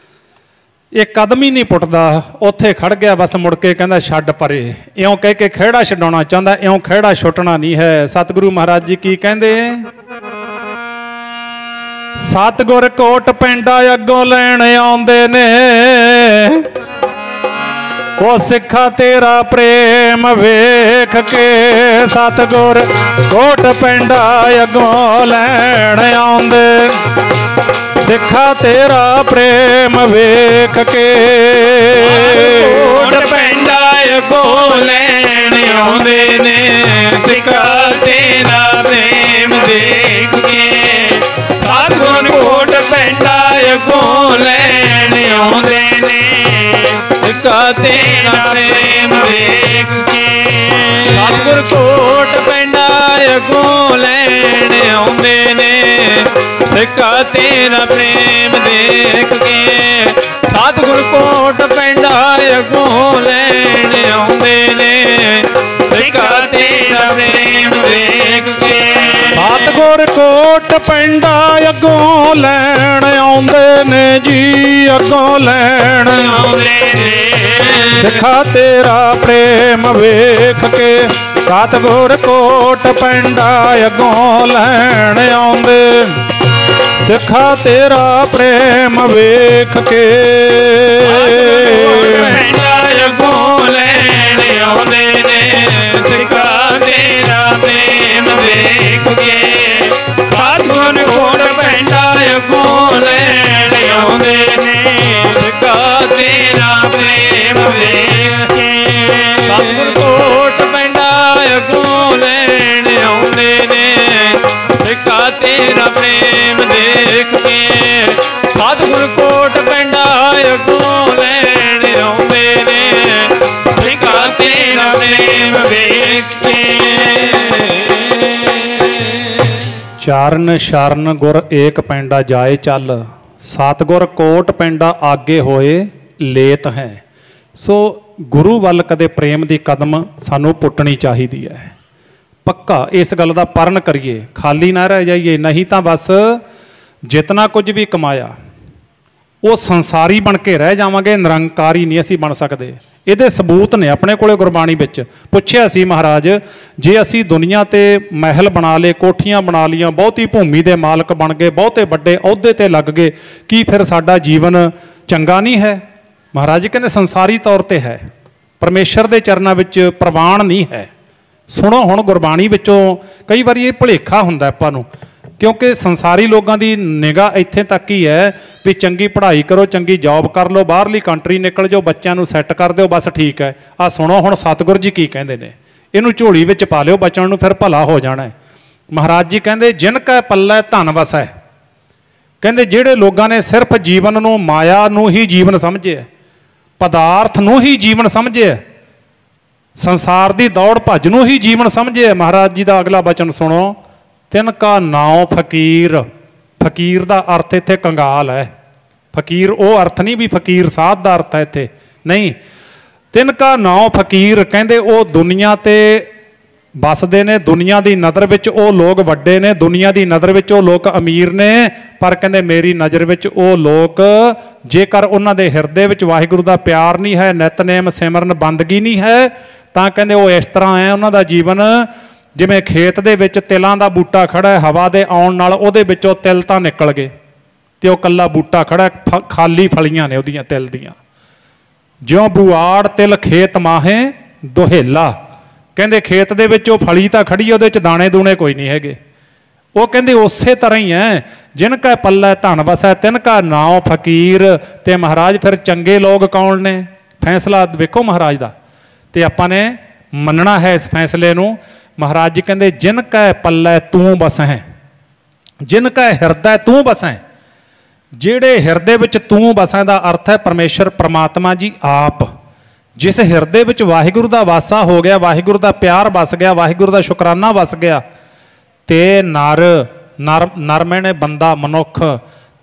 ਇਹ ਕਦਮ ਹੀ ਨਹੀਂ ਪੁੱਟਦਾ, ਉੱਥੇ ਖੜ ਗਿਆ ਬਸ, ਮੁੜ ਕੇ ਕਹਿੰਦਾ ਛੱਡ ਪਰੇ। ਇਉਂ ਕਹਿ ਕੇ ਖਹਿੜਾ ਛਡਾਉਣਾ ਚਾਹੁੰਦਾ, ਇਉਂ ਖਹਿੜਾ ਛੁੱਟਣਾ ਨਹੀਂ ਹੈ। ਸਤਿਗੁਰੂ ਮਹਾਰਾਜ ਜੀ ਕੀ ਕਹਿੰਦੇ? ਸਤਿਗੁਰ ਕੋਟ ਪੈਂਡਾ ਅੱਗੋਂ ਲੈਣ ਆਉਂਦੇ ਨੇ, ਉਹ ਸਿੱਖਾ ਤੇਰਾ ਪ੍ਰੇਮ ਵੇਖ ਕੇ। ਸਤਿਗੁਰ ਕੋਟ ਪੈਂਡਾ ਅੱਗੋਂ ਲੈਣ ਆਉਂਦੇ, ਸਿੱਖਾ ਤੇਰਾ ਪ੍ਰੇਮ ਵੇਖ ਕੇ। ਕੋਟ ਪੈਂਡਾ ਅੱਗੋਂ ਲੈਣ ਆਉਂਦੇ ਨੇ, ਸਿੱਖਾ ਤੇਰਾ ਪ੍ਰੇਮ ਵੇਖ ਕੇ। ਸਤਿਗੁਰ ਕੋਟ ਪੈਂਡਾ ਅੱਗੋਂ ਲੈਣ ਆਉਂਦੇ ਨੇ, ਸਿੱਖਾ ਤੇਰਾ ਪ੍ਰੇਮ ਵੇਖ ਕੇ। ਸਤਿਗੁਰ ਕੋਟ ਪੈਂਡਾ ਅੱਗੋਂ ਲੈਣ ਆਉਂਦੇ ਨੇ, ਸਿੱਖਾ ਤੇਰਾ ਪ੍ਰੇਮ ਦੇਖ ਕੇ। ਸਤਿਗੁਰ ਕੋਟ ਪੈਂਡਾ ਅੱਗੋਂ ਲੈਣ ਆਉਂਦੇ ਨੇ, ਸਿੱਖਾ ਤੇਰਾ ਪ੍ਰੇਮ ਦੇਖ ਕੇ। ਸਤਿਗੁਰ ਕੋਟ ਪੈਂਡਾ ਅੱਗੋਂ ਲੈਣ ਆਉਂਦੇ ਨੇ ਜੀ, ਅੱਗੋਂ ਲੈਣ ਆਉਂਦੇ ਨੇ, ਸਿੱਖਾ ਤੇਰਾ ਪ੍ਰੇਮ ਵੇਖ ਕੇ। ਸਤਿਗੁਰ ਕੋਟ ਪੈਂਡਾ ਅੱਗੋਂ ਲੈਣ ਆਉਂਦੇ, ਸਿੱਖਾ ਤੇਰਾ ਪ੍ਰੇਮ ਵੇਖ ਕੇ। ਪੈਂਡਾ ਅੱਗੋਂ ਲੈਣ ਆਉਂਦੇ ਨੇ, ਸਿੱਖਾ ਤੇਰਾ ਪ੍ਰੇਮ ਵੇਖ ਕੇ। ਸਤਿਗੁਰ ਕੋਟ ਪੈਂਡਾ ਅੱਗੋਂ ਲੈਣ ਆਉਂਦੇ ਨੇ, ਸਿੱਖਾ ਤੇਰਾ ਪ੍ਰੇਮ ਵੇਖ ਕੇ। ਸਤਿਗੁਰ ਕੋਟ ਪੈਂਡਾ ਅੱਗੋਂ ਲੈਣ ਆਉਂਦੇ ਨੇ, ਸਿੱਖਾ ਤੇਰਾ ਪ੍ਰੇਮ ਦੇਖ ਕੇ। ਸਤਿਗੁਰ ਕੋਟ ਪੈਂਡਾ ਅੱਗੋਂ ਲੈਣ ਆਉਂਦੇ ਨੇ, ਸਿੱਖਾ ਤੇਰਾ ਪ੍ਰੇਮ ਵੇਖ ਕੇ। ਚਾਰਨ ਸ਼ਰਨ ਗੁਰ ਏਕ ਪੈਂਡਾ ਜਾਏ ਚੱਲ, ਸਤਿਗੁਰ ਕੋਟ ਪੈਂਡਾ ਆਗੇ ਹੋਏ ਲੇਤ ਹੈ। ਸੋ ਗੁਰੂ ਵੱਲ ਕਦੇ ਪ੍ਰੇਮ ਦੀ ਕਦਮ ਸਾਨੂੰ ਪੁੱਟਣੀ ਚਾਹੀਦੀ ਹੈ। ਪੱਕਾ ਇਸ ਗੱਲ ਦਾ ਪਰਨ ਕਰੀਏ, ਖਾਲੀ ਨਾ ਰਹਿ ਜਾਈਏ। ਨਹੀਂ ਤਾਂ ਬਸ ਜਿਤਨਾ ਕੁਝ ਵੀ ਕਮਾਇਆ ਉਹ ਸੰਸਾਰੀ ਬਣ ਕੇ ਰਹਿ ਜਾਵਾਂਗੇ, ਨਿਰੰਕਾਰੀ ਨਹੀਂ ਅਸੀਂ ਬਣ ਸਕਦੇ। ਇਹਦੇ ਸਬੂਤ ਨੇ ਆਪਣੇ ਕੋਲੇ ਗੁਰਬਾਣੀ ਵਿੱਚ। ਪੁੱਛਿਆ ਸੀ ਮਹਾਰਾਜ, ਜੇ ਅਸੀਂ ਦੁਨੀਆ ਤੇ ਮਹਿਲ ਬਣਾ ਲਏ, ਕੋਠੀਆਂ ਬਣਾ ਲਈਆਂ, ਬਹੁਤੀ ਭੂਮੀ ਦੇ ਮਾਲਕ ਬਣ ਗਏ, ਬਹੁਤੇ ਵੱਡੇ ਅਹੁਦੇ ਤੇ ਲੱਗ ਗਏ, ਕੀ ਫਿਰ ਸਾਡਾ ਜੀਵਨ ਚੰਗਾ ਨਹੀਂ ਹੈ? ਮਹਾਰਾਜ ਜੀ ਕਹਿੰਦੇ ਸੰਸਾਰੀ ਤੌਰ ਤੇ ਹੈ, ਪਰਮੇਸ਼ਰ ਦੇ ਚਰਨਾਂ ਵਿੱਚ ਪ੍ਰਵਾਨ ਨਹੀਂ ਹੈ। ਸੁਣੋ ਹੁਣ ਗੁਰਬਾਣੀ ਵਿੱਚੋਂ, ਕਈ ਵਾਰੀ ਇਹ ਭੁਲੇਖਾ ਹੁੰਦਾ ਆਪਾਂ ਨੂੰ, ਕਿਉਂਕਿ ਸੰਸਾਰੀ ਲੋਕਾਂ ਦੀ ਨਿਗਾਹ ਇੱਥੇ ਤੱਕ ਹੀ ਹੈ ਵੀ ਚੰਗੀ ਪੜ੍ਹਾਈ ਕਰੋ, ਚੰਗੀ ਜੌਬ ਕਰ ਲਓ, ਬਾਹਰਲੀ ਕੰਟਰੀ ਨਿਕਲ ਜਾਓ, ਬੱਚਿਆਂ ਨੂੰ ਸੈੱਟ ਕਰ ਦਿਓ, ਬਸ ਠੀਕ ਹੈ। ਆਹ ਸੁਣੋ ਹੁਣ ਸਤਿਗੁਰ ਜੀ ਕੀ ਕਹਿੰਦੇ ਨੇ, ਇਹਨੂੰ ਝੋਲੀ ਵਿੱਚ ਪਾ ਲਿਓ ਬੱਚਿਆਂ ਨੂੰ, ਫਿਰ ਭਲਾ ਹੋ ਜਾਣਾ ਹੈ। ਮਹਾਰਾਜ ਜੀ ਕਹਿੰਦੇ ਜਿਨ ਕੈ ਪੱਲੇ ਧਨ ਵਸੈ, ਕਹਿੰਦੇ ਜਿਹੜੇ ਲੋਕਾਂ ਨੇ ਸਿਰਫ ਜੀਵਨ ਨੂੰ, ਮਾਇਆ ਨੂੰ ਹੀ ਜੀਵਨ ਸਮਝਿਆ, ਪਦਾਰਥ ਨੂੰ ਹੀ ਜੀਵਨ ਸਮਝਿਆ, ਸੰਸਾਰ ਦੀ ਦੌੜ ਭੱਜ ਨੂੰ ਹੀ ਜੀਵਨ ਸਮਝਿਆ। ਮਹਾਰਾਜ ਜੀ ਦਾ ਅਗਲਾ ਬਚਨ ਸੁਣੋ, ਤਿਨ ਕਾ ਨਾਉ ਫਕੀਰ। ਫਕੀਰ ਦਾ ਅਰਥ ਇੱਥੇ ਕੰਗਾਲ ਹੈ। ਫਕੀਰ ਉਹ ਅਰਥ ਨਹੀਂ ਵੀ ਫਕੀਰ ਸਾਧ ਦਾ ਅਰਥ ਹੈ ਇੱਥੇ, ਨਹੀਂ। ਤਿਨ ਕਾ ਨਾਉ ਫਕੀਰ, ਕਹਿੰਦੇ ਉਹ ਦੁਨੀਆ ਤੇ ਵੱਸਦੇ ਨੇ, ਦੁਨੀਆ ਦੀ ਨਜ਼ਰ ਵਿੱਚ ਉਹ ਲੋਕ ਵੱਡੇ ਨੇ, ਦੁਨੀਆ ਦੀ ਨਜ਼ਰ ਵਿੱਚ ਉਹ ਲੋਕ ਅਮੀਰ ਨੇ, ਪਰ ਕਹਿੰਦੇ ਮੇਰੀ ਨਜ਼ਰ ਵਿੱਚ ਉਹ ਲੋਕ, ਜੇਕਰ ਉਹਨਾਂ ਦੇ ਹਿਰਦੇ ਵਿੱਚ ਵਾਹਿਗੁਰੂ ਦਾ ਪਿਆਰ ਨਹੀਂ ਹੈ, ਨਿਤਨੇਮ ਸਿਮਰਨ ਬੰਦਗੀ ਨਹੀਂ ਹੈ, ਤਾਂ ਕਹਿੰਦੇ ਉਹ ਇਸ ਤਰ੍ਹਾਂ ਹੈ, ਉਹਨਾਂ ਦਾ ਜੀਵਨ ਜਿਵੇਂ ਖੇਤ ਦੇ ਵਿੱਚ ਤਿਲਾਂ ਦਾ ਬੂਟਾ ਖੜਾ ਹੈ, ਹਵਾ ਦੇ ਆਉਣ ਨਾਲ ਉਹਦੇ ਵਿੱਚੋਂ ਤਿਲ ਤਾਂ ਨਿਕਲ ਗਏ ਤੇ ਉਹ ਕੱਲਾ ਬੂਟਾ ਖੜਾ, ਖਾਲੀ ਫਲੀਆਂ ਨੇ ਉਹਦੀਆਂ ਤਿਲ ਦੀਆਂ। ਜਿਉਂ ਬੁਆੜ ਤਿਲ ਖੇਤ ਮਾਹੇ ਦੁਹੇਲਾ, ਕਹਿੰਦੇ ਖੇਤ ਦੇ ਵਿੱਚ ਉਹ ਫਲੀ ਤਾਂ ਖੜੀ, ਉਹਦੇ ਵਿੱਚ ਦਾਣੇ ਦੂਣੇ ਕੋਈ ਨਹੀਂ ਹੈਗੇ। ਉਹ ਕਹਿੰਦੇ ਉਸੇ ਤਰ੍ਹਾਂ ਹੀ ਹੈ, ਜਿਨ ਕੈ ਪੱਲੇ ਧਨ ਵਸੈ ਤਿਨ ਕਾ ਨਾਉ ਫਕੀਰ। ਤੇ ਮਹਾਰਾਜ ਫਿਰ ਚੰਗੇ ਲੋਕ ਕੌਣ ਨੇ? ਫੈਸਲਾ ਵੇਖੋ ਮਹਾਰਾਜ ਦਾ, ਤੇ ਆਪਾਂ ਨੇ ਮੰਨਣਾ ਹੈ ਇਸ ਫੈਸਲੇ ਨੂੰ। ਮਹਾਰਾਜ ਜੀ ਕਹਿੰਦੇ ਜਿਨ ਕੈ ਪੱਲੇ ਤੂੰ ਬਸੈਂ, ਜਿਨ ਕੈ ਹਿਰਦੈ ਤੂੰ ਬਸੈਂ। ਜਿਹੜੇ ਹਿਰਦੇ ਵਿੱਚ ਤੂੰ ਬਸੈਂ ਦਾ ਅਰਥ ਹੈ ਪਰਮੇਸ਼ਰ ਪਰਮਾਤਮਾ ਜੀ ਆਪ। जिस हिरदे विच वाहिगुरू दा वासा हो गया, वाहिगुरू दा प्यार वस गया, वाहिगुरू दा शुकराना वस गया, ते नर नर मैने बंदा मनुख,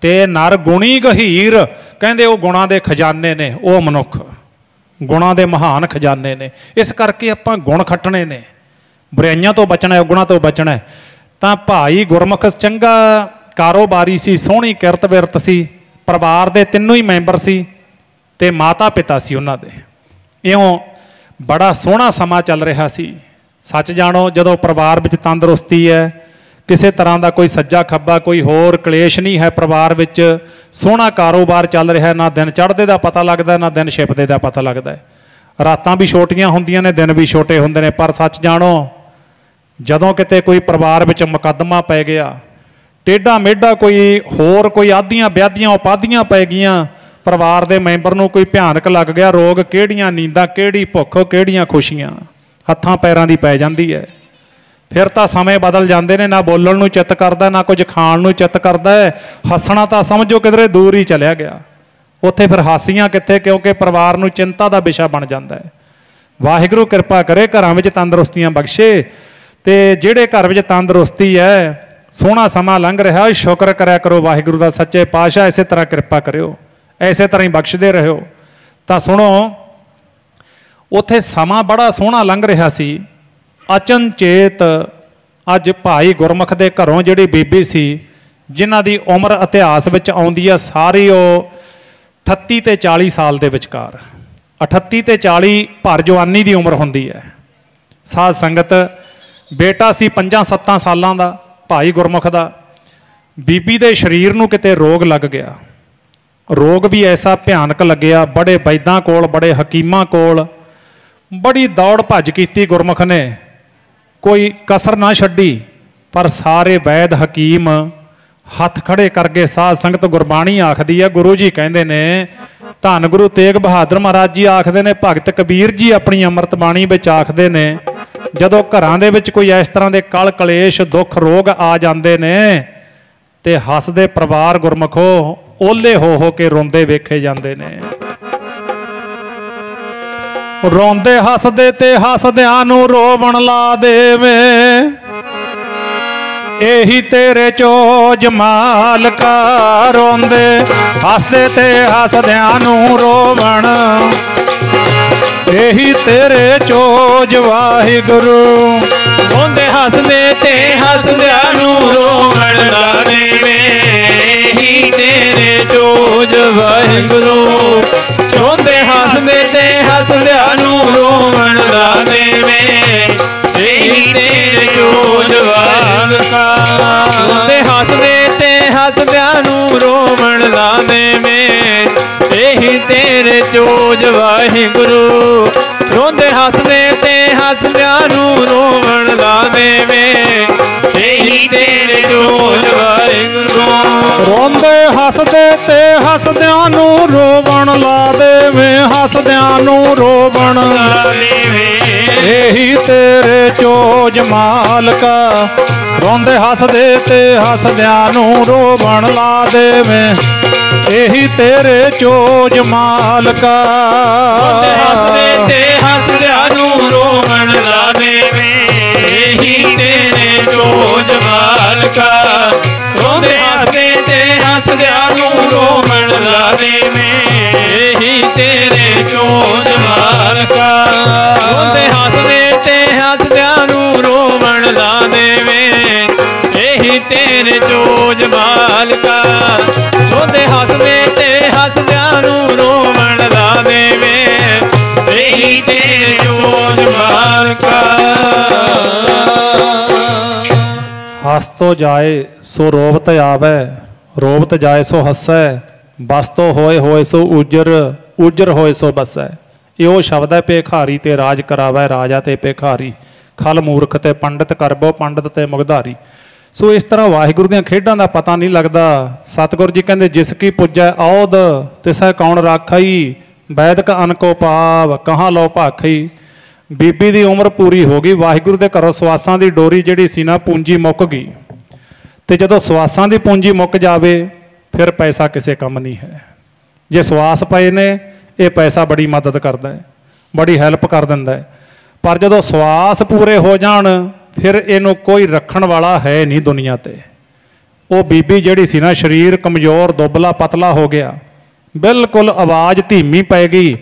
ते नर गुणी गहीर, कहंदे वो गुणां दे खजाने ने, वो मनुख गुणां दे महान खजाने ने। इस करके आपां गुण खट्टने ने, बुराइयां तो बचना, गुणां तो बचना है। तां भाई गुरमुख चंगा कारोबारी सी, सोहनी किरत विरत सी, परिवार दे तीनों ही मैंबर सी, ते माता पिता सी उन्हां दे। इउं बड़ा सोहना समा चल रहा सी। सच जाणो, जदों परिवार विच तंदरुस्ती है, किसी तरह का कोई सज्जा खब्बा कोई होर कलेश नहीं है, परिवार विच सोहना कारोबार चल रहा है, ना दिन चढ़दे दा पता लगदा, ना दिन छिपदे दा पता लगदा है। रातां भी छोटियां हुंदियां ने, दिन भी छोटे हुंदे ने। पर सच जाणो, जदों किते कोई परिवार विच मुकदमा पै गया, टेढ़ा मेढ़ा कोई होर कोई आदियां ब्यादियां उपाधियां पै गईयां, परिवार के मैंबर नूं कोई भयानक लग गया रोग, किहड़ियां नींदां, किहड़ी भुख, किहड़ियां खुशियां हत्थां पैरां दी पै जांदी है। फिर तो समय बदल जाते हैं, ना बोलण नूं चित्त करदा, ना कुछ खाण नूं चित्त करदा है। हसना तो समझो किधरे दूर ही चलिया गया, उत्थे फिर हासियां कित्थे, क्योंकि परिवार नूं चिंता का विषा बन जाता है। वाहिगुरू किरपा करे, घरां विच तंदरुस्तियां बख्शे, ते जिहड़े घर विच तंदरुस्ती है, सोहना समा लंघ रहा, शुक्र करया करो वाहिगुरू दा। सच्चे पातशाह इसे तरह किरपा करियो, इसे तरह ही बख्शदे रहो। तो सुनो, उत्थे समा बड़ा सोहना लंघ रहा सी। अचनचेत अज भाई गुरमुख के घरों जिहड़ी बीबी सी, जिन्हां दी उम्र इतिहास विच आउंदी है सारी, वो 38 ते 40 साल के विचकार, 38 ते 40 भर जवानी की उम्र हुंदी है। साध संगत, बेटा सी 5-7 सालां दा भाई गुरमुख दा। बीबी दे शरीर नूं किते रोग लग गया, रोग भी ऐसा भयानक लग्या, बड़े वैद्यां कोल, बड़े हकीमां कोल बड़ी दौड़ भज कीती गुरमुख ने, कोई कसर ना छड्डी, पर सारे वैद हकीम हथ खड़े करके। साध संगत, गुरबाणी आखदी है, गुरु जी कहंदे ने, धन गुरु तेग बहादुर महाराज जी आखदे ने, भगत कबीर जी अपनी अमृत बाणी विच आखदे ने, जदों घरां दे विच कोई इस तरह के कल कलेश दुख रोग आ जांदे ने, ते हसदे परिवार गुरमुखो ओले हो के रोंदे वेखे जांदे ने। रोंदे हसदे ते हसदियां नूं रोवण ला देवे, यही तेरे चोज मालका। रोंदे हसदे ते हसदियां नूं रोवण, यही तेरे चोज वाहिगुरू। रोंदे हसदे ते हसदियां नूं रोवण ला देवे, यही तेरे चोज वाहिगुरू। रोंदे हसदे ते हसदियां नूं रोवण ला देवे, यही तेरे चोज वाहिगुरू। रोंदे हसदे ते हसदियां नूं रोवण ला देवे, यही तेरे चोज वाहिगुरू। रोंदे हसदे ते हसदियां नूं रोवण ला देवे, यही तेरे चोज वाहिगुरू। रोंदे हसदे ते हसदियां नूं रोवण ला देवे, हसदियां नूं रोवण ला देवे, यही तेरे चोज मालका। रोंदे हसदे ते हसदियां नूं रोवण ला देवे, यही तेरे चोज मालका। रोंदे हसदे ते हसदियां नूं रोवण ला देवे, यही तेरे चोज मालका। रोंदे हसदे ते हसदियां नूं रोवण ला देवे, यही तेरे चोज मालका। रोंदे हसदे ते हसदियां नूं रोवण ला देवे, यही तेरे चोज मालका। रोंदे हसदे ते हसदियां नूं रोवण ला देवे, यही तेरे चोज मालका। हस तो जाए सो रोवत आवे, रोवत जाए सो हसै, बस तो होए होए सो उजर, उजर होए सो बसै। यो शब्द है, भेखारी ते राज करावै, राजा ते भेखारी। खल मूर्ख ते पंडित करबो, पंडित ते मुगधारी। सो इस तरह वाहिगुरू ਦੀਆਂ ਖੇਡਾਂ ਦਾ पता नहीं लगता। सतगुर जी कहते, जिस की पुजै औद तिसै कौन राखई, वैदक अन को पाव कहाँ लो भाखई। बीबी की उम्र पूरी हो गई, वाहिगुरू के घरों सवासां की डोरी जिहड़ी सी ना पूंजी मुक गई, तो जदों सवासां की पूंजी मुक जाए फिर पैसा किसी काम नहीं है। जे सवास पए ने, ये पैसा बड़ी मदद करता है। बड़ी हैल्प कर दिंदा है। पर जदों सवास पूरे हो जाण फिर इहनूं कोई रखण वाला है नहीं दुनिया ते। वो बीबी जिहड़ी सी ना शरीर कमज़ोर दुबला पतला हो गया, बिल्कुल आवाज़ धीमी पै गई।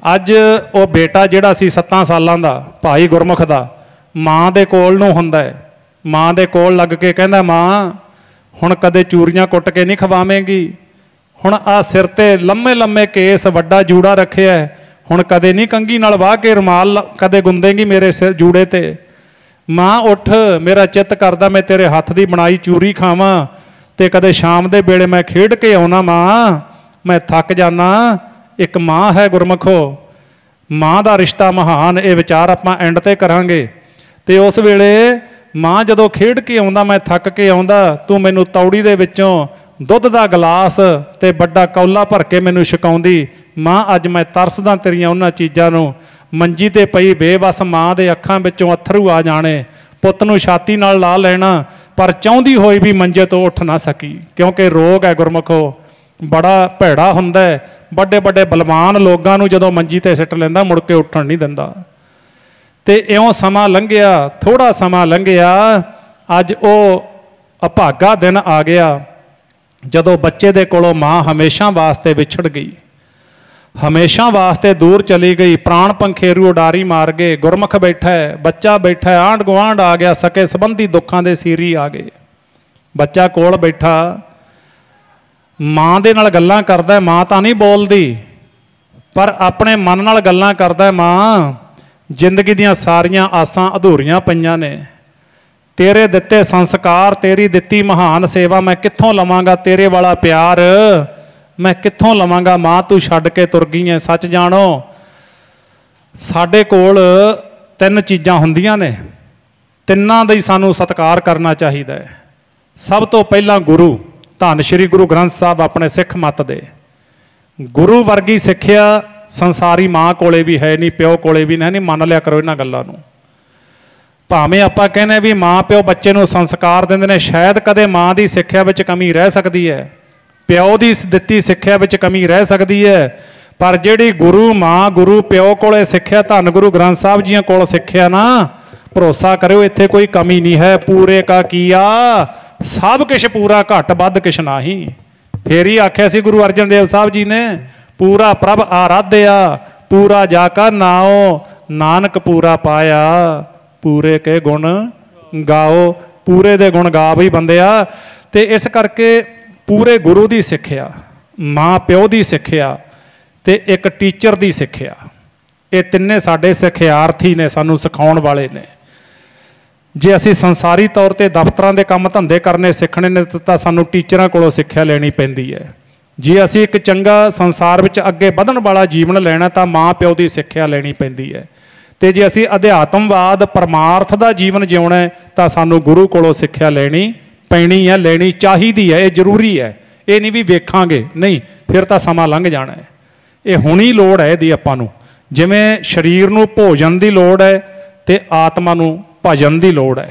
अज वो बेटा जिहड़ा सी 7 सालां दा भाई गुरमुख दा माँ दे कोल नूं हुंदा है, माँ दे कोल लग के कहंदा माँ हुण कदे चूरियां कुट के नहीं खवावेंगी, हुण आ सिर ते लम्मे लम्मे केस वड्डा जूड़ा रखिया है, हुण कदे नहीं कंघी नाल वाह के रुमाल कदे गुंदेंगी मेरे सिर जूड़े ते। माँ उठ, मेरा चित्त करदा मैं तेरे हत्थ दी बनाई चूरी खावां ते कदे शाम दे वेले मैं खेड के आउणा माँ, मैं थक जाना। एक माँ है गुरमुखो, माँ का रिश्ता महान। ये विचार आपां एंड ते करांगे। ते उस वेले माँ जदों खेड के आउंदा मैं थक के आउंदा, तू मैनूं तौड़ी दे विचों दुध का गिलास ते बड़ा कौला भर के मैनूं छकाउंदी। माँ अज मैं तरसदा तेरियां उन्हां चीज़ां नूं। मंजी ते पई बेबस माँ दे अखां विचों अथरू आ जाने, पुੱਤ नूं छाती नाल ला लेना, पर चाहुंदी होई भी मंजे तो उठ ना सकी, क्योंकि रोग है गुरमुखो बड़ा भैड़ा हुंदा है। बड़े बड़े बलवान लोगों नूं जदों मंजी ते सिट लैंदा मुड़ के उठण नहीं दिंदा। ते इउं समा लंघिया, थोड़ा समा लंघिया, अज वो अभागा दिन आ गया जदों बच्चे दे कोलों माँ हमेशा वास्ते विछड़ गई, हमेशा वास्ते दूर चली गई। प्राण पंखेरू उडारी मार गए। गुरमुख बैठा है, बच्चा बैठा है, आंढ गुआंढ आ गया, सके संबंधी दुखों के सीरी आ गए। बच्चा कोल बैठा माँ दे नाल गल्लां करदा है, माँ तां नहीं बोलदी पर अपने मन नाल गल्लां करदा है। माँ जिंदगी दियां सारियां आसां अधूरियां पईयां ने, तेरे दिते संस्कार, तेरी दिती महान सेवा मैं कित्थों लवांगा, तेरे वाला प्यार मैं कित्थों लवांगा। माँ तू छड्ड के तुर गई है। सच जानो साडे कोल 3 चीज़ां हुंदियां ने, तिन्नां दा ही सानूं सत्कार करना चाहिदा है। सब तो पहला गुरु, धन श्री गुरु ग्रंथ साहब अपने सिख मत दे। गुरु वर्गी सिक्ख्या संसारी माँ कोले भी है नहीं, प्यो कोले भी नहीं। मान लिया करो इन्हां गल्लां नूं। भावें आपां कहने भी माँ प्यो बच्चे नूं संस्कार दिंदे ने, शायद कदे माँ की सिक्ख्या विच कमी रह सकती है, प्यो की दिती सिक्ख्या विच कमी रह सकती है, पर जिहड़ी गुरु माँ गुरु प्यो कोले सिक्ख्या, धन गुरु ग्रंथ साहब जी कोल सिक्ख्या ना, भरोसा करो इत्थे कोई कमी नहीं है। पूरे का किया सब किश पूरा, घट वध किश नाही। फिर ही आख्या सी गुरु अर्जन देव साहब जी ने, पूरा प्रभ आराध्या पूरा जाका नाओ, नानक पूरा पाया पूरे के गुण गाओ। पूरे दे गुण गा भी बंदिया। ते इस करके पूरे गुरु की सिक्ख्या, माँ प्यो की सिक्ख्या ते एक टीचर की सिक्ख्या, ये तिन्ने साडे सिक्ख्यार्थी ने, सानू सिखाउण वाले ने। जे असी संसारी तौर पर दफ्तरां दे काम धंधे करने सीखने ने तां सानू टीचरां कोलों सिक्ख्या लैनी पैंदी है। जे असी एक चंगा संसार विच अगे वधण वाला जीवन लैना तां माँ प्यो की सिक्ख्या लैनी पैंदी है। ते जे असी अध्यात्मवाद परमार्थ का जीवन जिउणा है तां सानू गुरु कोलों सिक्ख्या लैनी पैनी है, लैनी चाहिदी है, ये जरूरी है। ये नहीं भी वेखांगे नहीं फिर तां समा लंघ जाना है। ये हुणी लोड़ है इहदी आपां नूं। जिवें शरीर नूं भोजन की लोड़ है ते आत्मा नूं भजन की लोड़ है।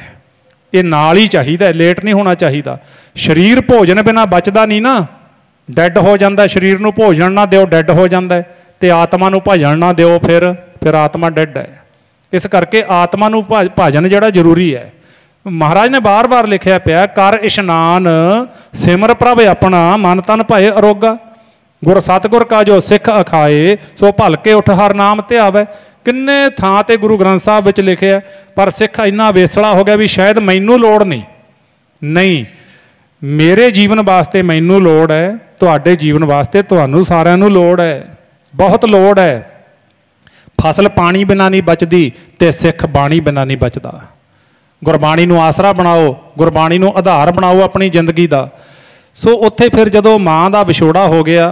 ये नाल ही चाहिए, लेट नहीं होना चाहिए। शरीर भोजन बिना बचता नहीं ना, डैड हो जाता। शरीर नूं भोजन ना दिओ डैड हो जाता है, तो आत्मा नूं भजन ना दिओ फिर आत्मा डैड है। इस करके आत्मा नूं भजन जिहड़ा जरूरी है। महाराज ने बार बार लिखिया पिया, कर इशनान सिमर प्रभ अपना, मन तन भय अरोगा। गुर सतगुर का जो सिख अखाए, सो भल के उठ हर नाम ध्यावै। किन्ने थां ते गुरु ग्रंथ साहब विच लिखिया, पर सिख इन्ना वेसला हो गया भी शायद मैनू लोड़ नहीं, मेरे जीवन वास्ते मैनू लोड़ है, तुहाडे जीवन वास्ते तुहानू सारिआं नू लोड़ है, बहुत लोड़ है। फसल पानी बिना नहीं बचती ते सिख बाणी बिना नहीं बचता। गुरबाणी नू आसरा बनाओ, गुरबाणी नू आधार बनाओ अपनी जिंदगी का। सो उत्थे फिर जदों माँ का विछोड़ा हो गया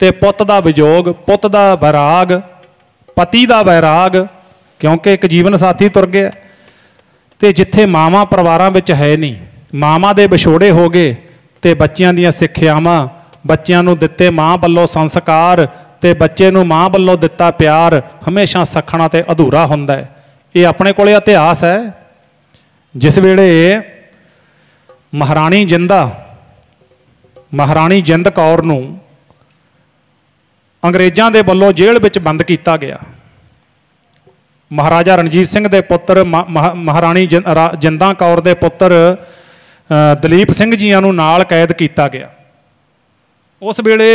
ते पुੱਤ का विजोग, पुੱਤ का वैराग, पति का वैराग, क्योंकि एक जीवन साथी तुर गया। तो जिथे मावां परिवारां विच है नहीं, मावां दे विछोड़े हो गए, तो बच्चियां दियां सिक्ख्यावां, बच्चियां नूं दिते माँ वल्लों संस्कार ते बच्चे नूं माँ वल्लों दिता प्यार हमेशा सखना ते अधूरा हुंदा है। ये अपने कोले इतिहास है। जिस वेले महाराणी जिंदा, महाराणी जिंद कौर नूं अंग्रेज़ां दे वल्लों जेल विच बंद किया गया, महाराजा रणजीत सिंह के पुत्र महाराणी जिंदा कौर के पुत्र दलीप सिंह जियां नूं नाल कैद किया गया। उस वेले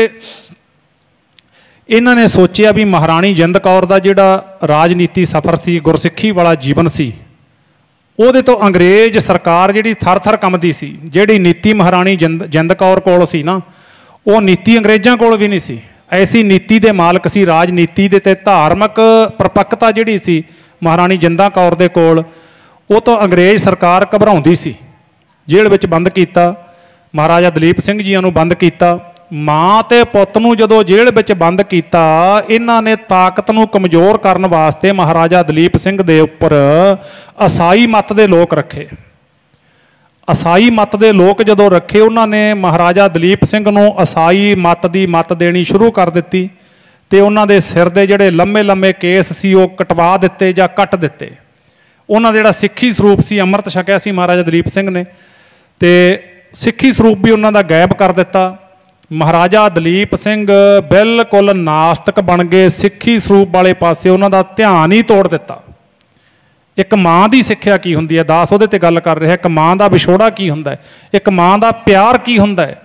इन्हां ने सोचिया भी महाराणी जिंद कौर का जिहड़ा राजनीति सफ़र सी, गुरसिੱਖੀ वाला जीवन सी, ਉਹਦੇ तो अंग्रेज सरकार जिहड़ी थर थर कंबदी सी। जिहड़ी नीति महाराणी जिंद कौर कोल सी ना, वो नीति अंग्रेज़ां कोल भी नहीं सी। ऐसी नीति के मालक सी, राजनीति दे ते धार्मिक प्रपक्ता जिहड़ी सी महाराणी जिंदा कौर दे कोल, वो तो अंग्रेज सरकार घबराउंदी सी। जेल विच बंद किया, महाराजा दलीप सिंह जियां नूं बंद किया। माँ ते पुत नूं जदों जेल विच बंद किया, इन्हां ने ताकत नूं कमज़ोर करन वास्ते महाराजा दलीप सिंह दे उपर ईसाई मत दे लोग रखे। ईसाई मत दे लोग जदों रखे, उन्होंने महाराजा दलीप सिंह नूं ईसाई मत की मत देनी शुरू कर दी ते उन्हां दे सिर दे जिहड़े लंबे लंबे केस सी वो कटवा दिते जां कट दिते। उन्हां दा जिहड़ा सिੱਖੀ ਸਰੂਪ सी, अमृत छकिया सी महाराजा दलीप सिंह ने, ते सिੱਖੀ ਸਰੂਪ भी उन्हां दा गायब कर दिता। महाराजा दलीप सिंह बिल्कुल नास्तिक बन गए, सिੱਖੀ ਸਰੂਪ वाले पासे उन्हां दा ध्यान ही तोड़ दिता। एक माँ की सिੱਖਿਆ की हुंदी है, दास उहदे ते गल कर रहा है। एक माँ का विछोड़ा की हुंदा है, एक माँ का प्यार की हुंदा है।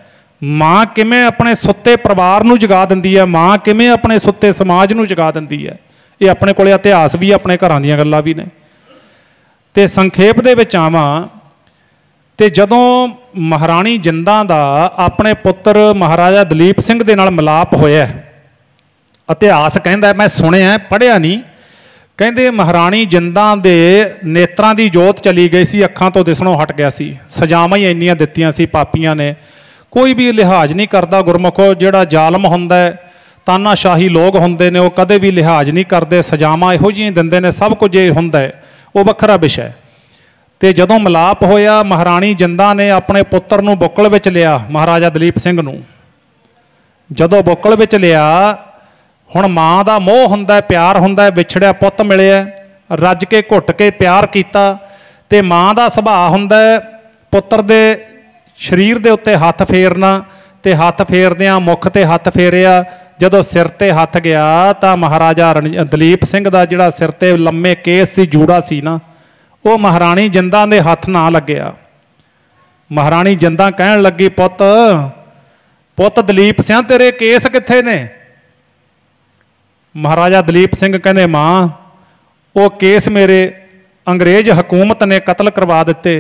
माँ किवें अपने सुत्ते परिवार नूं जगा दिंदी है, माँ किवें अपने सुत्ते समाज नूं जगा दिंदी है। ये अपने कोले इतिहास भी, अपने घरां दीयां गल्लां भी ने। ते संखेप दे विच आवां ते जदों महाराणी जिंदा दा अपने पुत्र महाराजा दलीप सिंह दे नाल मिलाप होया, इतिहास कहंदा, मैं सुनिया पढ़िया नहीं, कहंदे महाराणी जिंदा दे नेत्रां दी जोत चली गई सी, अखां तो दिसणों हट गया सी। सजावां ही इंनियां दित्तियां सी पापियां ने, कोई भी लिहाज नहीं करता। गुरमुखो जिहड़ा जालम हुंदा है, तानाशाही लोग हुंदे ने, वो कदे भी लिहाज नहीं करते, सजावां इहो जिहियां दिंदे ने, सब कुछ ये हुंदा है, वो वखरा विषय। तो जदों मिलाप होया, महाराणी जिंदा ने अपने पुत्र नूं बुक्कल विच लिया, महाराजा दलीप सिंह नूं जदों बुक्कल विच लिया, हुण माँ का मोह हुंदा है, प्यार हुंदा है, विछड़िया पुत मिलिया, रज के घुट के प्यार किया। तो माँ का सुभाअ हुंदा है पुत्र दे शरीर दे उत्ते हत्थ फेरना, ते हत्थ फेरदियां मुख ते हत्थ फेरिया। जदों सिर ते हत्थ गया तो महाराजा दलीप सिंह का जिहड़ा सिर ते लम्मे केस सी, जूड़ा सी ना, वो महाराणी जिंदा दे हत्थ ना लग्या। महाराणी जिंदा कहण लगी, पुत पुत दलीप सिंह तेरे केस कित्थे ने? महाराजा दलीप सिंह कहने, माँ वो केस मेरे अंग्रेज हुकूमत ने कतल करवा दिते।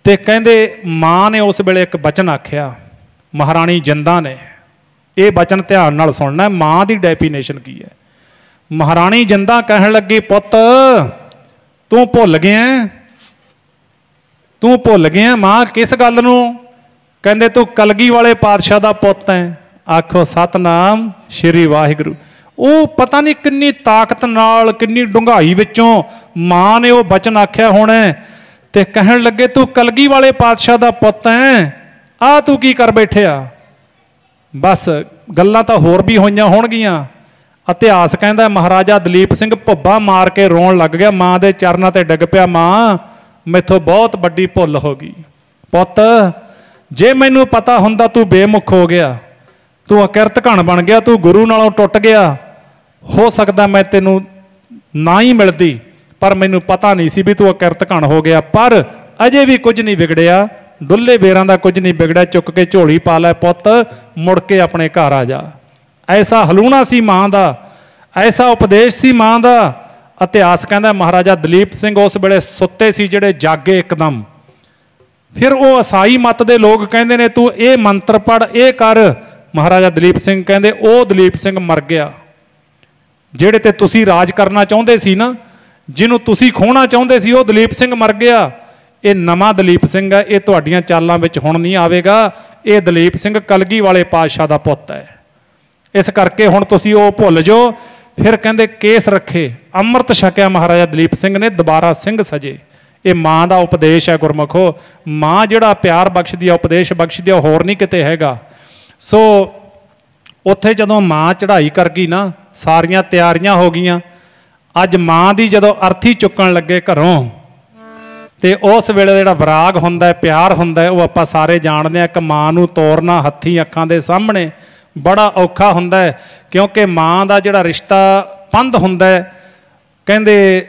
ते कहंदे माँ ने उस वेले एक बचन आख्या, महाराणी जिंदा ने, ये बचन ध्यान नाल सुनना, माँ की डेफिनेशन की है। महाराणी जिंदा कहण लगी, पुत तू भुल गया, तू भुल गया माँ किस गल नूं? कहंदे तू कलगी वाले पातशाह दा पुत है। आखो सतनाम श्री वाहिगुरू। वो पता नहीं किन्नी ताकत नाल, किन्नी डूंघाई विचों माँ ने वो बचन आख्या होना, ते कहण लगे तू कलगी वाले पातशाह दा पुत है, आ तू की कर बैठिया? बस गल्लां तां होर भी होईयां होणगीਆਂ। इतिहास कहता महाराजा दलीप सिंह भुब्बा मार के रोन लग गया, माँ के चरणों ते डिग पिया, माँ मैथों बहुत बड़ी भुल हो गई। पुत जे मैनू पता हुंदा तू बेमुख हो गया, तू अकिरत घण बन गया, तू गुरु नालों टुट गया, हो सकता मैं तेनू ना ही मिलती, पर मैनू पता नहीं सी भी तू अकिरत घण हो गया। पर अजे भी कुछ नहीं बिगड़िया, डुल्ले बेरां दा कुछ नहीं बिगड़िया, चुक के झोली पा लै पुत, मुड़ के अपने घर आ जा। ऐसा हलूणा सी माँ का, ऐसा उपदेश सी माँ का। इतिहास कहता महाराजा दलीप सिंह उस वेले सुत्ते सी, जिहड़े जागे एकदम। फिर वो ईसाई मत के लोग कहते ने तू ये मंत्र पढ़, ये कर। महाराजा दलीप सिंह कहते वो दलीप सिंह मर गया जिहड़े ते तुसी राज करना चाहुंदे सी ना, जिन्हों तुसी खोना चाहुंदे सी, वो दलीप सिंह मर गया। ये नवां दलीप सिंह है, ये तुहाडीआं चालां विच हुण नहीं आवेगा। ये दलीप सिंह कलगी वाले पातशाह दा पुੱਤ है, इस करके हुण तुसी वो भुल जाओ। फिर कहंदे केस रखे, अमृत छकिया महाराजा दलीप सिंह ने, दोबारा सिंह सजे। ये माँ का उपदेश है गुरमुखो। माँ जिहड़ा प्यार बख्शदी है, उपदेश बख्शदी है, होर नहीं किते हैगा। सो उत्थे जदों माँ चढ़ाई कर गई ना, सारियां तैयारियां हो गईयां। अज माँ की जदों अर्थी चुकन लगे घरों, तो उस वेले जिहड़ा विराग हुंदा है, प्यार हुंदा है, वो आपां सारे जाणदे हां। एक माँ नूं तोरना हत्थी अखां दे सामने बड़ा औखा हुंदा है, क्योंकि माँ का जिहड़ा रिश्ता पंध हुंदा है, ਕਹਿੰਦੇ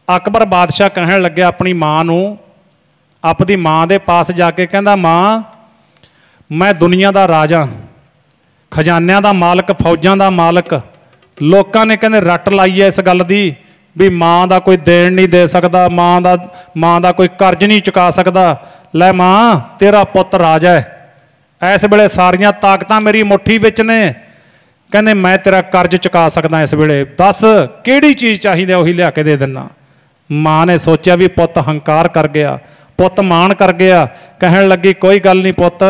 ਅਕਬਰ ਬਾਦਸ਼ਾਹ ਕਹਿਣ ਲੱਗਿਆ ਆਪਣੀ ਮਾਂ ਨੂੰ, ਆਪਣੀ ਮਾਂ ਦੇ ਪਾਸ ਜਾ ਕੇ ਕਹਿੰਦਾ, ਮਾਂ ਮੈਂ ਦੁਨੀਆ ਦਾ ਰਾਜਾ, ਖਜ਼ਾਨਿਆਂ ਦਾ ਮਾਲਕ, ਫੌਜਾਂ ਦਾ ਮਾਲਕ। ਲੋਕਾਂ ਨੇ ਕਹਿੰਦੇ ਰੱਟ ਲਾਈ ਹੈ ਇਸ ਗੱਲ ਦੀ ਵੀ ਮਾਂ ਦਾ ਕੋਈ ਦੇਣ ਨਹੀਂ ਦੇ ਸਕਦਾ, ਮਾਂ ਦਾ ਕੋਈ ਕਰਜ਼ ਨਹੀਂ ਚੁਕਾ ਸਕਦਾ। ਲੈ ਮਾਂ, ਤੇਰਾ ਪੁੱਤ ਰਾਜਾ ਹੈ, ਇਸ ਵੇਲੇ ਸਾਰੀਆਂ ਤਾਕਤਾਂ ਮੇਰੀ ਮੁੱਠੀ ਵਿੱਚ ਨੇ। ਕਹਿੰਦੇ ਮੈਂ ਤੇਰਾ ਕਰਜ਼ ਚੁਕਾ ਸਕਦਾ ਇਸ ਵੇਲੇ, ਦੱਸ ਕਿਹੜੀ ਚੀਜ਼ ਚਾਹੀਦੀ, ਉਹੀ ਲਿਆ ਕੇ ਦੇ ਦਿੰਦਾ। ਮਾਂ ਨੇ ਸੋਚਿਆ ਵੀ ਪੁੱਤ ਹੰਕਾਰ ਕਰ ਗਿਆ, ਪੁੱਤ ਮਾਣ ਕਰ ਗਿਆ। ਕਹਿਣ ਲੱਗੀ ਕੋਈ ਗੱਲ ਨਹੀਂ ਪੁੱਤ,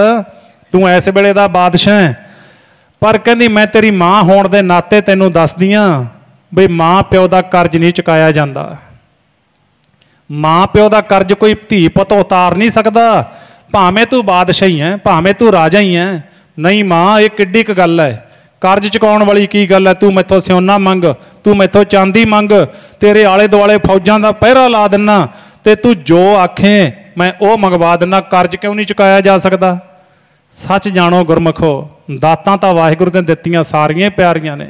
ਤੂੰ ਇਸ ਵੇਲੇ ਦਾ ਬਾਦਸ਼ਾਹ ਹੈ, ਪਰ ਕਹਿੰਦੀ ਮੈਂ ਤੇਰੀ ਮਾਂ ਹੋਣ ਦੇ ਨਾਤੇ ਤੈਨੂੰ ਦੱਸਦੀ ਹਾਂ ਬਈ ਮਾਂ ਪਿਓ ਦਾ ਕਰਜ਼ ਨਹੀਂ ਚੁਕਾਇਆ ਜਾਂਦਾ। ਮਾਂ ਪਿਓ ਦਾ ਕਰਜ਼ ਕੋਈ ਧੀ ਪੁੱਤ ਉਤਾਰ ਨਹੀਂ ਸਕਦਾ, ਭਾਵੇਂ ਤੂੰ ਬਾਦਸ਼ਾਹ ਹੀ ਹੈ, ਭਾਵੇਂ ਤੂੰ ਰਾਜਾ ਹੀ ਹੈ। ਨਹੀਂ ਮਾਂ, ਇਹ ਕਿੱਡੀ ਕੁ ਗੱਲ ਹੈ, ਕਰਜ਼ ਚੁਕਾਉਣ ਵਾਲੀ ਕੀ ਗੱਲ ਹੈ? ਤੂੰ ਮੈਥੋਂ ਸਿਉਨਾ ਮੰਗ, ਤੂੰ ਮੈਥੋਂ ਚਾਂਦੀ ਮੰਗ, ਤੇਰੇ ਆਲੇ ਦੁਆਲੇ ਫੌਜਾਂ ਦਾ ਪਹਿਰਾ ਲਾ ਦਿੰਨਾ, ਤੇ ਤੂੰ ਜੋ ਆਖੇ ਮੈਂ ਉਹ ਮੰਗਵਾ ਦਿੰਨਾ। ਕਰਜ਼ ਕਿਉਂ ਨਹੀਂ ਚੁਕਾਇਆ ਜਾ ਸਕਦਾ? ਸੱਚ ਜਾਣੋ ਗੁਰਮੁਖੋ, ਦਾਤਾਂ ਤਾਂ ਵਾਹਿਗੁਰੂ ਨੇ ਦਿੱਤੀਆਂ ਸਾਰੀਆਂ ਪਿਆਰੀਆਂ ਨੇ,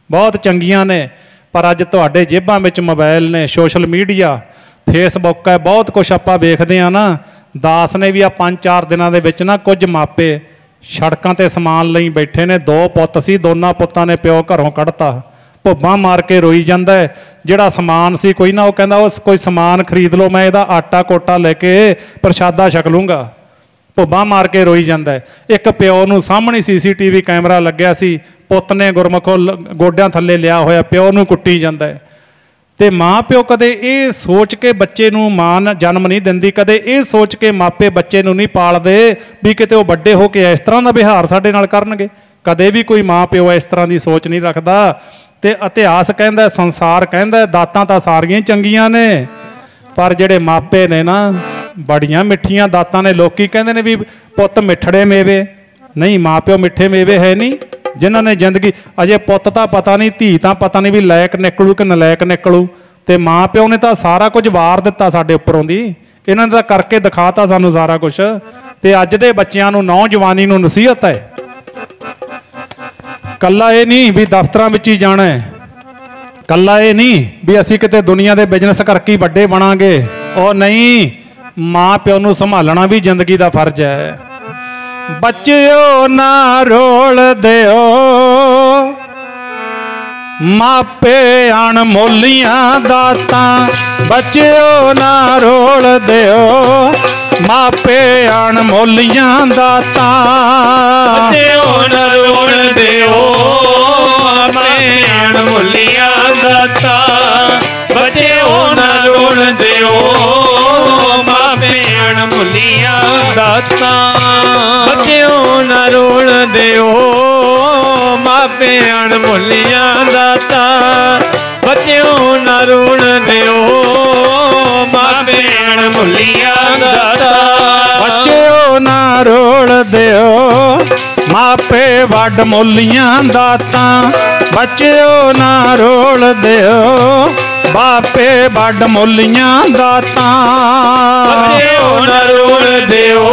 ਬਹੁਤ ਚੰਗੀਆਂ ਨੇ, ਪਰ ਅੱਜ ਤੁਹਾਡੇ ਜੇਬਾਂ ਵਿੱਚ ਮੋਬਾਈਲ ਨੇ, ਸੋਸ਼ਲ ਮੀਡੀਆ, ਫੇਸਬੁੱਕ ਹੈ, ਬਹੁਤ ਕੁਛ ਆਪਾਂ ਵੇਖਦੇ ਹਾਂ ਨਾ। ਦਾਸ ਨੇ ਵੀ ਆ 5-4 ਦਿਨਾਂ ਦੇ ਵਿੱਚ ਨਾ ਕੁਝ ਮਾਪੇ ਸੜਕਾਂ ਤੇ ਸਮਾਨ ਲਈ ਬੈਠੇ ਨੇ। 2 ਪੁੱਤ ਸੀ, ਦੋਨਾਂ ਪੁੱਤਾਂ ਨੇ ਪਿਓ ਘਰੋਂ ਕੱਢਤਾ, ਭੁੱਬਾਂ ਮਾਰ ਕੇ ਰੋਈ ਜਾਂਦਾ। ਜਿਹੜਾ ਸਮਾਨ ਸੀ ਕੋਈ ਨਾ, ਉਹ ਕਹਿੰਦਾ ਉਸ ਕੋਈ ਸਮਾਨ ਖਰੀਦ ਲਓ, ਮੈਂ ਇਹਦਾ ਆਟਾ ਕੋਟਾ ਲੈ ਕੇ ਪ੍ਰਸ਼ਾਦਾ ਛਕ ਲੂੰਗਾ। ਭੁੱਬਾਂ ਮਾਰ ਕੇ ਰੋਈ ਜਾਂਦਾ। ਇੱਕ ਪਿਓ ਨੂੰ ਸਾਹਮਣੇ CCTV ਕੈਮਰਾ ਲੱਗਿਆ ਸੀ, ਪੁੱਤ ਨੇ ਗੁਰਮੁਖੋ ਗੋਡਿਆਂ ਥੱਲੇ ਲਿਆ ਹੋਇਆ ਪਿਓ ਨੂੰ ਕੁੱਟੀ ਜਾਂਦਾ। ਤੇ ਮਾਂ ਪਿਓ ਕਦੇ ਇਹ ਸੋਚ ਕੇ ਬੱਚੇ ਨੂੰ ਮਾਂ ਜਨਮ ਨਹੀਂ ਦਿੰਦੀ, ਕਦੇ ਇਹ ਸੋਚ ਕੇ ਮਾਪੇ ਬੱਚੇ ਨੂੰ ਨਹੀਂ ਪਾਲਦੇ ਵੀ ਕਿਤੇ ਉਹ ਵੱਡੇ ਹੋ ਕੇ ਇਸ ਤਰ੍ਹਾਂ ਦਾ ਵਿਹਾਰ ਸਾਡੇ ਨਾਲ ਕਰਨਗੇ। ਕਦੇ ਵੀ ਕੋਈ ਮਾਂ ਪਿਓ ਇਸ ਤਰ੍ਹਾਂ ਦੀ ਸੋਚ ਨਹੀਂ ਰੱਖਦਾ। ਤੇ ਇਤਿਹਾਸ ਕਹਿੰਦਾ, ਸੰਸਾਰ ਕਹਿੰਦਾ, ਦਾਤਾਂ ਤਾਂ ਸਾਰੀਆਂ ਚੰਗੀਆਂ ਨੇ, ਪਰ ਜਿਹੜੇ ਮਾਪੇ ਨੇ ਨਾ ਬੜੀਆਂ ਮਿੱਠੀਆਂ ਦਾਤਾਂ ਨੇ। ਲੋਕੀ ਕਹਿੰਦੇ ਨੇ ਵੀ ਪੁੱਤ ਮਿੱਠੜੇ ਮੇਵੇ, ਨਹੀਂ ਮਾਂ ਪਿਓ ਮਿੱਠੇ ਮੇਵੇ ਹੈ ਨਹੀਂ, ਜਿਨ੍ਹਾਂ ਨੇ ਜ਼ਿੰਦਗੀ ਅਜੇ ਪੁੱਤ ਤਾਂ ਪਤਾ ਨਹੀਂ, ਧੀ ਤਾਂ ਪਤਾ ਨਹੀਂ ਵੀ ਲਾਇਕ ਨਿਕਲੂ ਕਿ ਨਲਾਇਕ ਨਿਕਲੂ, ਤੇ ਮਾਂ ਪਿਓ ਨੇ ਤਾਂ ਸਾਰਾ ਕੁਝ ਵਾਰ ਦਿੱਤਾ ਸਾਡੇ ਉੱਪਰੋਂ ਦੀ। ਇਹਨਾਂ ਨੇ ਤਾਂ ਕਰਕੇ ਦਿਖਾਤਾ ਸਾਨੂੰ ਸਾਰਾ ਕੁਝ। ਤੇ ਅੱਜ ਦੇ ਬੱਚਿਆਂ ਨੂੰ, ਨੌਜਵਾਨੀ ਨੂੰ ਨਸੀਹਤ ਹੈ, ਕੱਲਾ ਇਹ ਨਹੀਂ ਵੀ ਦਫ਼ਤਰਾਂ ਵਿੱਚ ਹੀ ਜਾਣਾ ਹੈ, ਕੱਲਾ ਇਹ ਨਹੀਂ ਵੀ ਅਸੀਂ ਕਿਤੇ ਦੁਨੀਆ ਦੇ ਬਿਜ਼ਨਸ ਕਰਕੇ ਵੱਡੇ ਬਣਾਂਗੇ, ਉਹ ਨਹੀਂ, ਮਾਂ ਪਿਓ ਨੂੰ ਸੰਭਾਲਣਾ ਵੀ ਜ਼ਿੰਦਗੀ ਦਾ ਫਰਜ਼ ਹੈ। ਬੱਚਿਓ ਨਾ ਰੋਲ ਦਿਓ, ਮਾਪੇ ਅਣਮੋਲੀਆਂ ਦਾਤਾਂ, ਬੱਚਿਓ ਨਾ ਰੋਲ ਦਿਓ, ਮਾਪੇ ਅਣਮੋਲੀਆਂ ਦਾਤਾਂ, ਬੱਚਿਓ ਨਾ ਰੋਲ ਦਿਓ, ਮਾਪੇ ਅਣਮੋਲੀਆਂ ਦਾਤਾਂ, ਬੱਚਿਓ ਨਾ ਰੋਲ ਦਿਓ, ਮਾਪੇ ਅਣਮੋਲੀਆਂ ਦਾਤਾਂ, ਬੱਚਿਓ ਨਾ ਰੋਲ ਦਿਓ, ਮਾਪੇ ਅਣਮੋਲੀਆਂ ਦਾਤਾਂ, ਬੱਚਿਓ ਨਾ ਰੋਲ ਦਿਓ, ਮਾਪੇ ਅਣਮੋਲੀਆਂ ਦਾਤਾਂ, ਬੱਚਿਓ ਨਾ ਰੋਲ ਦਿਓ, ਮਾਪੇ ਵੱਡ ਮੁੱਲੀਆਂ ਦਾਤਾਂ, ਬੱਚਿਓ ਨਾ ਰੋਲ ਦਿਓ, ਬਾਪੇ ਵੱਡ ਮੁੱਲੀਆਂ ਦਾਤਾਂ, ਬੱਚਿਓ ਨਾ ਰੋਲ ਦਿਓ,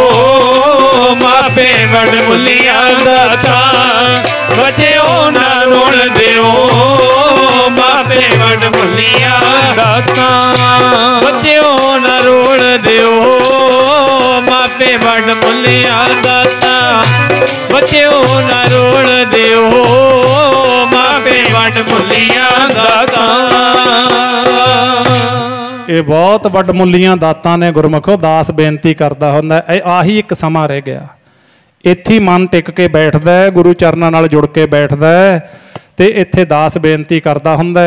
ਮਾਪੇ ਵੱਡ ਮੁੱਲੀਆਂ ਦਾਤਾਂ, ਬੱਚਿਓ ਨਾ ਰੋਲ ਦਿਓ, ਮਾਪੇ ਵੱਡ ਮੁੱਲੀਆਂ ਦਾਤਾਂ, ਬੱਚਿਓ ਨਾ ਰੋਲ ਦਿਓ, ਮਾਪੇ ਵੱਡ ਮੁੱਲੀਆਂ ਦਾਤਾਂ, ਬੱਚਿਓ ਨਾ ਰੋਲ ਦਿਓ, ਮਾਪੇ ਵੱਡ ਮੁੱਲੀਆਂ ਦਾਤਾਂ। ਇਹ ਬਹੁਤ ਵੱਡ ਮੁੱਲੀਆਂ ਦਾਤਾਂ ਨੇ ਗੁਰਮੁਖੋ। ਦਾਸ ਬੇਨਤੀ ਕਰਦਾ ਹੁੰਦਾ, ਇਹ ਆਹੀ ਇੱਕ ਸਮਾਂ ਰਹਿ ਗਿਆ, ਇੱਥੇ ਹੀ ਮਨ ਟਿਕ ਕੇ ਬੈਠਦਾ, ਗੁਰੂ ਚਰਨਾਂ ਨਾਲ ਜੁੜ ਕੇ ਬੈਠਦਾ, ਤੇ ਇੱਥੇ ਦਾਸ ਬੇਨਤੀ ਕਰਦਾ ਹੁੰਦਾ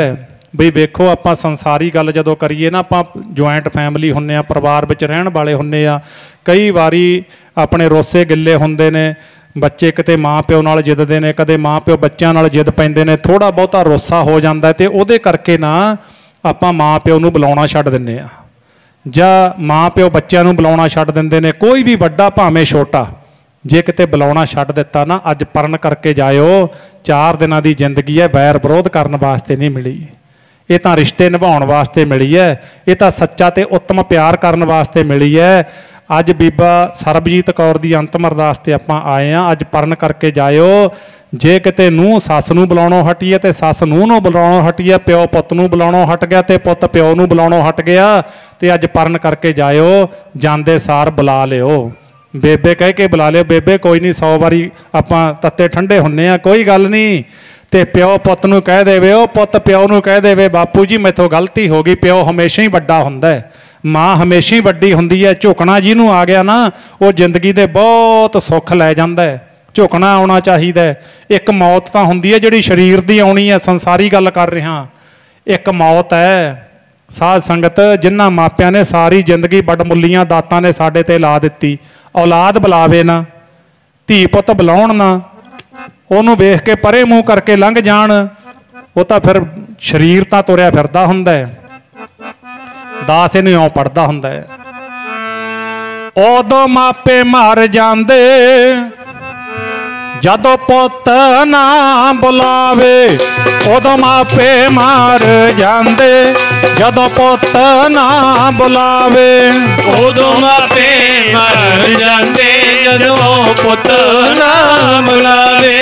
ਵੀ ਵੇਖੋ, ਆਪਾਂ ਸੰਸਾਰੀ ਗੱਲ ਜਦੋਂ ਕਰੀਏ ਨਾ, ਆਪਾਂ ਜੁਆਇੰਟ ਫੈਮਿਲੀ ਹੁੰਦੇ ਆ, ਪਰਿਵਾਰ ਵਿੱਚ ਰਹਿਣ ਵਾਲੇ ਹੁੰਦੇ ਆ, ਕਈ ਵਾਰੀ ਆਪਣੇ ਰੋਸੇ ਗਿੱਲੇ ਹੁੰਦੇ ਨੇ, ਬੱਚੇ ਕਿਤੇ ਮਾਂ ਪਿਓ ਨਾਲ ਜਿੱਦਦੇ ਨੇ, ਕਦੇ ਮਾਂ ਪਿਓ ਬੱਚਿਆਂ ਨਾਲ ਜਿੱਦ ਪੈਂਦੇ ਨੇ, ਥੋੜ੍ਹਾ ਬਹੁਤਾ ਰੋਸਾ ਹੋ ਜਾਂਦਾ, ਤੇ ਉਹਦੇ ਕਰਕੇ ਨਾ ਆਪਾਂ ਮਾਂ ਪਿਓ ਨੂੰ ਬੁਲਾਉਣਾ ਛੱਡ ਦਿੰਦੇ ਆ, ਜਾਂ ਮਾਂ ਪਿਓ ਬੱਚਿਆਂ ਨੂੰ ਬੁਲਾਉਣਾ ਛੱਡ ਦਿੰਦੇ ਨੇ। ਕੋਈ ਵੀ ਵੱਡਾ ਭਾਵੇਂ ਛੋਟਾ, ਜੇ ਕਿਤੇ ਬੁਲਾਉਣਾ ਛੱਡ ਦਿੱਤਾ ਨਾ, ਅੱਜ ਪਰਨ ਕਰਕੇ ਜਾਇਓ, 4 ਦਿਨਾਂ ਦੀ ਜ਼ਿੰਦਗੀ ਹੈ, ਵੈਰ ਵਿਰੋਧ ਕਰਨ ਵਾਸਤੇ ਨਹੀਂ ਮਿਲੀ। ਇਹ ਤਾਂ ਰਿਸ਼ਤੇ ਨਿਭਾਉਣ ਵਾਸਤੇ ਮਿਲੀ ਹੈ, ਇਹ ਤਾਂ ਸੱਚਾ ਤੇ ਉੱਤਮ ਪਿਆਰ ਕਰਨ ਵਾਸਤੇ ਮਿਲੀ ਹੈ। ਅੱਜ ਬੀਬਾ ਸਰਬਜੀਤ ਕੌਰ ਦੀ ਅੰਤਮ ਅਰਦਾਸ ਤੇ ਆਪਾਂ ਆਏ ਹਾਂ। ਅੱਜ ਪਰਨ ਕਰਕੇ ਜਾਇਓ, जे किते नूह सੱਸ ਨੂੰ ਬੁਲਾਉਣੋਂ ਹਟੀ ਹੈ ਤੇ ਸੱਸ ਨੂੰਹ ਨੂੰ ਬੁਲਾਉਣੋਂ ਹਟੀ ਹੈ, ਪਿਓ ਪੁੱਤ ਨੂੰ ਬੁਲਾਉਣੋਂ ਹਟ ਗਿਆ ਤੇ ਪੁੱਤ ਪਿਓ ਨੂੰ ਬੁਲਾਉਣੋਂ ਹਟ ਗਿਆ। ਤੇ ਅੱਜ ਪਰਨ ਕਰਕੇ ਜਾਇਓ, ਜਾਂਦੇ ਸਾਰ ਬੁਲਾ ਲਿਓ, ਬੇਬੇ ਕਹਿ ਕੇ ਬੁਲਾ ਲਿਓ। ਬੇਬੇ ਕੋਈ ਨਹੀਂ, 100 ਵਾਰੀ ਆਪਾਂ ਤੱਤੇ ਠੰਡੇ ਹੁੰਨੇ ਆ, ਕੋਈ ਗੱਲ ਨਹੀਂ। ਤੇ ਪਿਓ ਪੁੱਤ ਨੂੰ ਕਹਿ ਦੇਵੇ, ਉਹ ਪੁੱਤ ਪਿਓ ਨੂੰ ਕਹਿ ਦੇਵੇ, ਬਾਪੂ ਜੀ ਮੈਥੋਂ ਗਲਤੀ ਹੋ ਗਈ। ਪਿਓ ਹਮੇਸ਼ਾ ਹੀ ਵੱਡਾ ਹੁੰਦਾ ਹੈ, ਮਾਂ ਹਮੇਸ਼ਾ ਹੀ ਵੱਡੀ ਹੁੰਦੀ ਹੈ। ਝੁਕਣਾ ਜਿਹਨੂੰ ਆ ਗਿਆ ਨਾ, ਉਹ ਜ਼ਿੰਦਗੀ ਦੇ ਬਹੁਤ ਸੁੱਖ ਲੈ ਜਾਂਦਾ ਹੈ। ਝੁਕਣਾ ਆਉਣਾ ਚਾਹੀਦਾ ਹੈ। ਇੱਕ ਮੌਤ ਤਾਂ ਹੁੰਦੀ ਹੈ ਜਿਹੜੀ ਸਰੀਰ ਦੀ ਆਉਣੀ ਹੈ, ਸੰਸਾਰੀ ਗੱਲ ਕਰ ਰਿਹਾ। ਇੱਕ ਮੌਤ ਹੈ ਸਾਧ ਸੰਗਤ, ਜਿਨ੍ਹਾਂ ਮਾਪਿਆਂ ਨੇ ਸਾਰੀ ਜ਼ਿੰਦਗੀ ਵੱਡਮੁੱਲੀਆਂ ਦਾਤਾਂ ਨੇ ਸਾਡੇ ਤੇ ਲਾ ਦਿੱਤੀ। ਔਲਾਦ ਬੁਲਾਵੇ ਨਾ, ਧੀ ਪੁੱਤ ਬੁਲਾਉਣ ਨਾ, ਉਹਨੂੰ ਵੇਖ ਕੇ ਪਰੇ ਮੂੰਹ ਕਰਕੇ ਲੰਘ ਜਾਣ, ਉਹ ਤਾਂ ਫਿਰ ਸਰੀਰ ਤਾਂ ਤੁਰਿਆ ਫਿਰਦਾ ਹੁੰਦਾ ਹੈ, ਦਾਸ ਇਹਨੂੰ ਇਉਂ ਪੜਦਾ ਹੁੰਦਾ ਹੈ। ਉਦੋਂ ਮਾਪੇ ਮਰ ਜਾਂਦੇ ਜਦੋਂ ਪੁੱਤ ਨਾ ਬੁਲਾਵੇ, ਉਦੋਂ ਮਾਪੇ ਮਰ ਜਾਂਦੇ ਜਦੋਂ ਪੁੱਤ ਨਾ ਬੁਲਾਵੇ, ਉਦੋਂ ਮਾਪੇ ਮਰ ਜਾਂਦੇ ਜਦੋਂ ਪੁੱਤ ਨਾ ਬੁਲਾਵੇ,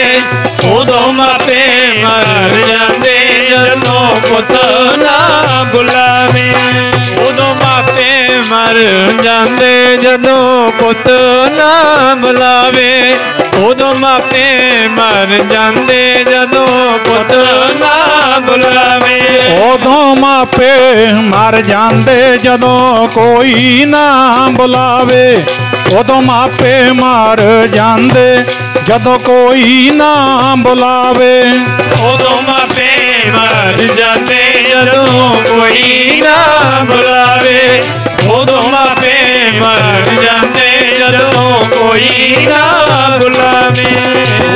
ਉਦੋਂ ਮਾਪੇ ਮਰ ਜਾਂਦੇ ਜਦੋਂ ਪੁੱਤ ਨਾ ਬੁਲਾਵੇ, ਉਦੋਂ ਮਾਪੇ ਮਰ ਜਾਂਦੇ ਜਦੋਂ ਪੁੱਤ ਨਾ ਬੁਲਾਵੇ, ਉਦੋਂ ਮਾਪੇ ਮਰ ਜਾਂਦੇ ਜਦੋਂ ਪੁੱਤ ਨਾ ਬੁਲਾਵੇ, ਉਦੋਂ ਮਾਪੇ ਮਰ ਜਾਂਦੇ ਜਦੋਂ ਕੋਈ ਨਾ ਬੁਲਾਵੇ, ਉਦੋਂ ਮਾਪੇ ਮਰ ਜਾਂਦੇ ਜਦੋਂ ਕੋਈ ਨਾ ਬੁਲਾਵੇ, ਉਦੋਂ ਮਾਪੇ ਮਰ ਜਾਂਦੇ ਜਦੋਂ ਕੋਈ ਨਾ ਬੁਲਾਵੇ, ਉਦੋਂ ਮਾਪੇ ਮਰ ਜਾਂਦੇ ਜਦੋਂ ਕੋਈ ਨਾ ਬੁਲਾਵੇ,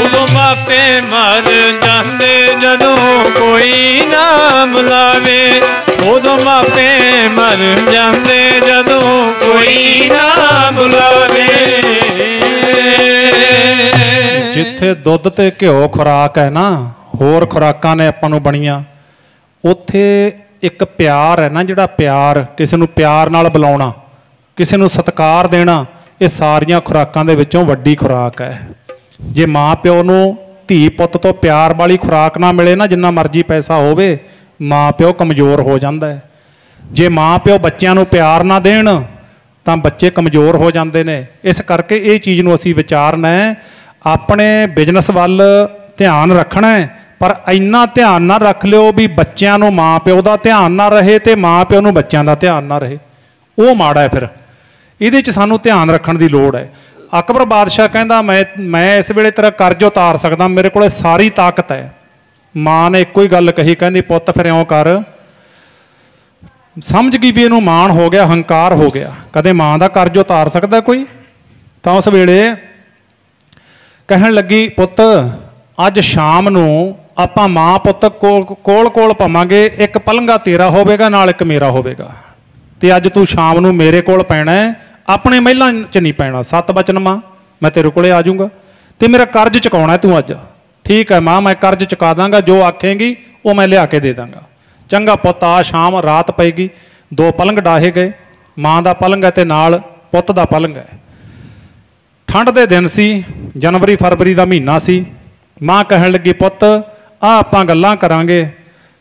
ਉਦੋਂ ਮਾਪੇ ਮਰ ਜਾਂਦੇ ਜਦੋਂ ਕੋਈ ਨਾ ਬੁਲਾਵੇ, ਉਦੋਂ ਮਾਪੇ ਮਰ ਜਾਂਦੇ ਜਦੋਂ ਕੋਈ ਨਾ ਬੁਲਾਵੇ। ਜਿੱਥੇ ਦੁੱਧ ਤੇ ਘਿਓ ਖੁਰਾਕ ਹੈ ਨਾ, ਹੋਰ ਖੁਰਾਕਾਂ ਨੇ ਆਪਾਂ ਨੂੰ ਬਣੀਆਂ, ਉੱਥੇ ਇੱਕ ਪਿਆਰ ਹੈ ਨਾ, ਜਿਹੜਾ ਪਿਆਰ, ਕਿਸੇ ਨੂੰ ਪਿਆਰ ਨਾਲ ਬੁਲਾਉਣਾ, ਕਿਸੇ ਨੂੰ ਸਤਿਕਾਰ ਦੇਣਾ, ਇਹ ਸਾਰੀਆਂ ਖੁਰਾਕਾਂ ਦੇ ਵਿੱਚੋਂ ਵੱਡੀ ਖੁਰਾਕ ਹੈ। ਜੇ ਮਾਂ ਪਿਓ ਨੂੰ ਧੀ ਪੁੱਤ ਤੋਂ ਪਿਆਰ ਵਾਲੀ ਖੁਰਾਕ ਨਾ ਮਿਲੇ ਨਾ, ਜਿੰਨਾ ਮਰਜ਼ੀ ਪੈਸਾ ਹੋਵੇ, ਮਾਂ ਪਿਓ ਕਮਜ਼ੋਰ ਹੋ ਜਾਂਦਾ ਹੈ। ਜੇ ਮਾਂ ਪਿਓ ਬੱਚਿਆਂ ਨੂੰ ਪਿਆਰ ਨਾ ਦੇਣ ਤਾਂ ਬੱਚੇ ਕਮਜ਼ੋਰ ਹੋ ਜਾਂਦੇ ਨੇ। ਇਸ ਕਰਕੇ ਇਹ ਚੀਜ਼ ਨੂੰ ਅਸੀਂ ਵਿਚਾਰਨਾ ਹੈ। ਆਪਣੇ ਬਿਜ਼ਨਸ ਵੱਲ ਧਿਆਨ ਰੱਖਣਾ ਹੈ, ਪਰ ਇੰਨਾ ਧਿਆਨ ਨਾ ਰੱਖ ਲਿਓ ਵੀ ਬੱਚਿਆਂ ਨੂੰ ਮਾਂ ਪਿਓ ਦਾ ਧਿਆਨ ਨਾ ਰਹੇ ਤੇ ਮਾਂ ਪਿਓ ਨੂੰ ਬੱਚਿਆਂ ਦਾ ਧਿਆਨ ਨਾ ਰਹੇ, ਉਹ ਮਾੜਾ ਹੈ। ਫਿਰ ਇਹਦੇ 'ਚ ਸਾਨੂੰ ਧਿਆਨ ਰੱਖਣ ਦੀ ਲੋੜ ਹੈ। ਅਕਬਰ ਬਾਦਸ਼ਾਹ ਕਹਿੰਦਾ, ਮੈਂ ਇਸ ਵੇਲੇ ਤੇਰਾ ਕਰਜ਼ ਉਤਾਰ ਸਕਦਾ, ਮੇਰੇ ਕੋਲ ਸਾਰੀ ਤਾਕਤ ਹੈ। ਮਾਂ ਨੇ ਇੱਕੋ ਹੀ ਗੱਲ ਕਹੀ, ਕਹਿੰਦੀ ਪੁੱਤ ਫਿਰ ਇਉਂ ਕਰ। ਸਮਝ ਗਈ ਵੀ ਇਹਨੂੰ ਮਾਣ ਹੋ ਗਿਆ, ਹੰਕਾਰ ਹੋ ਗਿਆ, ਕਦੇ ਮਾਂ ਦਾ ਕਰਜ਼ ਉਤਾਰ ਸਕਦਾ ਕੋਈ? ਤਾਂ ਉਸ ਵੇਲੇ ਕਹਿਣ ਲੱਗੀ, ਪੁੱਤ ਅੱਜ ਸ਼ਾਮ ਨੂੰ ਆਪਾਂ ਮਾਂ ਪੁੱਤ ਕੋਲ ਕੋਲ ਪਾਵਾਂਗੇ, ਇੱਕ ਪਲੰਘਾ ਤੇਰਾ ਹੋਵੇਗਾ ਨਾਲ ਇੱਕ ਮੇਰਾ ਹੋਵੇਗਾ, ਤੇ ਅੱਜ ਤੂੰ ਸ਼ਾਮ ਨੂੰ ਮੇਰੇ ਕੋਲ ਪੈਣਾ ਹੈ, ਆਪਣੇ ਮਹਿਲਾਂ 'ਚ ਨਹੀਂ ਪੈਣਾ। 7 ਬਚਨ ਮਾਂ, ਮੈਂ ਤੇਰੇ ਕੋਲੇ ਆ ਜਾਊਂਗਾ ਤੇ ਮੇਰਾ ਕਰਜ਼ ਚੁਕਾਉਣਾ ਤੂੰ ਅੱਜ। ਠੀਕ ਹੈ ਮਾਂ, ਮੈਂ ਕਰਜ਼ ਚੁਕਾ ਦਾਂਗਾ, ਜੋ ਆਖੇਂਗੀ ਉਹ ਮੈਂ ਲਿਆ ਕੇ ਦੇ ਦਾਂਗਾ। ਚੰਗਾ ਪੁੱਤ, ਆ ਸ਼ਾਮ ਰਾਤ ਪਏਗੀ, 2 ਪਲੰਘ ਡਾਹੇ ਗਏ, ਮਾਂ ਦਾ ਪਲੰਘ ਹੈ ਤੇ ਨਾਲ ਪੁੱਤ ਦਾ ਪਲੰਘ ਹੈ। ਠੰਡ ਦੇ ਦਿਨ ਸੀ, ਜਨਵਰੀ ਫਰਵਰੀ ਦਾ ਮਹੀਨਾ ਸੀ। ਮਾਂ ਕਹਿਣ ਲੱਗੀ, ਪੁੱਤ ਆ ਆਪਾਂ ਗੱਲਾਂ ਕਰਾਂਗੇ,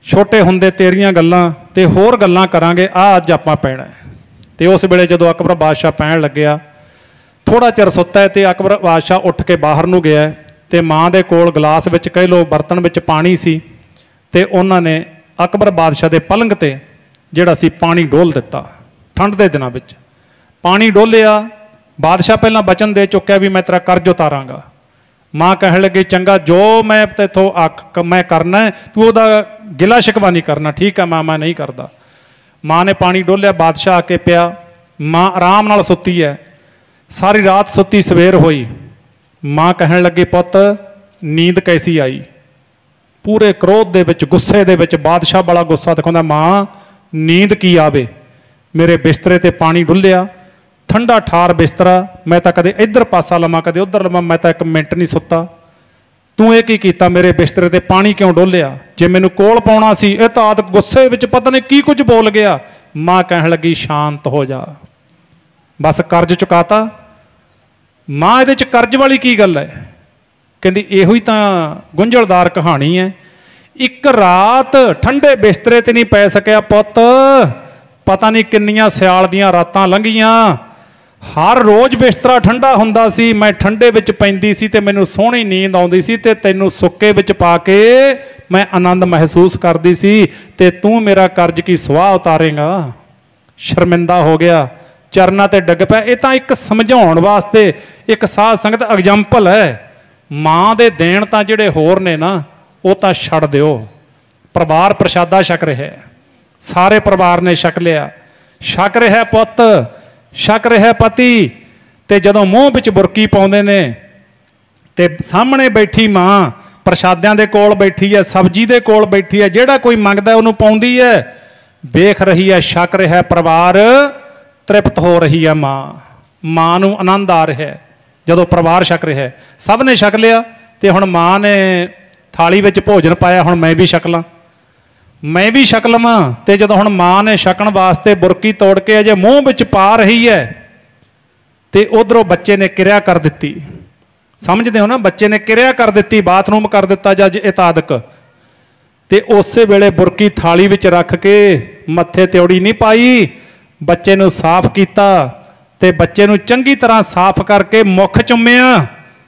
ਛੋਟੇ ਹੁੰਦੇ ਤੇਰੀਆਂ ਗੱਲਾਂ ਤੇ ਹੋਰ ਗੱਲਾਂ ਕਰਾਂਗੇ, ਆ ਅੱਜ ਆਪਾਂ ਪੈਣਾ। ਤੇ ਉਸ ਵੇਲੇ ਜਦੋਂ ਅਕਬਰ ਬਾਦਸ਼ਾਹ ਪੈਣ ਲੱਗਿਆ, ਥੋੜਾ ਚਿਰ ਸੁੱਤਾ ਤੇ ਅਕਬਰ ਬਾਦਸ਼ਾਹ ਉੱਠ ਕੇ ਬਾਹਰ ਨੂੰ ਗਿਆ ਤੇ ਮਾਂ ਦੇ ਕੋਲ ਗਲਾਸ ਵਿੱਚ, ਕਹਿ ਲਓ ਬਰਤਨ ਵਿੱਚ ਪਾਣੀ ਸੀ, ਤੇ ਉਹਨਾਂ ਨੇ ਅਕਬਰ ਬਾਦਸ਼ਾਹ ਦੇ ਪਲੰਘ ਤੇ ਜਿਹੜਾ ਸੀ ਪਾਣੀ ਡੋਲ ਦਿੱਤਾ। ਠੰਡ ਦੇ ਦਿਨਾਂ ਵਿੱਚ ਪਾਣੀ ਡੋਲਿਆ। ਬਾਦਸ਼ਾਹ ਪਹਿਲਾਂ ਬਚਨ ਦੇ ਚੁੱਕਿਆ ਵੀ ਮੈਂ ਤੇਰਾ ਕਰਜ਼ ਉਤਾਰਾਂਗਾ। ਮਾਂ ਕਹਿਣ ਲੱਗੀ, ਚੰਗਾ ਜੋ ਮੈਂ ਤੇਥੋਂ ਮੈਂ ਕਰਨਾ, ਤੂੰ ਉਹਦਾ ਗਿਲਾ ਸ਼ਿਕਵਾ ਨਹੀਂ ਕਰਨਾ। ਠੀਕ ਹੈ ਮਾਂ, ਮੈਂ ਨਹੀਂ ਕਰਦਾ। ਮਾਂ ਨੇ ਪਾਣੀ ਡੋਲਿਆ, ਬਾਦਸ਼ਾਹ ਆ ਕੇ ਪਿਆ। ਮਾਂ ਆਰਾਮ ਨਾਲ ਸੁੱਤੀ ਹੈ, ਸਾਰੀ ਰਾਤ ਸੁੱਤੀ, ਸਵੇਰ ਹੋਈ। ਮਾਂ ਕਹਿਣ ਲੱਗੀ, ਪੁੱਤ ਨੀਂਦ ਕੈਸੀ ਆਈ? ਪੂਰੇ ਕ੍ਰੋਧ ਦੇ ਵਿੱਚ, ਗੁੱਸੇ ਦੇ ਵਿੱਚ, ਬਾਦਸ਼ਾਹ ਬੜਾ ਗੁੱਸਾ ਦਿਖਾਉਂਦਾ, ਮਾਂ ਨੀਂਦ ਕੀ ਆਵੇ, ਮੇਰੇ ਬਿਸਤਰੇ ਤੇ ਪਾਣੀ ਡੁੱਲਿਆ, ਠੰਡਾ ਠਾਰ ਬਿਸਤਰਾ, ਮੈਂ ਤਾਂ ਕਦੇ ਇੱਧਰ ਪਾਸਾ ਲਵਾਂ ਕਦੇ ਉੱਧਰ ਲਵਾਂ, ਮੈਂ ਤਾਂ 1 ਮਿੰਟ ਨਹੀਂ ਸੁੱਤਾ। ਤੂੰ ਇਹ ਕੀ ਕੀਤਾ, ਮੇਰੇ ਬਿਸਤਰੇ ਤੇ ਪਾਣੀ ਕਿਉਂ ਡੋਲਿਆ? ਜੇ ਮੈਨੂੰ ਕੋਲ ਪਾਉਣਾ ਸੀ, ਇਹ ਤਾਂ ਆਦਤ ਗੁੱਸੇ ਵਿੱਚ ਪਤਾ ਨਹੀਂ ਕੀ ਕੁਝ ਬੋਲ ਗਿਆ। ਮਾਂ ਕਹਿਣ ਲੱਗੀ, ਸ਼ਾਂਤ ਹੋ ਜਾ, ਬਸ ਕਰਜ਼ ਚੁਕਾਤਾ। ਮਾਂ ਇਹਦੇ 'ਚ ਕਰਜ਼ ਵਾਲੀ ਕੀ ਗੱਲ ਹੈ? कहती इहो ही तां गुंझलदार कहानी है। एक रात ठंडे बिस्तरे ते नहीं पै सकिया पुत्त, पता नहीं किन्नियां सियाल दियां रातां लंघीਆਂ। हर रोज़ बिस्तरा ठंडा हुंदा सी, मैं ठंडे विच पैंदी सी ते मैनूं सोहणी नींद आउंदी सी ते तैनूं सुक्के विच पा के मैं आनंद महसूस करदी सी ते तूं मेरा कर्ज की सुआह उतारेगा। शर्मिंदा हो गया, चरना ते डिग पिया। ये तां एक समझाउण वास्ते एक साध संगत एग्जाम्पल है। माँ दे देण तां जिहड़े होर ने ना वो तां छड्ड दिओ। परिवार प्रशादा छक रहा, सारे परिवार ने छक लिया, छक रहा पुत्त, छक रहा पति। ते जदों मूँह विच बुरकी पाउंदे ने ते सामने बैठी माँ प्रशादिਆਂ ਦੇ कोल बैठी है, सब्जी ਦੇ कोल बैठी है, ਜਿਹੜਾ कोई मंगदा ਉਹਨੂੰ ਪਾਉਂਦੀ है। वेख रही है, छक रहा है परिवार, तृप्त हो रही है माँ ਨੂੰ आनंद आ रहा है जदों परिवार छक रहा है। सब ने छक लिया ते हुण माँ ने थाली विच भोजन पाया, हुण मैं भी छक ਲਾਂ, मैं भी छक लवां। ते जदों हुण माँ ने छकण वास्ते बुरकी तोड़ के अजे मूँह विच पा रही है ते उधरों बच्चे ने किरिया कर दित्ती। समझते हो ना, बच्चे ने किरिया कर दित्ती, बाथरूम कर दिता जज इतादक। ते उस वेले बुरकी थाली विच रख के मत्थे त्योड़ी नहीं पाई, बच्चे नूं साफ किया ते बच्चे नूं चंगी तरह साफ करके मुख चुम्मिया,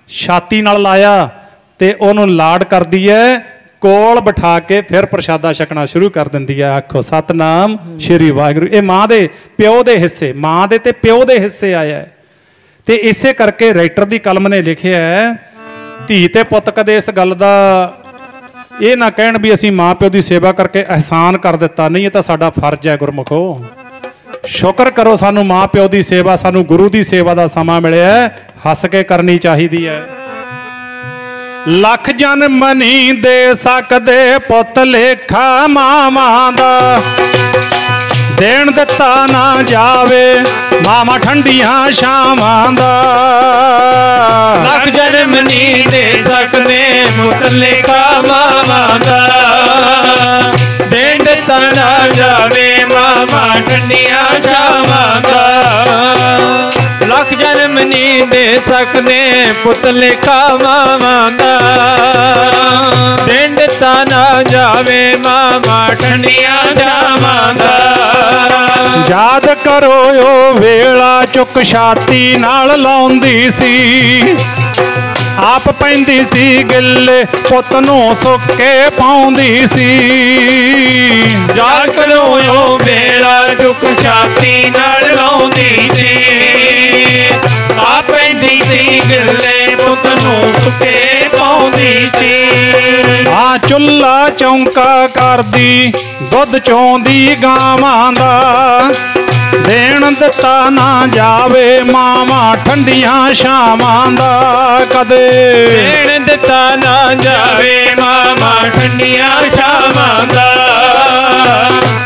छाती नाल लाया ते उहनूं लाड करदी है, कोल बिठा के फिर प्रशादा छकना शुरू कर दिंदी है। आखो सतनाम श्री वाहिगुरू। ये माँ दे प्यो दे हिस्से, माँ दे ते प्यो दे हिस्से आया है। ते इसे करके राइटर दी कलम ने लिखिया है, धी ते पुत कदे इस गल दा ये ना कहण भी असीं माँ प्यो दी सेवा करके एहसान कर दिता, नहीं ये तो साडा फर्ज है। गुरमुखो शुक्र करो सानू माँ प्यो दी सेवा, सानू गुरु दी सेवा दा समा मिलिया, हस के करनी चाहिदी है। लख जन्म नहीं दे सकदे पुत लेखा मावां दा, देण दिता ना जावे मामा ठंडियां छावां दा। लख जन्म नहीं दे सकदे पुत लेखा मावां दा, देण दिता ना जावे मामा ठंडियां छावां दा। लख जन्म नहीं दे सकदे पुत लेखा मावां दा, देण दिता ना जावे मामा ठंडियां छावां दा। याद करो ओ वेला चुक छाती नाल लाउंदी सी, आप पैंदी सी गिल्ले पुत नूं सुक्के पाउंदी सी। याद करो ओ वेला चुक छाती नाल लाउंदी सी, आप पैंदी सी गिल्ले पुत नूं सुक्के पाउंदी सी। आ चुल्ला चौंका करदी दुध चोंदी गावां दा, देण दिता ना जावे मामा ठंडियां छावां दा। कदे देण दिता ना जावे मामा ठंडियां छावां दा,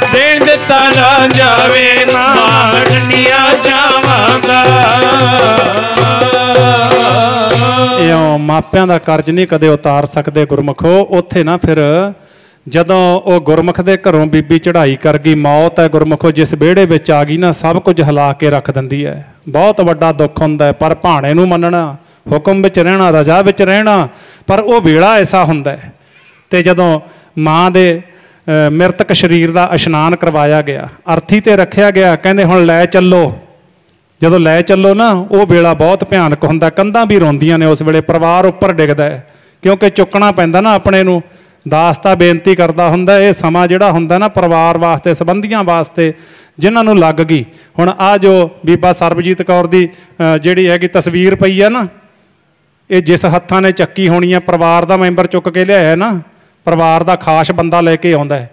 देण दिता ना जावे मामा ठंडियां छावां दा। इउं मापियां दा कर्ज नहीं कदे उतार सकते गुरमुखो। उत्थे ना फिर जदों वो गुरमुख दे घरों बीबी चढ़ाई कर गई, मौत है गुरमुखो जिस विहड़े विच आ गई ना, सब कुछ हिला के रख दिंदी है। बहुत वड्डा दुख हुंदा है, पर भाणे नूं मनना, हुक्म विच रहना, रजा विच रहना, पर वो वेला ऐसा हुंदा है। ते जदों माँ दे मृतक शरीर का इशनान करवाया गया, अर्थी ते रखिया गया, कहंदे हुण लै चलो। जदों लै चलो ना, वो वेला बहुत भयानक हुंदा, कंधां भी रोंदियां ने उस वेले, परिवार उपर डिगदा है, क्योंकि चुकना पैंदा ना अपने नूं। दास तां बेनती करदा हुंदा, ये समा जिहड़ा हुंदा ना परिवार वास्ते, संबंधियां वास्ते जिन्हां नूं लग गई। हुण आ जो बीबा सरबजीत कौर दी जिहड़ी हैगी तस्वीर पई है ना, ये जिस हत्थां ने चक्की होनी है, परिवार का मैंबर चुक के लिआया ना, परिवार का खास बंदा लैके आउंदा है।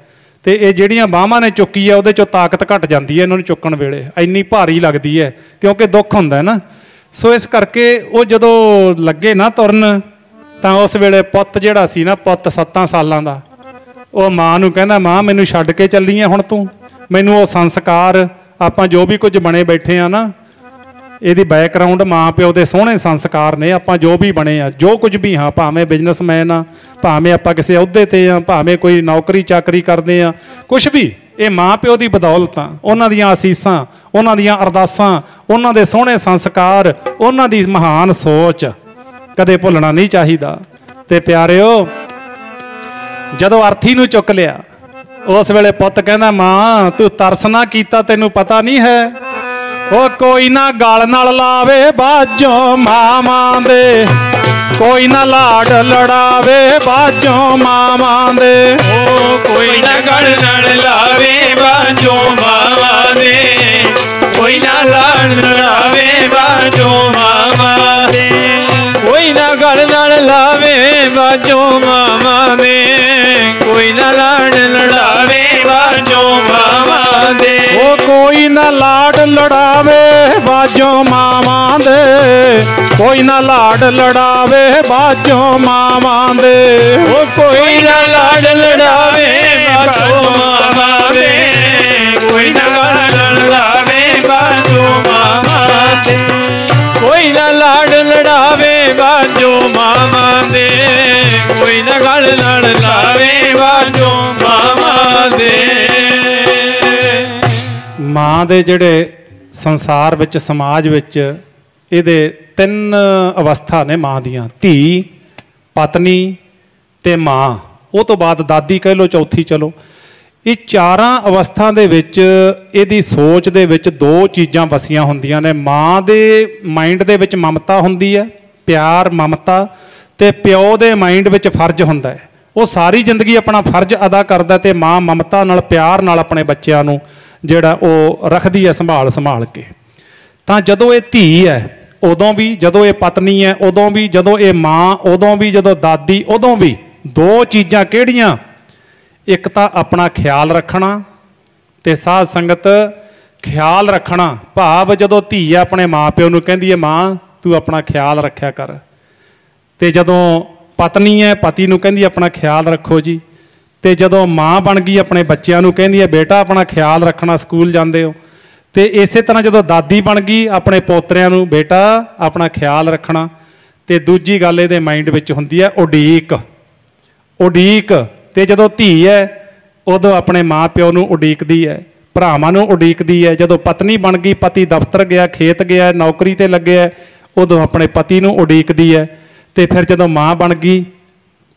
तो ये जिहड़ियां बाहां ने चुकी है, उहदे चों ताकत घट जाती है, इन्हां नूं चुकण वेले इन्नी भारी लगदी है, क्योंकि दुख हुंदा है ना। सो इस करके वो जदों लगे ना तुरन, तां उस वेले पुत्त जिहड़ा सी ना, पुत्त 7 सालां दा, वो माँ नूं कहंदा, माँ मैनूं छड्ड के चली है हुण तूं, मैनूं वो संस्कार आपां जो भी कुछ बने बैठे आ ना, ਇਹਦੀ बैकग्राउंड माँ प्यो के सोहने संस्कार ने, आपां जो भी बने आ, जो कुछ भी हाँ, भावें बिजनेसमैन आ, भावें आपां किसी अहुदे ते आ, भावें कोई नौकरी चाकरी करते आ, कुछ भी ये माँ प्यो की बदौलत आ, उन्हां दीयां असीसां, उन्हां दीयां अरदासां, उन्हां दे सोहने संस्कार, उन्हां दी महान सोच, कदे भुलना नहीं चाहिदा। ते प्यारिओ जदों अर्थी नूं चुक लिया उस वेले पुत कहंदा मां तू तरस ना कीता तैनूं पता नहीं है। ओ कोई ना गल नाल लावे बाजों मावां दे, कोई ना लाड लड़ावे बाजों मावां दे। ओ कोई ना गल नाल लावे बाजों मावां दे, कोई ना लाड लड़ावे बाजों मावां दे। कोई ना गल नाल लावे बाजों मावां दे, कोई ना लाड लड़ावे बाजों मावां दे। ओ कोई ना लाड लड़ावे बाजों मावां दे, कोई ना लाड लड़ावे बाजों मावां दे। ओ कोई ना लाड लड़ावे बाजों मावां दे, कोई ना लाड लड़ावे बाजों मावां दे। कोई ना लाड लड़ावे बाजों मावां दे, कोई ना गल नाल लावे बाजों मावां दे। मां दे जिहड़े संसार विच समाज विच इहदे तीन अवस्था ने मां दियां, धी पत्नी ते मां, ਉਹ ਤੋਂ ਬਾਅਦ ਦਾਦੀ ਕਹਿ ਲਓ, ਚੌਥੀ ਚਲੋ। ਇਹ ਚਾਰਾਂ ਅਵਸਥਾ ਦੇ ਵਿੱਚ ਇਹਦੀ ਸੋਚ ਦੇ ਵਿੱਚ ਦੋ ਚੀਜ਼ਾਂ ਵਸੀਆਂ ਹੁੰਦੀਆਂ ਨੇ। ਮਾਂ ਦੇ ਮਾਈਂਡ ਦੇ ਵਿੱਚ ਮਮਤਾ ਹੁੰਦੀ ਹੈ, ਪਿਆਰ ਮਮਤਾ, ਤੇ ਪਿਓ ਦੇ ਮਾਈਂਡ ਵਿੱਚ ਫਰਜ਼ ਹੁੰਦਾ ਹੈ। ਉਹ ਸਾਰੀ ਜ਼ਿੰਦਗੀ ਆਪਣਾ ਫਰਜ਼ ਅਦਾ ਕਰਦਾ ਤੇ ਮਾਂ ਮਮਤਾ ਨਾਲ ਪਿਆਰ ਨਾਲ ਆਪਣੇ ਬੱਚਿਆਂ ਨੂੰ ਜਿਹੜਾ ਉਹ ਰੱਖਦੀ ਹੈ ਸੰਭਾਲ ਕੇ। ਤਾਂ ਜਦੋਂ ਇਹ ਧੀ ਹੈ ਉਦੋਂ ਵੀ, ਜਦੋਂ ਇਹ ਪਤਨੀ ਹੈ ਉਦੋਂ ਵੀ, ਜਦੋਂ ਇਹ ਮਾਂ ਉਦੋਂ ਵੀ, ਜਦੋਂ ਦਾਦੀ ਉਦੋਂ ਵੀ। ਦੋ ਚੀਜ਼ਾਂ ਕਿਹੜੀਆਂ? ਇੱਕ ਤਾਂ ਆਪਣਾ ਖਿਆਲ ਰੱਖਣਾ ਤੇ ਸਾਧ ਸੰਗਤ ਖਿਆਲ ਰੱਖਣਾ, ਭਾਵ ਜਦੋਂ ਧੀ ਆਪਣੇ ਮਾਂ ਪਿਓ ਨੂੰ ਕਹਿੰਦੀ ਹੈ ਮਾਂ ਤੂੰ ਆਪਣਾ ਖਿਆਲ ਰੱਖਿਆ ਕਰ, ਤੇ ਜਦੋਂ ਪਤਨੀ ਹੈ ਪਤੀ ਨੂੰ ਕਹਿੰਦੀ ਆਪਣਾ ਖਿਆਲ ਰੱਖੋ ਜੀ। ਤੇ ਜਦੋਂ ਮਾਂ ਬਣ ਗਈ ਆਪਣੇ ਬੱਚਿਆਂ ਨੂੰ ਕਹਿੰਦੀ ਹੈ ਬੇਟਾ ਆਪਣਾ ਖਿਆਲ ਰੱਖਣਾ, ਸਕੂਲ ਜਾਂਦੇ ਹੋ। ਤੇ ਇਸੇ ਤਰ੍ਹਾਂ ਜਦੋਂ ਦਾਦੀ ਬਣ ਗਈ ਆਪਣੇ ਪੋਤਰਿਆਂ ਨੂੰ ਬੇਟਾ ਆਪਣਾ ਖਿਆਲ ਰੱਖਣਾ। ਤੇ ਦੂਜੀ ਗੱਲ ਇਹਦੇ ਮਾਈਂਡ ਵਿੱਚ ਹੁੰਦੀ ਹੈ ਉਡੀਕ। ਤੇ ਜਦੋਂ ਧੀ ਹੈ ਉਦੋਂ ਆਪਣੇ ਮਾਂ ਪਿਓ ਨੂੰ ਉਡੀਕਦੀ ਹੈ, ਭਰਾਵਾਂ ਨੂੰ ਉਡੀਕਦੀ ਹੈ। ਜਦੋਂ ਪਤਨੀ ਬਣ ਗਈ, ਪਤੀ ਦਫ਼ਤਰ ਗਿਆ, ਖੇਤ ਗਿਆ, ਨੌਕਰੀ ਤੇ ਲੱਗਿਆ, ਉਦੋਂ ਆਪਣੇ ਪਤੀ ਨੂੰ ਉਡੀਕਦੀ ਹੈ। ਤੇ ਫਿਰ ਜਦੋਂ ਮਾਂ ਬਣ ਗਈ,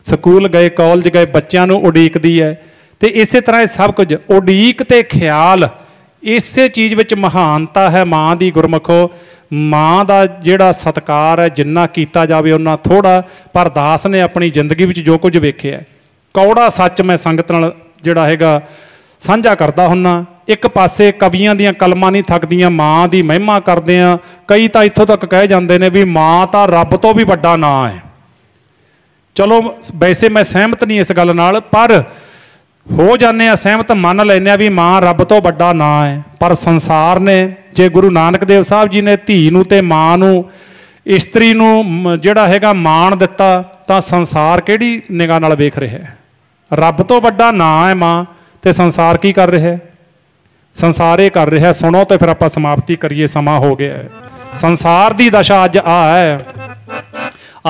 ਸਕੂਲ ਗਏ, ਕਾਲਜ ਗਏ, ਬੱਚਿਆਂ ਨੂੰ ਉਡੀਕਦੀ ਹੈ। ਤੇ ਇਸੇ ਤਰ੍ਹਾਂ ਇਹ ਸਭ ਕੁਝ ਉਡੀਕ ਤੇ ਖਿਆਲ, ਇਸੇ ਚੀਜ਼ ਵਿੱਚ ਮਹਾਨਤਾ ਹੈ ਮਾਂ ਦੀ। ਗੁਰਮੁਖੋ ਮਾਂ ਦਾ ਜਿਹੜਾ ਸਤਿਕਾਰ ਹੈ ਜਿੰਨਾ ਕੀਤਾ ਜਾਵੇ ਓਨਾ ਥੋੜ੍ਹਾ। ਪਰ ਦਾਸ ਨੇ ਆਪਣੀ ਜ਼ਿੰਦਗੀ ਵਿੱਚ ਜੋ ਕੁਝ ਵੇਖਿਆ, ਕੌੜਾ ਸੱਚ ਮੈਂ ਸੰਗਤ ਨਾਲ ਜਿਹੜਾ ਹੈਗਾ ਸਾਂਝਾ ਕਰਦਾ ਹੁੰਦਾ। ਇੱਕ ਪਾਸੇ ਕਵੀਆਂ ਦੀਆਂ ਕਲਮਾਂ ਨਹੀਂ ਥੱਕਦੀਆਂ, ਮਾਂ ਦੀ ਮਹਿਮਾ ਕਰਦੇ ਆ। ਕਈ ਤਾਂ ਇੱਥੋਂ ਤੱਕ ਕਹਿ ਜਾਂਦੇ ਨੇ ਵੀ ਮਾਂ ਤਾਂ ਰੱਬ ਤੋਂ ਵੀ ਵੱਡਾ ਨਾਂ ਹੈ। ਚਲੋ ਵੈਸੇ ਮੈਂ ਸਹਿਮਤ ਨਹੀਂ ਇਸ ਗੱਲ ਨਾਲ, ਪਰ ਹੋ ਜਾਂਦੇ ਆ ਸਹਿਮਤ, ਮੰਨ ਲੈਂਦੇ ਆ ਵੀ ਮਾਂ ਰੱਬ ਤੋਂ ਵੱਡਾ ਨਾਂ ਹੈ। ਪਰ ਸੰਸਾਰ ਨੇ, ਜੇ ਗੁਰੂ ਨਾਨਕ ਦੇਵ ਸਾਹਿਬ ਜੀ ਨੇ ਧੀ ਨੂੰ ਤੇ ਮਾਂ ਨੂੰ, ਇਸਤਰੀ ਨੂੰ ਜਿਹੜਾ ਹੈਗਾ ਮਾਣ ਦਿੱਤਾ, ਤਾਂ ਸੰਸਾਰ ਕਿਹੜੀ ਨਿਗਾਹ ਨਾਲ ਵੇਖ ਰਿਹਾ ਹੈ? ਰੱਬ ਤੋਂ ਵੱਡਾ ਨਾਂ ਹੈ ਮਾਂ, ਤੇ ਸੰਸਾਰ ਕੀ ਕਰ ਰਿਹਾ? ਸੰਸਾਰ ਇਹ ਕਰ ਰਿਹਾ। ਸੁਣੋ ਤੇ ਫਿਰ ਆਪਾਂ ਸਮਾਪਤੀ ਕਰੀਏ, ਸਮਾਂ ਹੋ ਗਿਆ ਹੈ। ਸੰਸਾਰ ਦੀ ਦਸ਼ਾ ਅੱਜ ਆ ਹੈ।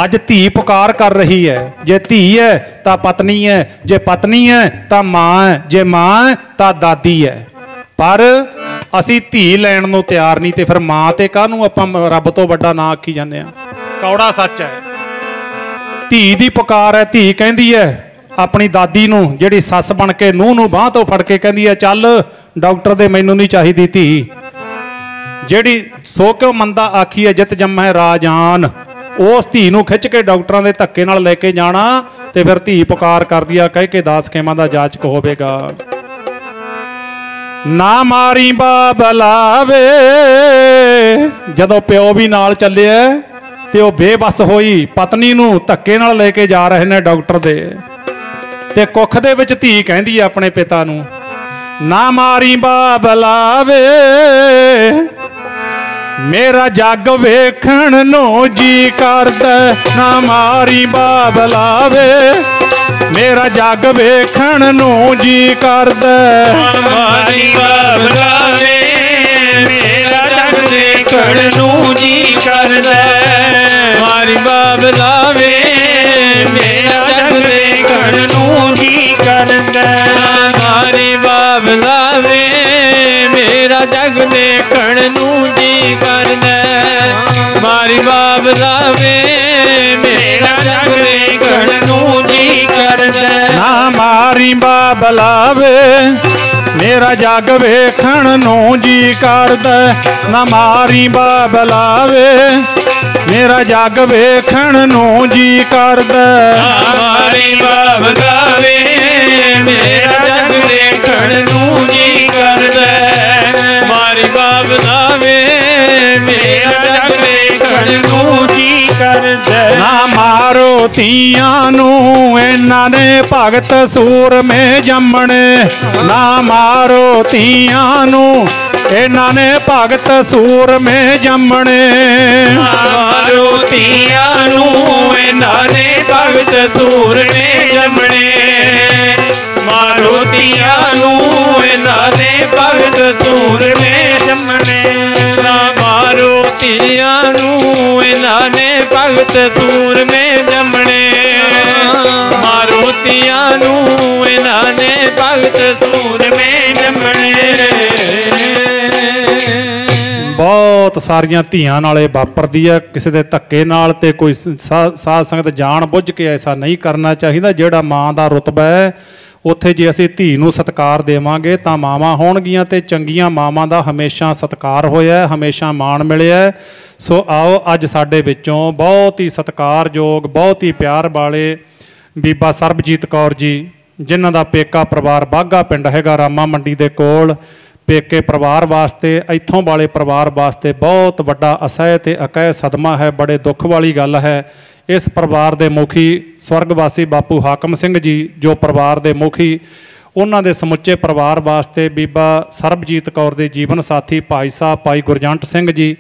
ਅੱਜ ਧੀ ਪੁਕਾਰ ਕਰ ਰਹੀ ਹੈ। ਜੇ ਧੀ ਹੈ ਤਾਂ ਪਤਨੀ ਹੈ, ਜੇ ਪਤਨੀ ਹੈ ਤਾਂ ਮਾਂ ਹੈ, ਜੇ ਮਾਂ ਹੈ ਤਾਂ ਦਾਦੀ ਹੈ। ਪਰ ਅਸੀਂ ਧੀ ਲੈਣ ਨੂੰ ਤਿਆਰ ਨਹੀਂ, ਤੇ ਫਿਰ ਮਾਂ ਤੇ ਕਾਹਨੂੰ ਆਪਾਂ ਰੱਬ ਤੋਂ ਵੱਡਾ ਨਾਂ ਆਖੀ ਜਾਂਦੇ ਹਾਂ? ਕੌੜਾ ਸੱਚ ਹੈ। ਧੀ ਦੀ ਪੁਕਾਰ ਹੈ। ਧੀ ਕਹਿੰਦੀ ਹੈ ਆਪਣੀ ਦਾਦੀ ਨੂੰ, ਜਿਹੜੀ ਸੱਸ ਬਣ ਕੇ ਨੂੰਹ ਨੂੰ ਬਾਂਹ ਤੋਂ ਫੜ ਕੇ ਕਹਿੰਦੀ ਹੈ ਚੱਲ ਡਾਕਟਰ ਦੇ, ਮੈਨੂੰ ਨਹੀਂ ਚਾਹੀਦੀ ਧੀ। ਜਿਹੜੀ ਸੋ ਕਿਉ ਮੰਦਾ ਆਖੀ ਹੈ ਜਿਤ ਜੰਮੈ ਰਾਜਾਨ, ਉਸ ਧੀ ਨੂੰ ਖਿੱਚ ਕੇ ਡਾਕਟਰਾਂ ਦੇ ਧੱਕੇ ਨਾਲ ਲੈ ਕੇ ਜਾਣਾ। ਤੇ ਫਿਰ ਧੀ ਪੁਕਾਰ ਕਰਦੀ ਆ, ਕਹਿ ਕੇ ਦਾਸ ਖੇਮਾਂ ਦਾ ਜਾਚਕ ਹੋਵੇਗਾ। ਨਾ ਮਾਰੀ ਬਾਬਲਾਵੇ, ਜਦੋਂ ਪਿਓ ਵੀ ਨਾਲ ਚੱਲਿਆ ਤੇ ਉਹ ਬੇਬਸ ਹੋਈ, ਪਤਨੀ ਨੂੰ ਧੱਕੇ ਨਾਲ ਲੈ ਕੇ ਜਾ ਰਹੇ ਨੇ ਡਾਕਟਰ ਦੇ। ਤੇ ਕੁੱਖ ਦੇ ਵਿੱਚ ਧੀ ਕਹਿੰਦੀ ਆ ਆਪਣੇ ਪਿਤਾ ਨੂੰ, ਨਾ ਮਾਰੀ ਬਾਬਲਾਵੇ, ਮੇਰਾ ਜੱਗ ਵੇਖਣ ਨੂੰ ਜੀ ਕਰਦਾ। ਨਾ ਮਾਰੀ ਬਾਬਲਾਵੇ, ਮੇਰਾ ਜੱਗ ਵੇਖਣ ਨੂੰ ਜੀ ਕਰਦਾ। ਮਾਰੀ ਬਾਬਲਾਵੇ, ਮੇਰਾ ਜੱਗ ਵੇਖਣ ਨੂੰ ਜੀ ਕਰਦਾ। ਮਾਰੀ ਬਾਬਲਾਵੇ, ਮੇਰਾ ਜੱਗ ਵੇਖਣ ਨੂੰ ਜੀ ਕਰਦਾ। ਮਾਰੀ ਬਾਬਲਾਵੇ, ਮੇਰਾ ਜੱਗ ਵੇਖਣ ਨੂੰ ਜੀ ਕਰਦਾ। ਮਾਰੀ ਬਾਬਲਾਵੇ, ਮੇਰਾ ਜਗ ਵੇਖਣ ਨੂੰ ਜੀ ਕਰਦਾ। ਨਾ ਮਾਰੀ ਬਾਬਲਾ ਵੇ ਮੇਰਾ ਜਗ ਵੇਖਣ ਨੂੰ ਜੀ ਕਰਦਾ। ਨਾ ਮਾਰੀ ਬਾਬਲਾ ਵੇ ਮੇਰਾ ਜਗ ਵੇਖਣ ਨੂੰ ਜੀ ਕਰਦਾ। ਨਾ ਮਾਰੀ ਬਾਬਲਾ ਵੇ ਮੇਰਾ ਜਗ ਵੇਖਣ ਨੂੰ ਜੀ ਕਰਦਾ। ਮਾਰੀ ਬਾਬਲਾ ਵੇ ਮੇਰਾ ਜਗ ਵੇਖਣ ਨੂੰ ਜੀ ਕਰਦਾ। ਨਾ ਮਾਰੋ ਧੀਆਂ ਨੂੰ ਇਹਨਾਂ ਨੇ ਭਗਤ ਸੂਰਮੇ ਜੰਮਣੇ। ਨਾ ਮਾਰੋ ਧੀਆਂ ਨੂੰ ਇਹਨਾਂ ਨੇ ਭਗਤ ਸੂਰਮੇ ਜੰਮਣੇ। ਮਾਰੋ ਧੀਆਂ ਨੂੰ ਇਹਨਾਂ ਨੇ ਭਗਤ ਸੂਰਮੇ ਜੰਮਣੇ। ਮਾਰੋ ਧੀਆਂ ਨੂੰ ਇਹਨਾਂ ਨੇ ਭਗਤ ਸੂਰਮੇ ਜੰਮਣੇ। ਨਾ ਮਾਰੋ ਧੀਆਂ ਨੂੰ ਇਹਨਾਂ ਨੇ ਭਗਤ ਸੂਰਮੇ ਜੰਮਣੇ। ਮਾਰੋ ਧੀਆਂ ਨੂੰ ਇਹਨਾਂ ਨੇ ਭਗਤ ਸੂਰਮੇ ਜੰਮਣੇ। ਬਹੁਤ ਸਾਰੀਆਂ ਧੀਆਂ ਨਾਲ ਇਹ ਵਾਪਰਦੀ ਹੈ, ਕਿਸੇ ਦੇ ਧੱਕੇ ਨਾਲ ਤੇ ਕੋਈ ਸਾਧ ਸੰਗਤ ਜਾਣ ਬੁੱਝ ਕੇ ਐਸਾ ਨਹੀਂ ਕਰਨਾ ਚਾਹੀਦਾ। ਜਿਹੜਾ ਮਾਂ ਦਾ ਰੁਤਬਾ ਹੈ ਉੱਥੇ ਜੇ ਅਸੀਂ ਧੀ ਨੂੰ ਸਤਿਕਾਰ ਦੇਵਾਂਗੇ ਤਾਂ ਮਾਵਾਂ ਹੋਣਗੀਆਂ ਤੇ ਚੰਗੀਆਂ ਮਾਵਾਂ ਦਾ ਹਮੇਸ਼ਾ ਸਤਿਕਾਰ ਹੋਇਆ, ਹਮੇਸ਼ਾ ਮਾਣ ਮਿਲਿਆ। ਸੋ ਆਓ ਅੱਜ ਸਾਡੇ ਵਿੱਚੋਂ ਬਹੁਤ ਹੀ ਸਤਿਕਾਰਯੋਗ, ਬਹੁਤ ਹੀ ਪਿਆਰ ਵਾਲੇ ਬੀਬਾ ਸਰਬਜੀਤ ਕੌਰ ਜੀ, ਜਿਨ੍ਹਾਂ ਦਾ ਪੇਕਾ ਪਰਿਵਾਰ ਬਾਘਾ ਪਿੰਡ ਹੈਗਾ ਰਾਮਾ ਮੰਡੀ ਦੇ ਕੋਲ, ਪੇਕੇ ਪਰਿਵਾਰ ਵਾਸਤੇ, ਇੱਥੋਂ ਵਾਲੇ ਪਰਿਵਾਰ ਵਾਸਤੇ ਬਹੁਤ ਵੱਡਾ ਅਸਹਿ ਤੇ ਅਕਹਿ ਸਦਮਾ ਹੈ। ਬੜੇ ਦੁੱਖ ਵਾਲੀ ਗੱਲ ਹੈ। ਇਸ ਪਰਿਵਾਰ ਦੇ ਮੁਖੀ ਸਵਰਗਵਾਸੀ ਬਾਪੂ ਹਾਕਮ ਸਿੰਘ ਜੀ, ਜੋ ਪਰਿਵਾਰ ਦੇ ਮੁਖੀ, ਉਹਨਾਂ ਦੇ ਸਮੁੱਚੇ ਪਰਿਵਾਰ ਵਾਸਤੇ ਬੀਬਾ ਸਰਬਜੀਤ ਕੌਰ ਦੇ ਜੀਵਨ ਸਾਥੀ ਭਾਈ ਸਾਹਿਬ ਭਾਈ ਗੁਰਜੰਟ ਸਿੰਘ ਜੀ,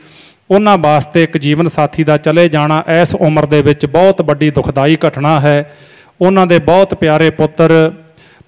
ਉਹਨਾਂ ਵਾਸਤੇ ਇੱਕ ਜੀਵਨ ਸਾਥੀ ਦਾ ਚਲੇ ਜਾਣਾ ਇਸ ਉਮਰ ਦੇ ਵਿੱਚ ਬਹੁਤ ਵੱਡੀ ਦੁਖਦਾਈ ਘਟਨਾ ਹੈ। ਉਹਨਾਂ ਦੇ ਬਹੁਤ ਪਿਆਰੇ ਪੁੱਤਰ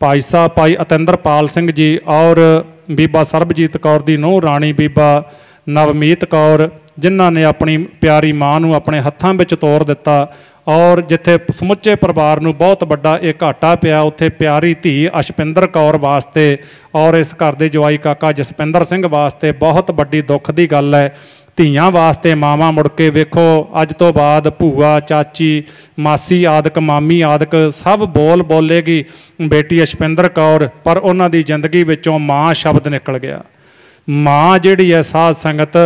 ਭਾਈ ਸਾਹਿਬ ਭਾਈ ਅਤਿੰਦਰਪਾਲ ਸਿੰਘ ਜੀ ਔਰ ਬੀਬਾ ਸਰਬਜੀਤ ਕੌਰ ਦੀ ਨੂੰਹ ਰਾਣੀ ਬੀਬਾ ਨਵਮੀਤ ਕੌਰ, ਜਿਨ੍ਹਾਂ ਨੇ ਆਪਣੀ ਪਿਆਰੀ ਮਾਂ ਨੂੰ ਆਪਣੇ ਹੱਥਾਂ ਵਿੱਚ ਤੋਰ ਦਿੱਤਾ। ਔਰ ਜਿੱਥੇ ਸਮੁੱਚੇ ਪਰਿਵਾਰ ਨੂੰ ਬਹੁਤ ਵੱਡਾ ਇਹ ਘਾਟਾ ਪਿਆ, ਉੱਥੇ ਪਿਆਰੀ ਧੀ ਅਸ਼ਪਿੰਦਰ ਕੌਰ ਵਾਸਤੇ ਔਰ ਇਸ ਘਰ ਦੇ ਜਵਾਈ ਕਾਕਾ ਜਸਪਿੰਦਰ ਸਿੰਘ ਵਾਸਤੇ ਬਹੁਤ ਵੱਡੀ ਦੁੱਖ ਦੀ ਗੱਲ ਹੈ। ਧੀਆਂ ਵਾਸਤੇ ਮਾਵਾਂ ਮੁੜ ਕੇ ਵੇਖੋ ਅੱਜ ਤੋਂ ਬਾਅਦ ਭੂਆ, ਚਾਚੀ, ਮਾਸੀ ਆਦਿਕ, ਮਾਮੀ ਆਦਿਕ ਸਭ ਬੋਲੇਗੀ ਬੇਟੀ ਅਸ਼ਪਿੰਦਰ ਕੌਰ, ਪਰ ਉਹਨਾਂ ਦੀ ਜ਼ਿੰਦਗੀ ਵਿੱਚੋਂ ਮਾਂ ਸ਼ਬਦ ਨਿਕਲ ਗਿਆ। ਮਾਂ ਜਿਹੜੀ ਹੈ ਸਾਧ ਸੰਗਤ,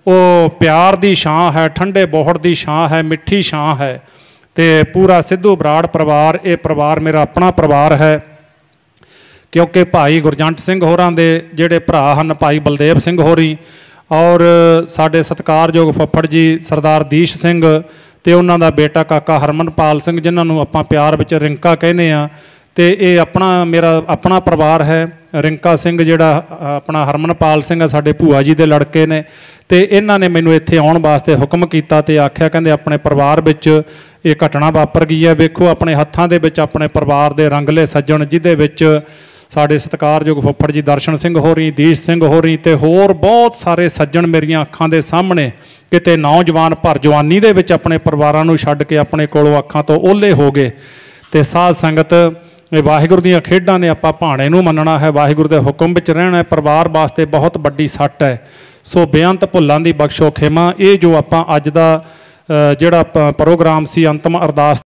ਉਹ ਪਿਆਰ ਦੀ ਛਾਂ ਹੈ, ਠੰਡੇ ਬੋਹੜ ਦੀ ਛਾਂ ਹੈ, ਮਿੱਠੀ ਛਾਂ ਹੈ। ਤੇ ਪੂਰਾ ਸਿੱਧੂ ਬਰਾੜ ਪਰਿਵਾਰ, ਇਹ ਪਰਿਵਾਰ ਮੇਰਾ ਆਪਣਾ ਪਰਿਵਾਰ ਹੈ, ਕਿਉਂਕਿ ਭਾਈ ਗੁਰਜੰਟ ਸਿੰਘ ਹੋਰਾਂ ਦੇ ਜਿਹੜੇ ਭਰਾ ਹਨ ਭਾਈ ਬਲਦੇਵ ਸਿੰਘ ਹੋਰੀ ਔਰ ਸਾਡੇ ਸਤਿਕਾਰਯੋਗ ਫੱਫੜ ਜੀ ਸਰਦਾਰ ਦੀਸ਼ ਸਿੰਘ ਤੇ ਉਹਨਾਂ ਦਾ ਬੇਟਾ ਕਾਕਾ ਹਰਮਨਪਾਲ ਸਿੰਘ, ਜਿਨ੍ਹਾਂ ਨੂੰ ਆਪਾਂ ਪਿਆਰ ਵਿੱਚ ਰਿੰਕਾ ਕਹਿੰਦੇ ਆ। ਤੇ ਇਹ ਮੇਰਾ ਆਪਣਾ ਪਰਿਵਾਰ ਹੈ। ਰਿੰਕਾ ਸਿੰਘ ਜਿਹੜਾ ਆਪਣਾ ਹਰਮਨਪਾਲ ਸਿੰਘ ਆ ਸਾਡੇ ਭੂਆ ਜੀ ਦੇ ਲੜਕੇ ਨੇ। ਤੇ ਇਹਨਾਂ ਨੇ ਮੈਨੂੰ ਇੱਥੇ ਆਉਣ ਵਾਸਤੇ ਹੁਕਮ ਕੀਤਾ ਤੇ ਆਖਿਆ, ਕਹਿੰਦੇ ਆਪਣੇ ਪਰਿਵਾਰ ਵਿੱਚ ਇਹ ਘਟਨਾ ਵਾਪਰ ਗਈ ਹੈ। ਵੇਖੋ ਆਪਣੇ ਹੱਥਾਂ ਦੇ ਵਿੱਚ ਆਪਣੇ ਪਰਿਵਾਰ ਦੇ ਰੰਗਲੇ ਸੱਜਣ, ਜਿਹਦੇ ਵਿੱਚ ਸਾਡੇ ਸਤਿਕਾਰਯੋਗ ਫੱਫੜ ਜੀ ਦਰਸ਼ਨ ਸਿੰਘ ਹੋਰੀ, ਦੀਸ਼ ਸਿੰਘ ਹੋਰੀ ਤੇ ਹੋਰ ਬਹੁਤ ਸਾਰੇ ਸੱਜਣ ਮੇਰੀਆਂ ਅੱਖਾਂ ਦੇ ਸਾਹਮਣੇ ਕਿਤੇ ਨੌਜਵਾਨ ਭਰ ਜਵਾਨੀ ਦੇ ਵਿੱਚ ਆਪਣੇ ਪਰਿਵਾਰਾਂ ਨੂੰ ਛੱਡ ਕੇ ਆਪਣੇ ਕੋਲੋਂ ਅੱਖਾਂ ਤੋਂ ਓਹਲੇ ਹੋ ਗਏ। ਤੇ ਸਾਧ ਸੰਗਤ, ਇਹ ਵਾਹਿਗੁਰੂ ਦੀਆਂ ਖੇਡਾਂ ਨੇ, ਆਪਾਂ ਭਾਣੇ ਨੂੰ ਮੰਨਣਾ ਹੈ, ਵਾਹਿਗੁਰੂ ਦੇ ਹੁਕਮ ਵਿੱਚ ਰਹਿਣਾ ਹੈ। ਪਰਿਵਾਰ ਵਾਸਤੇ ਬਹੁਤ ਵੱਡੀ ਸੱਟ ਹੈ। ਸੋ ਬੇਅੰਤ ਭੁੱਲਾਂ ਦੀ ਬਖਸ਼ੋ ਖਿਮਾ। ਇਹ ਜੋ ਆਪਾਂ ਅੱਜ ਦਾ ਜਿਹੜਾ ਪ੍ਰੋਗਰਾਮ ਸੀ ਅੰਤਮ ਅਰਦਾਸ